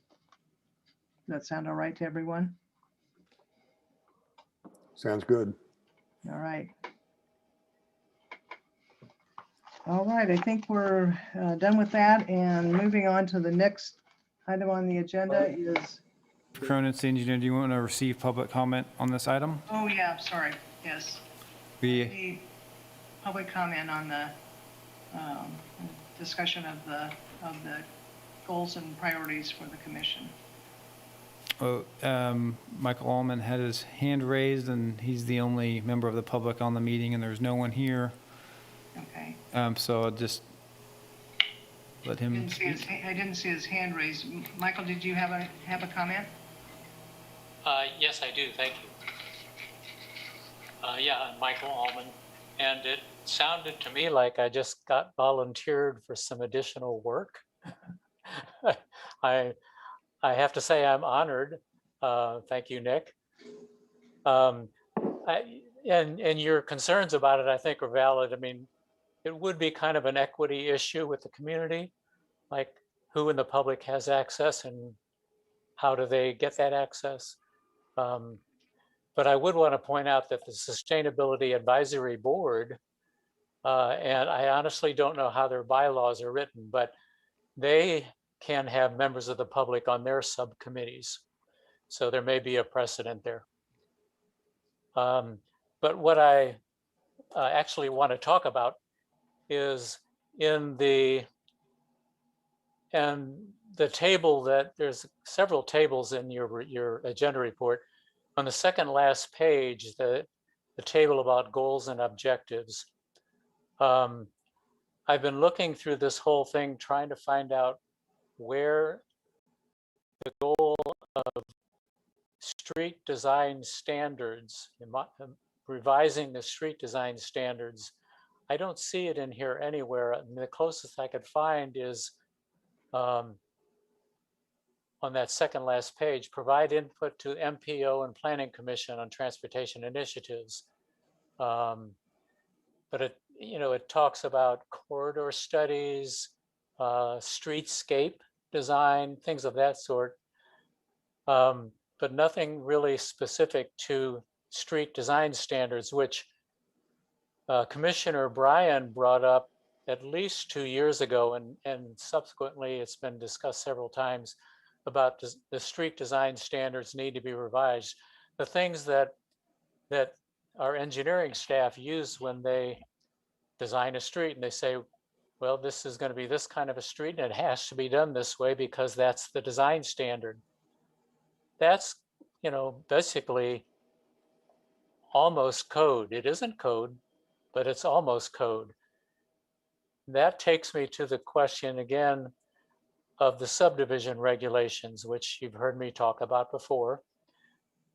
Does that sound all right to everyone? Sounds good. All right. All right, I think we're done with that, and moving on to the next item on the agenda is. Cronen, city engineer, do you want to receive public comment on this item? Oh, yeah, sorry, yes. public comment on the discussion of the goals and priorities for the commission. Michael Allman had his hand raised, and he's the only member of the public on the meeting, and there's no one here. Okay. So I'll just let him I didn't see his hand raised. Michael, did you have a comment? Yes, I do. Thank you. Yeah, I'm Michael Allman, and it sounded to me like I just got volunteered for some additional work. I have to say I'm honored. Thank you, Nick. And your concerns about it, I think, are valid. I mean, it would be kind of an equity issue with the community, like who in the public has access and how do they get that access. But I would want to point out that the Sustainability Advisory Board, and I honestly don't know how their bylaws are written, but they can have members of the public on their subcommittees. So there may be a precedent there. But what I actually want to talk about is in the table that there's several tables in your agenda report. On the second last page, the table about goals and objectives. I've been looking through this whole thing trying to find out where the goal of street design standards, revising the street design standards, I don't see it in here anywhere. And the closest I could find is on that second last page, provide input to MPO and Planning Commission on transportation initiatives. But it talks about corridor studies, streetscape design, things of that sort, but nothing really specific to street design standards, which Commissioner Bryan brought up at least 2 years ago, and subsequently it's been discussed several times about the street design standards need to be revised. The things that our engineering staff use when they design a street, and they say, well, this is going to be this kind of a street and it has to be done this way because that's the design standard. That's, basically almost code. It isn't code, but it's almost code. That takes me to the question again of the subdivision regulations, which you've heard me talk about before.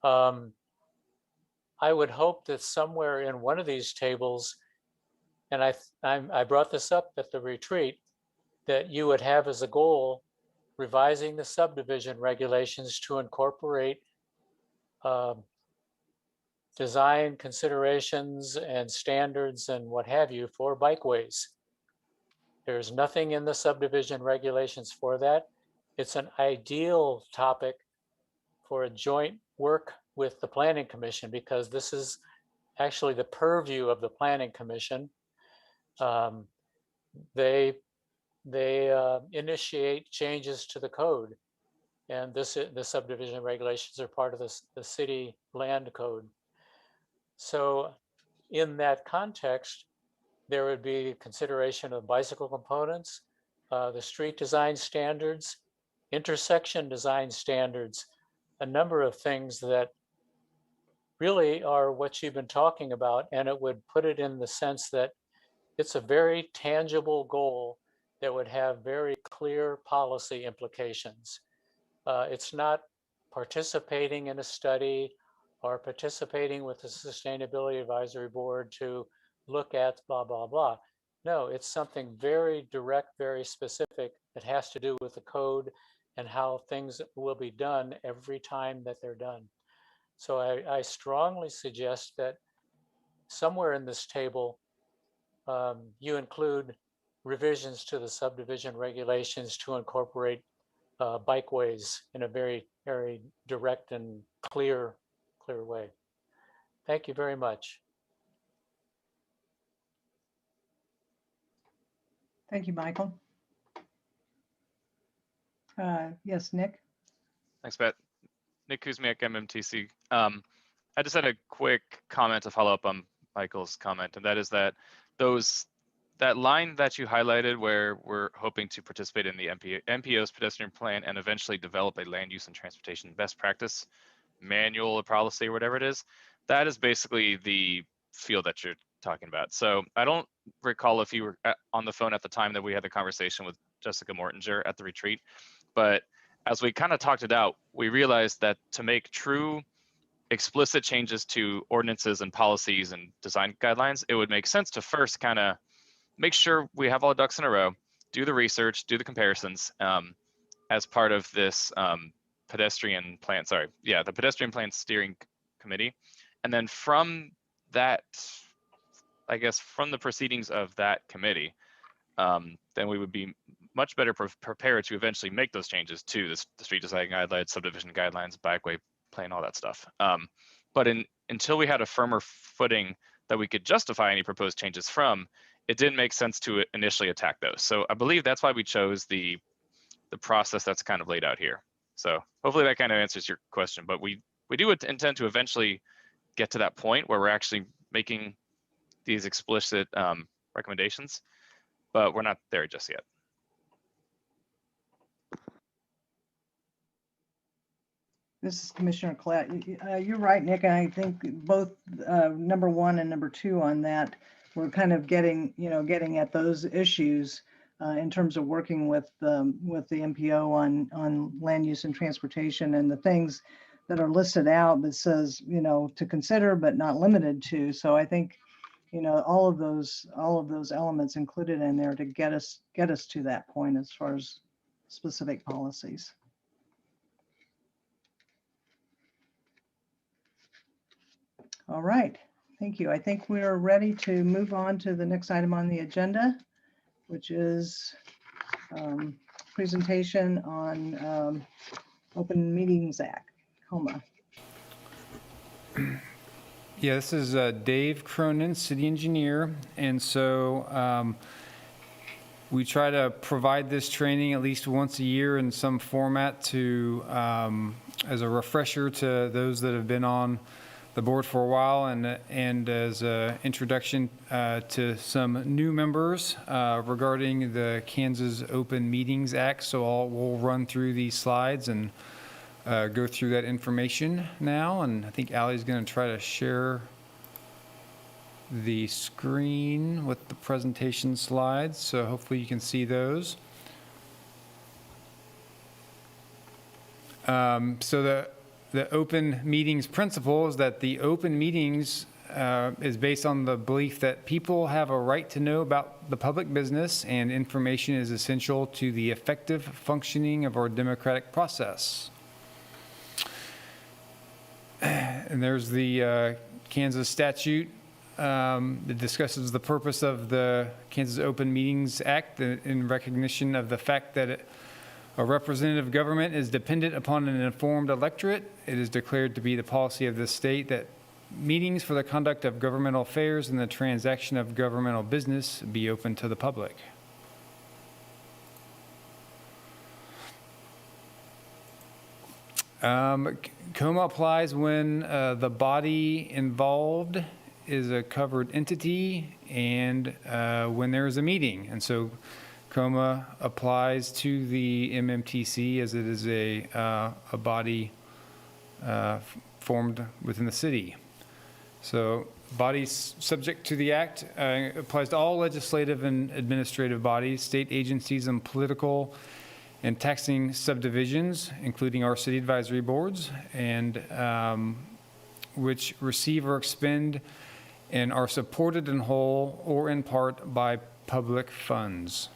I would hope that somewhere in one of these tables, and I brought this up at the retreat, that you would have as a goal revising the subdivision regulations to incorporate design considerations and standards and what have you for bikeways. There's nothing in the subdivision regulations for that. It's an ideal topic for a joint work with the Planning Commission, because this is actually the purview of the Planning Commission. They initiate changes to the code, and the subdivision regulations are part of the city land code. So in that context, there would be consideration of bicycle components, the street design standards, intersection design standards, a number of things that really are what you've been talking about, and it would put it in the sense that it's a very tangible goal that would have very clear policy implications. It's not participating in a study or participating with the Sustainability Advisory Board to look at blah, blah, blah. No, it's something very direct, very specific that has to do with the code and how things will be done every time that they're done. So I strongly suggest that somewhere in this table, you include revisions to the subdivision regulations to incorporate bikeways in a very, very direct and clear way. Thank you very much. Thank you, Michael. Yes, Nick. Thanks, Beth. Nick Kuzmyak, MMTC. I just had a quick comment to follow up on Michael's comment, and that is that that line that you highlighted where we're hoping to participate in the MPO's pedestrian plan and eventually develop a land use and transportation best practice manual or policy or whatever it is, that is basically the field that you're talking about. So I don't recall if you were on the phone at the time that we had the conversation with Jessica Mortinger at the retreat, but as we kind of talked it out, we realized that to make true explicit changes to ordinances and policies and design guidelines, it would make sense to first kind of make sure we have all the ducks in a row, do the research, do the comparisons as part of this pedestrian plan, the pedestrian plan steering committee. And then from that, I guess from the proceedings of that committee, then we would be much better prepared to eventually make those changes to the street design guidelines, subdivision guidelines, bikeway plan, all that stuff. But until we had a firmer footing that we could justify any proposed changes from, it didn't make sense to initially attack those. So I believe that's why we chose the process that's kind of laid out here. So hopefully that kind of answers your question, but we do intend to eventually get to that point where we're actually making these explicit recommendations, but we're not there just yet. This is Commissioner Collette. You're right, Nick. And I think both number 1 and number 2 on that, we're kind of getting at those issues in terms of working with the MPO on land use and transportation and the things that are listed out that says, to consider but not limited to. So I think, all of those elements included in there to get us to that point as far as specific policies. All right, thank you. I think we are ready to move on to the next item on the agenda, which is presentation on Open Meetings Act, KOMA. Yeah, this is Dave Cronen, city engineer. And so we try to provide this training at least once a year in some format to, as a refresher to those that have been on the board for a while, and as an introduction to some new members regarding the Kansas Open Meetings Act. So we'll run through these slides and go through that information now. And I think Allie's going to try to share the screen with the presentation slides. So hopefully you can see those. So the open meetings principle is that the open meetings is based on the belief that people have a right to know about the public business, and information is essential to the effective functioning of our democratic process. And there's the Kansas statute that discusses the purpose of the Kansas Open Meetings Act in recognition of the fact that a representative government is dependent upon an informed electorate. It is declared to be the policy of the state that meetings for the conduct of governmental affairs and the transaction of governmental business be open to the public. KOMA applies when the body involved is a covered entity and when there is a meeting. And so KOMA applies to the MMTC as it is a body formed within the city. So bodies subject to the act applies to all legislative and administrative bodies, state agencies, and political and taxing subdivisions, including our city advisory boards, and which receive or expend and are supported in whole or in part by public funds.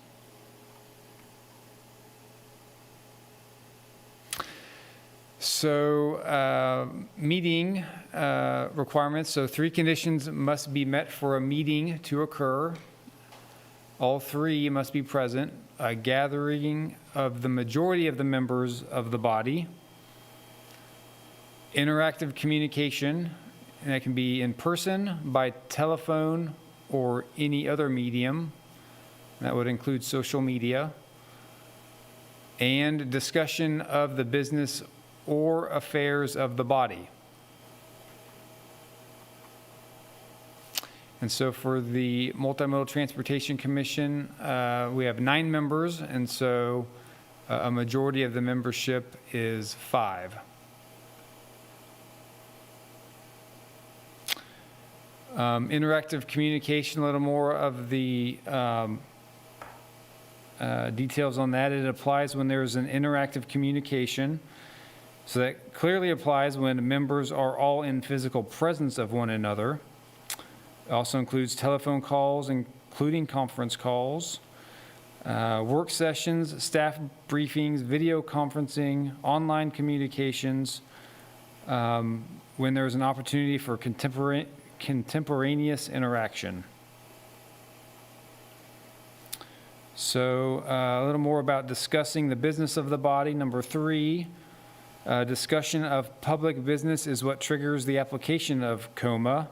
So meeting requirements. So 3 conditions must be met for a meeting to occur. All 3 must be present. A gathering of the majority of the members of the body. Interactive communication, and that can be in person, by telephone, or any other medium. That would include social media. And discussion of the business or affairs of the body. And so for the Multimodal Transportation Commission, we have 9 members, and so a majority of the membership is 5. Interactive communication, a little more of the details on that. It applies when there's an interactive communication. So that clearly applies when members are all in physical presence of one another. It also includes telephone calls, including conference calls, work sessions, staff briefings, video conferencing, online communications, when there's an opportunity for contemporaneous interaction. So a little more about discussing the business of the body. Number 3, discussion of public business is what triggers the application of KOMA.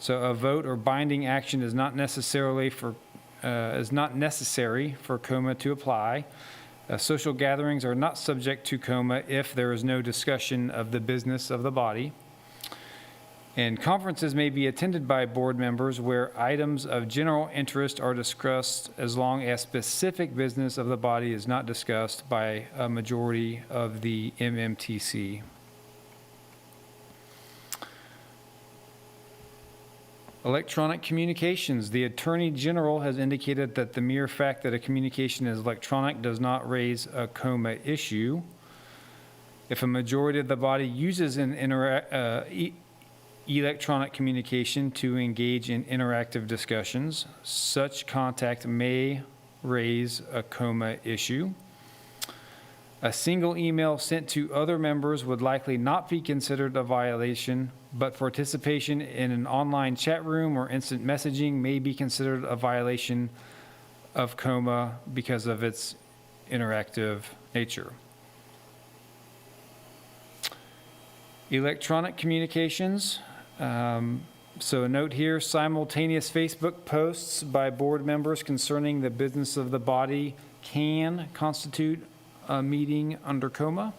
So a vote or binding action is not necessary for KOMA to apply. Social gatherings are not subject to KOMA if there is no discussion of the business of the body. And conferences may be attended by board members where items of general interest are discussed as long as specific business of the body is not discussed by a majority of the MMTC. Electronic communications. The Attorney General has indicated that the mere fact that a communication is electronic does not raise a KOMA issue. If a majority of the body uses an electronic communication to engage in interactive discussions, such contact may raise a KOMA issue. A single email sent to other members would likely not be considered a violation, but participation in an online chat room or instant messaging may be considered a violation of KOMA because of its interactive nature. Electronic communications. So a note here, simultaneous Facebook posts by board members concerning the business of the body can constitute a meeting under KOMA.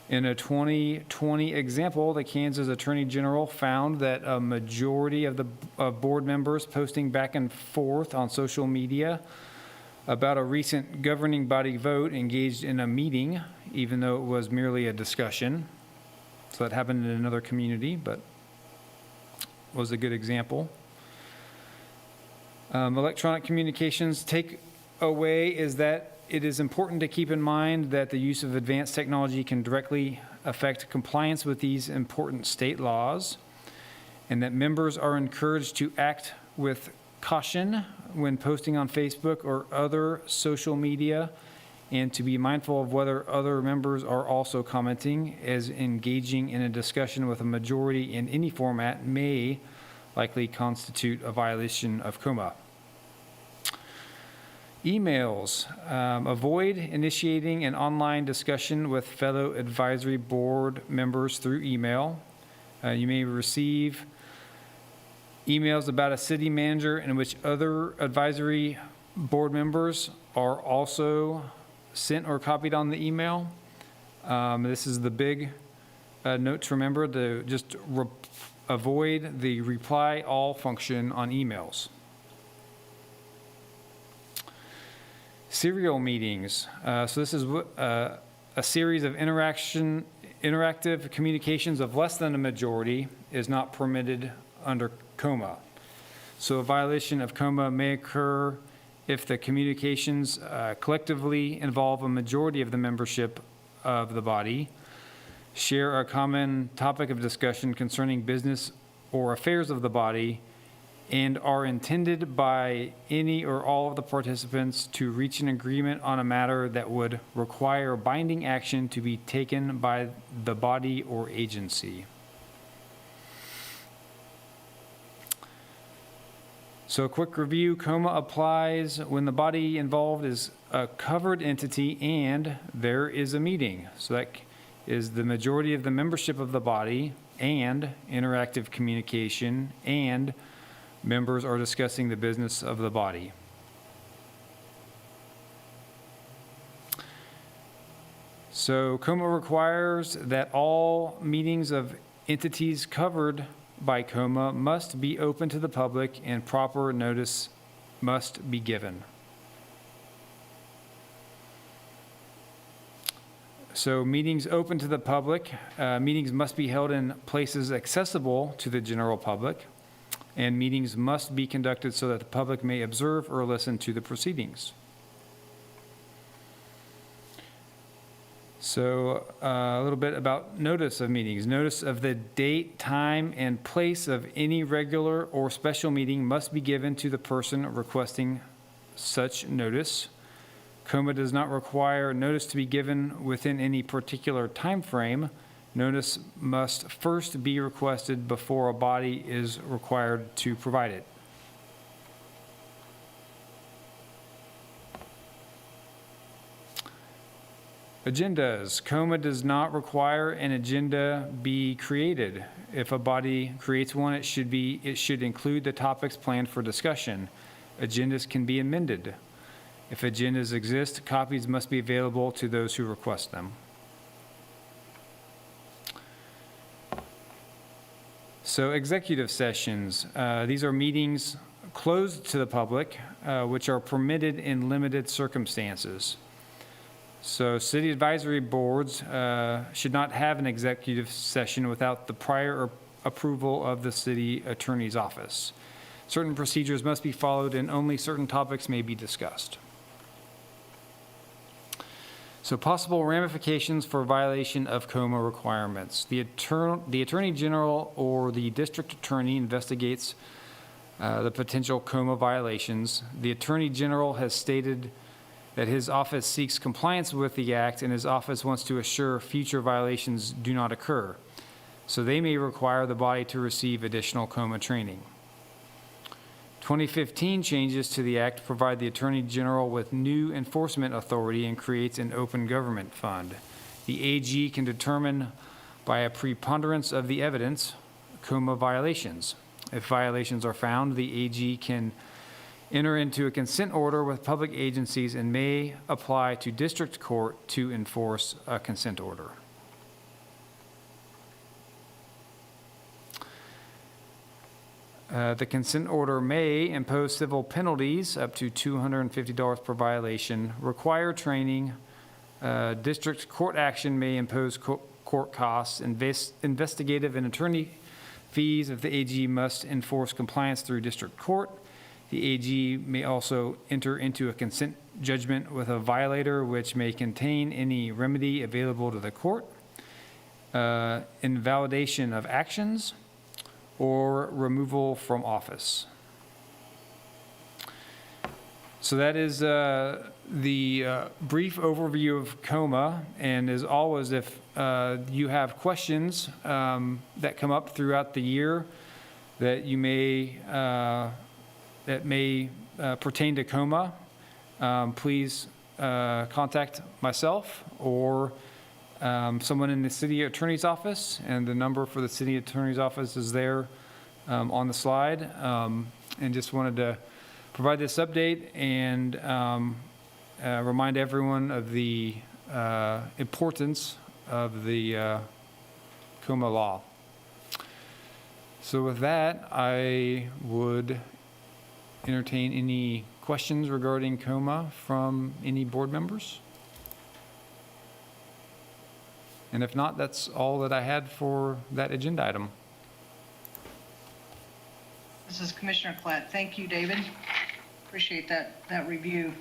In a 2020 example, the Kansas Attorney General found that a majority of board members posting back and forth on social media about a recent governing body vote engaged in a meeting, even though it was merely a discussion. So that happened in another community, but was a good example. Electronic communications takeaway is that it is important to keep in mind that the use of advanced technology can directly affect compliance with these important state laws, and that members are encouraged to act with caution when posting on Facebook or other social media, and to be mindful of whether other members are also commenting, as engaging in a discussion with a majority in any format may likely constitute a violation of KOMA. Emails. Avoid initiating an online discussion with fellow advisory board members through email. You may receive emails about a city manager in which other advisory board members are also sent or copied on the email. This is the big note to remember, to just avoid the reply all function on emails. Serial meetings. So this is a series of interactive communications of less than a majority is not permitted under KOMA. So a violation of KOMA may occur if the communications collectively involve a majority of the membership of the body, share a common topic of discussion concerning business or affairs of the body, and are intended by any or all of the participants to reach an agreement on a matter that would require binding action to be taken by the body or agency. So a quick review, KOMA applies when the body involved is a covered entity and there is a meeting. So that is the majority of the membership of the body and interactive communication and members are discussing the business of the body. So KOMA requires that all meetings of entities covered by KOMA must be open to the public and proper notice must be given. So meetings open to the public, meetings must be held in places accessible to the general public, and meetings must be conducted so that the public may observe or listen to the proceedings. So a little bit about notice of meetings. Notice of the date, time, and place of any regular or special meeting must be given to the person requesting such notice. KOMA does not require notice to be given within any particular time frame. Notice must first be requested before a body is required to provide it. Agendas. KOMA does not require an agenda be created. If a body creates one, it should include the topics planned for discussion. Agendas can be amended. If agendas exist, copies must be available to those who request them. So executive sessions. These are meetings closed to the public, which are permitted in limited circumstances. So city advisory boards should not have an executive session without the prior approval of the city attorney's office. Certain procedures must be followed and only certain topics may be discussed. So possible ramifications for violation of KOMA requirements. The Attorney General or the District Attorney investigates the potential KOMA violations. The Attorney General has stated that his office seeks compliance with the Act and his office wants to assure future violations do not occur. So they may require the body to receive additional KOMA training. 2015 changes to the Act provide the Attorney General with new enforcement authority and creates an open government fund. The AG can determine by a preponderance of the evidence KOMA violations. If violations are found, the AG can enter into a consent order with public agencies and may apply to district court to enforce a consent order. The consent order may impose civil penalties up to $250 per violation, require training. District court action may impose court costs, investigative and attorney fees if the AG must enforce compliance through district court. The AG may also enter into a consent judgment with a violator, which may contain any remedy available to the court, invalidation of actions, or removal from office. So that is the brief overview of KOMA. And as always, if you have questions that come up throughout the year that you may pertain to KOMA, please contact myself or someone in the city attorney's office, and the number for the city attorney's office is there on the slide. And just wanted to provide this update and remind everyone of the importance of the KOMA law. So with that, I would entertain any questions regarding KOMA from any board members. And if not, that's all that I had for that agenda item. This is Commissioner Klatt. Thank you, David. Appreciate that review.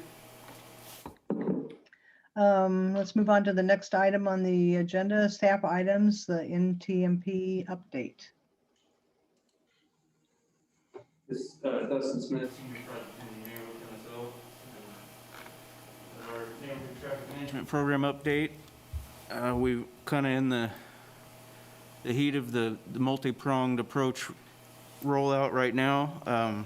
Let's move on to the next item on the agenda, staff items, the NTMP update. This is Dustin Smith, Senior Project Engineer with MSO. Our neighborhood traffic management program update. We're kind of in the heat of the multi-pronged approach rollout right now.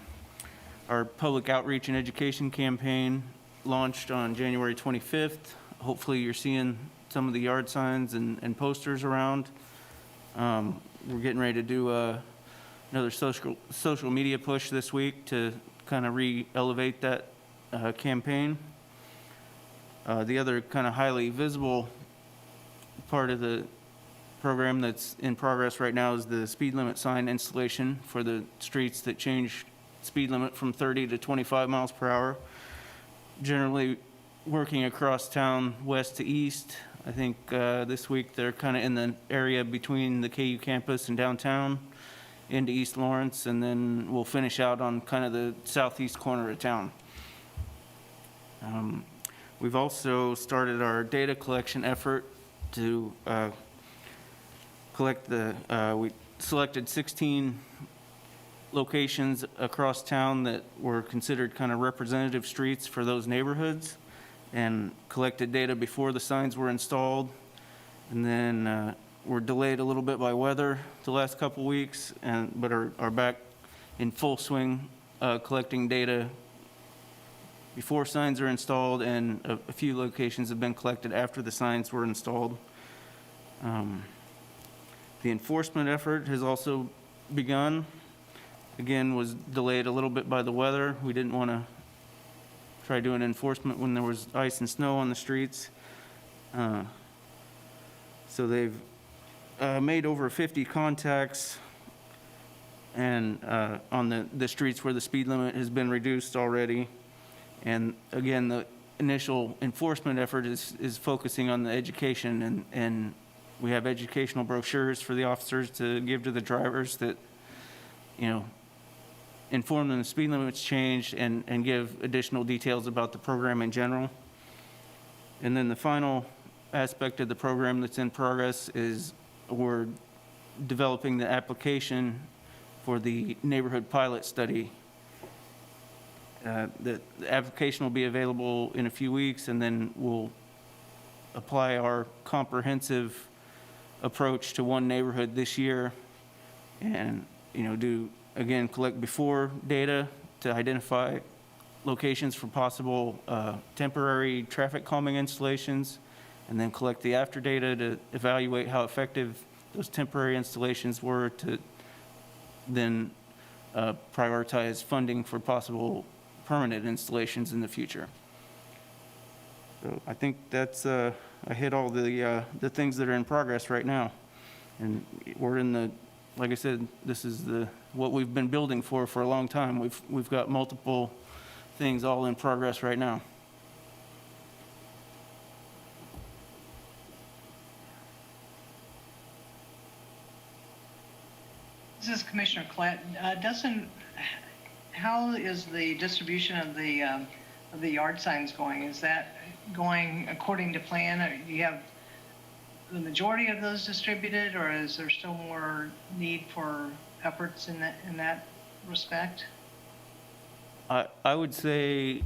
Our public outreach and education campaign launched on January 25th. Hopefully you're seeing some of the yard signs and posters around. We're getting ready to do another social media push this week to kind of re-elevate that campaign. The other kind of highly visible part of the program that's in progress right now is the speed limit sign installation for the streets that change speed limit from 30 to 25 miles per hour. Generally working across town west to east. I think this week they're kind of in the area between the KU campus and downtown into East Lawrence, and then we'll finish out on kind of the southeast corner of town. We've also started our data collection effort to collect we selected 16 locations across town that were considered kind of representative streets for those neighborhoods, and collected data before the signs were installed. And then were delayed a little bit by weather the last couple weeks, but are back in full swing collecting data before signs are installed, and a few locations have been collected after the signs were installed. The enforcement effort has also begun. Again, was delayed a little bit by the weather. We didn't want to try doing enforcement when there was ice and snow on the streets. So they've made over 50 contacts and on the streets where the speed limit has been reduced already. And again, the initial enforcement effort is focusing on the education, and we have educational brochures for the officers to give to the drivers that, inform them the speed limit's changed and give additional details about the program in general. And then the final aspect of the program that's in progress is we're developing the application for the neighborhood pilot study. The application will be available in a few weeks, and then we'll apply our comprehensive approach to one neighborhood this year, and again, collect before data to identify locations for possible temporary traffic calming installations, and then collect the after data to evaluate how effective those temporary installations were, to then prioritize funding for possible permanent installations in the future. So I think that's, I hit all the things that are in progress right now. And we're in the, like I said, this is what we've been building for a long time. We've got multiple things all in progress right now. This is Commissioner Klett. How is the distribution of the yard signs going? Is that going according to plan? Do you have the majority of those distributed, or is there still more need for efforts in that respect? I would say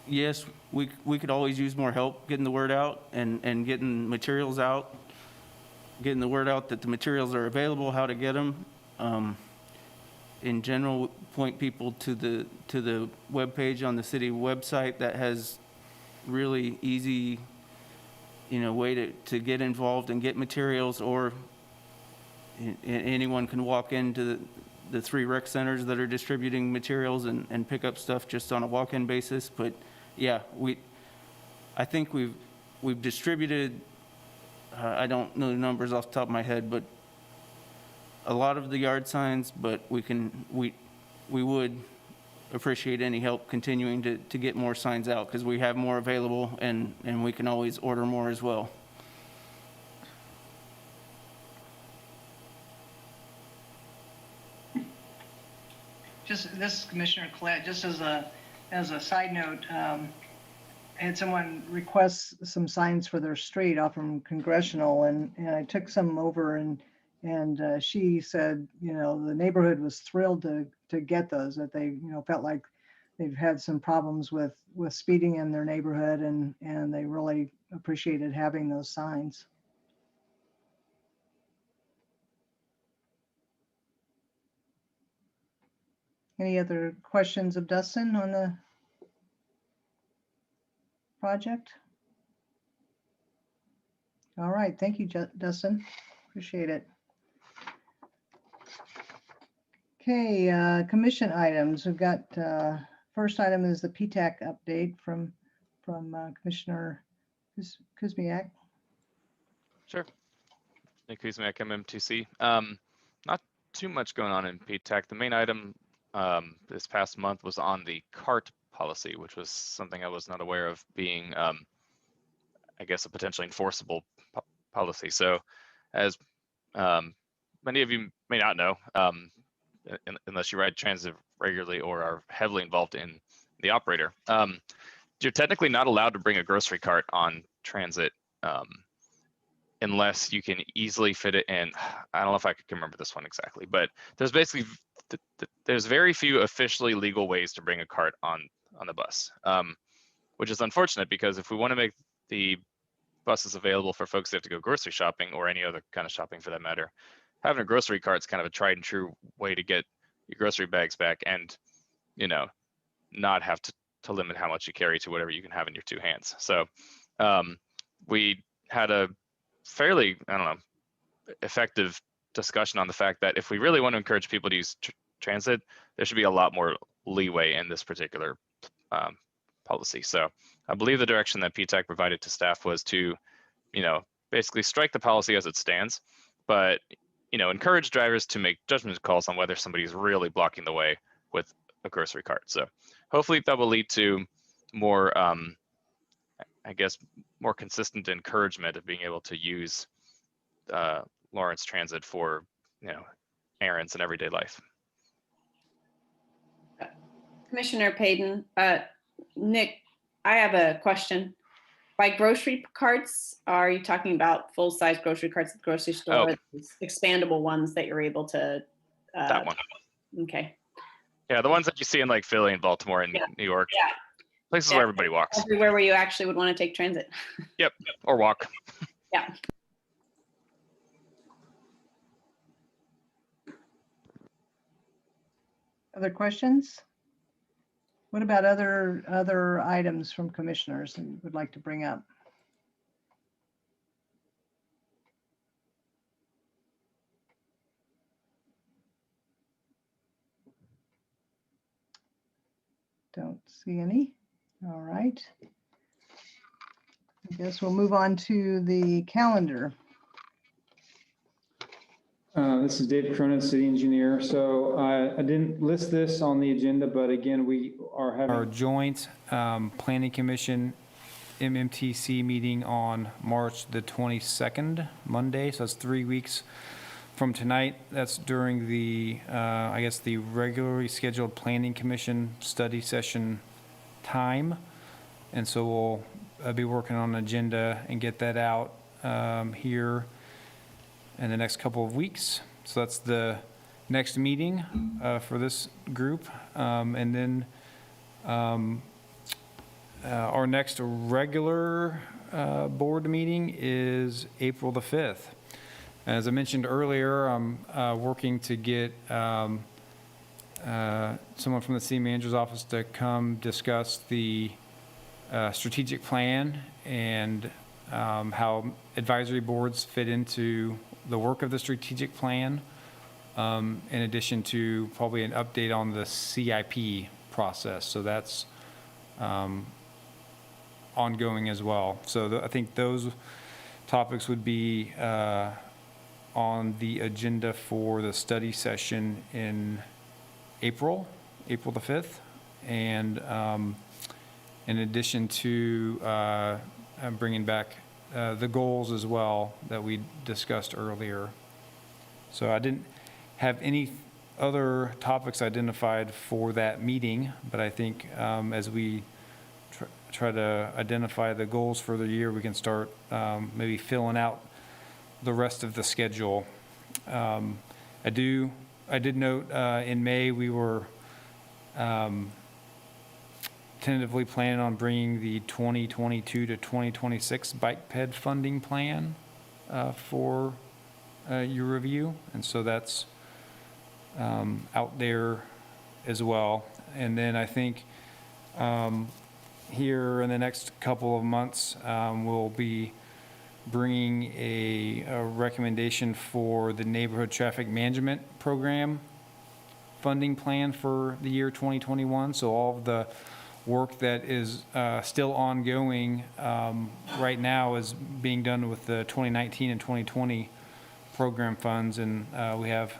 yes. We could always use more help getting the word out and getting materials out, getting the word out that the materials are available, how to get them. In general, point people to the webpage on the city website that has really easy, way to get involved and get materials, or anyone can walk into the 3 rec centers that are distributing materials and pick up stuff just on a walk-in basis. But yeah, I think we've distributed, I don't know the numbers off the top of my head, but a lot of the yard signs, but we would appreciate any help continuing to get more signs out, because we have more available, and we can always order more as well. This is Commissioner Klett. Just as a side note, I had someone request some signs for their street off from Congressional, and I took some over, and she said, the neighborhood was thrilled to get those, that they, felt like they've had some problems with speeding in their neighborhood, and they really appreciated having those signs. Any other questions of Dustin on the project? All right, thank you, Dustin. Appreciate it. Okay, commission items. We've got, first item is the PTAC update from Commissioner Kuzmyak. Sure. Nick Kuzmyak, MMTC. Not too much going on in PTAC. The main item this past month was on the CART policy, which was something I was not aware of being, I guess, a potentially enforceable policy. So, as many of you may not know, unless you ride transit regularly or are heavily involved in the operator, you're technically not allowed to bring a grocery cart on transit unless you can easily fit it in. I don't know if I can remember this one exactly, but there's basically there's very few officially legal ways to bring a cart on the bus, which is unfortunate because if we want to make the buses available for folks that have to go grocery shopping or any other kind of shopping for that matter, having a grocery cart is kind of a tried and true way to get your grocery bags back and, you know, not have to limit how much you carry to whatever you can have in your two hands. So we had a fairly, I don't know, effective discussion on the fact that if we really want to encourage people to use transit, there should be a lot more leeway in this particular policy. So I believe the direction that PTAC provided to staff was to, you know, basically strike the policy as it stands, but, you know, encourage drivers to make judgment calls on whether somebody's really blocking the way with a grocery cart. So hopefully that will lead to more, I guess, more consistent encouragement of being able to use Lawrence Transit for, you know, errands in everyday life. Commissioner Payton, Nick, I have a question. By grocery carts, are you talking about full-size grocery carts at the grocery store, or these expandable ones that you're able to? That one. Okay. Yeah, the ones that you see in like Philly and Baltimore and New York. Yeah. Places where everybody walks. Everywhere where you actually would want to take transit. Yep, or walk. Yeah. Other questions? What about other items from commissioners that you would like to bring up? Don't see any. All right. I guess we'll move on to the calendar. This is Dave Cronen, city engineer. So I didn't list this on the agenda, but again, we are having our joint planning commission MMTC meeting on March the 22nd, Monday. So that's 3 weeks from tonight. That's during the, I guess, the regularly scheduled planning commission study session time. And so we'll be working on an agenda and get that out here in the next couple of weeks. So that's the next meeting for this group. And then our next regular board meeting is April the 5th. As I mentioned earlier, I'm working to get someone from the city manager's office to come discuss the strategic plan and how advisory boards fit into the work of the strategic plan, in addition to probably an update on the CIP process. So that's ongoing as well. So I think those topics would be on the agenda for the study session in April the 5th. And in addition to bringing back the goals as well that we discussed earlier. So I didn't have any other topics identified for that meeting, but I think as we try to identify the goals for the year, we can start maybe filling out the rest of the schedule. I did note in May we were tentatively planning on bringing the 2022 to 2026 bike ped funding plan for your review. And so that's out there as well. And then I think here in the next couple of months, we'll be bringing a recommendation for the neighborhood traffic management program funding plan for the year 2021. So all of the work that is still ongoing right now is being done with the 2019 and 2020 program funds, and we have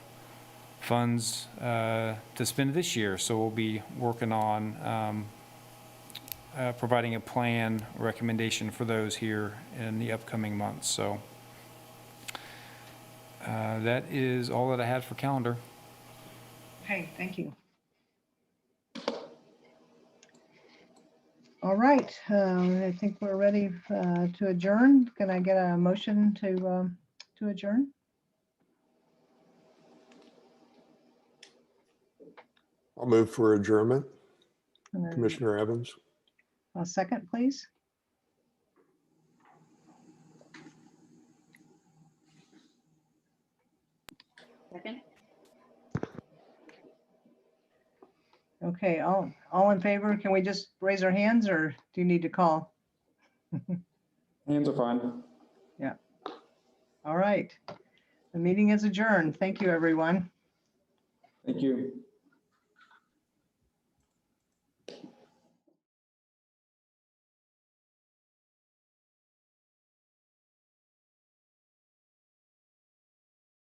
funds to spend this year. So we'll be working on providing a plan recommendation for those here in the upcoming months. So that is all that I had for calendar. Okay, thank you. All right, I think we're ready to adjourn. Can I get a motion to adjourn? I'll move for adjournment. Commissioner Evans. A second, please. Second. Okay, all in favor, can we just raise our hands or do you need to call? Hands are fine. Yeah. All right. The meeting is adjourned. Thank you, everyone. Thank you.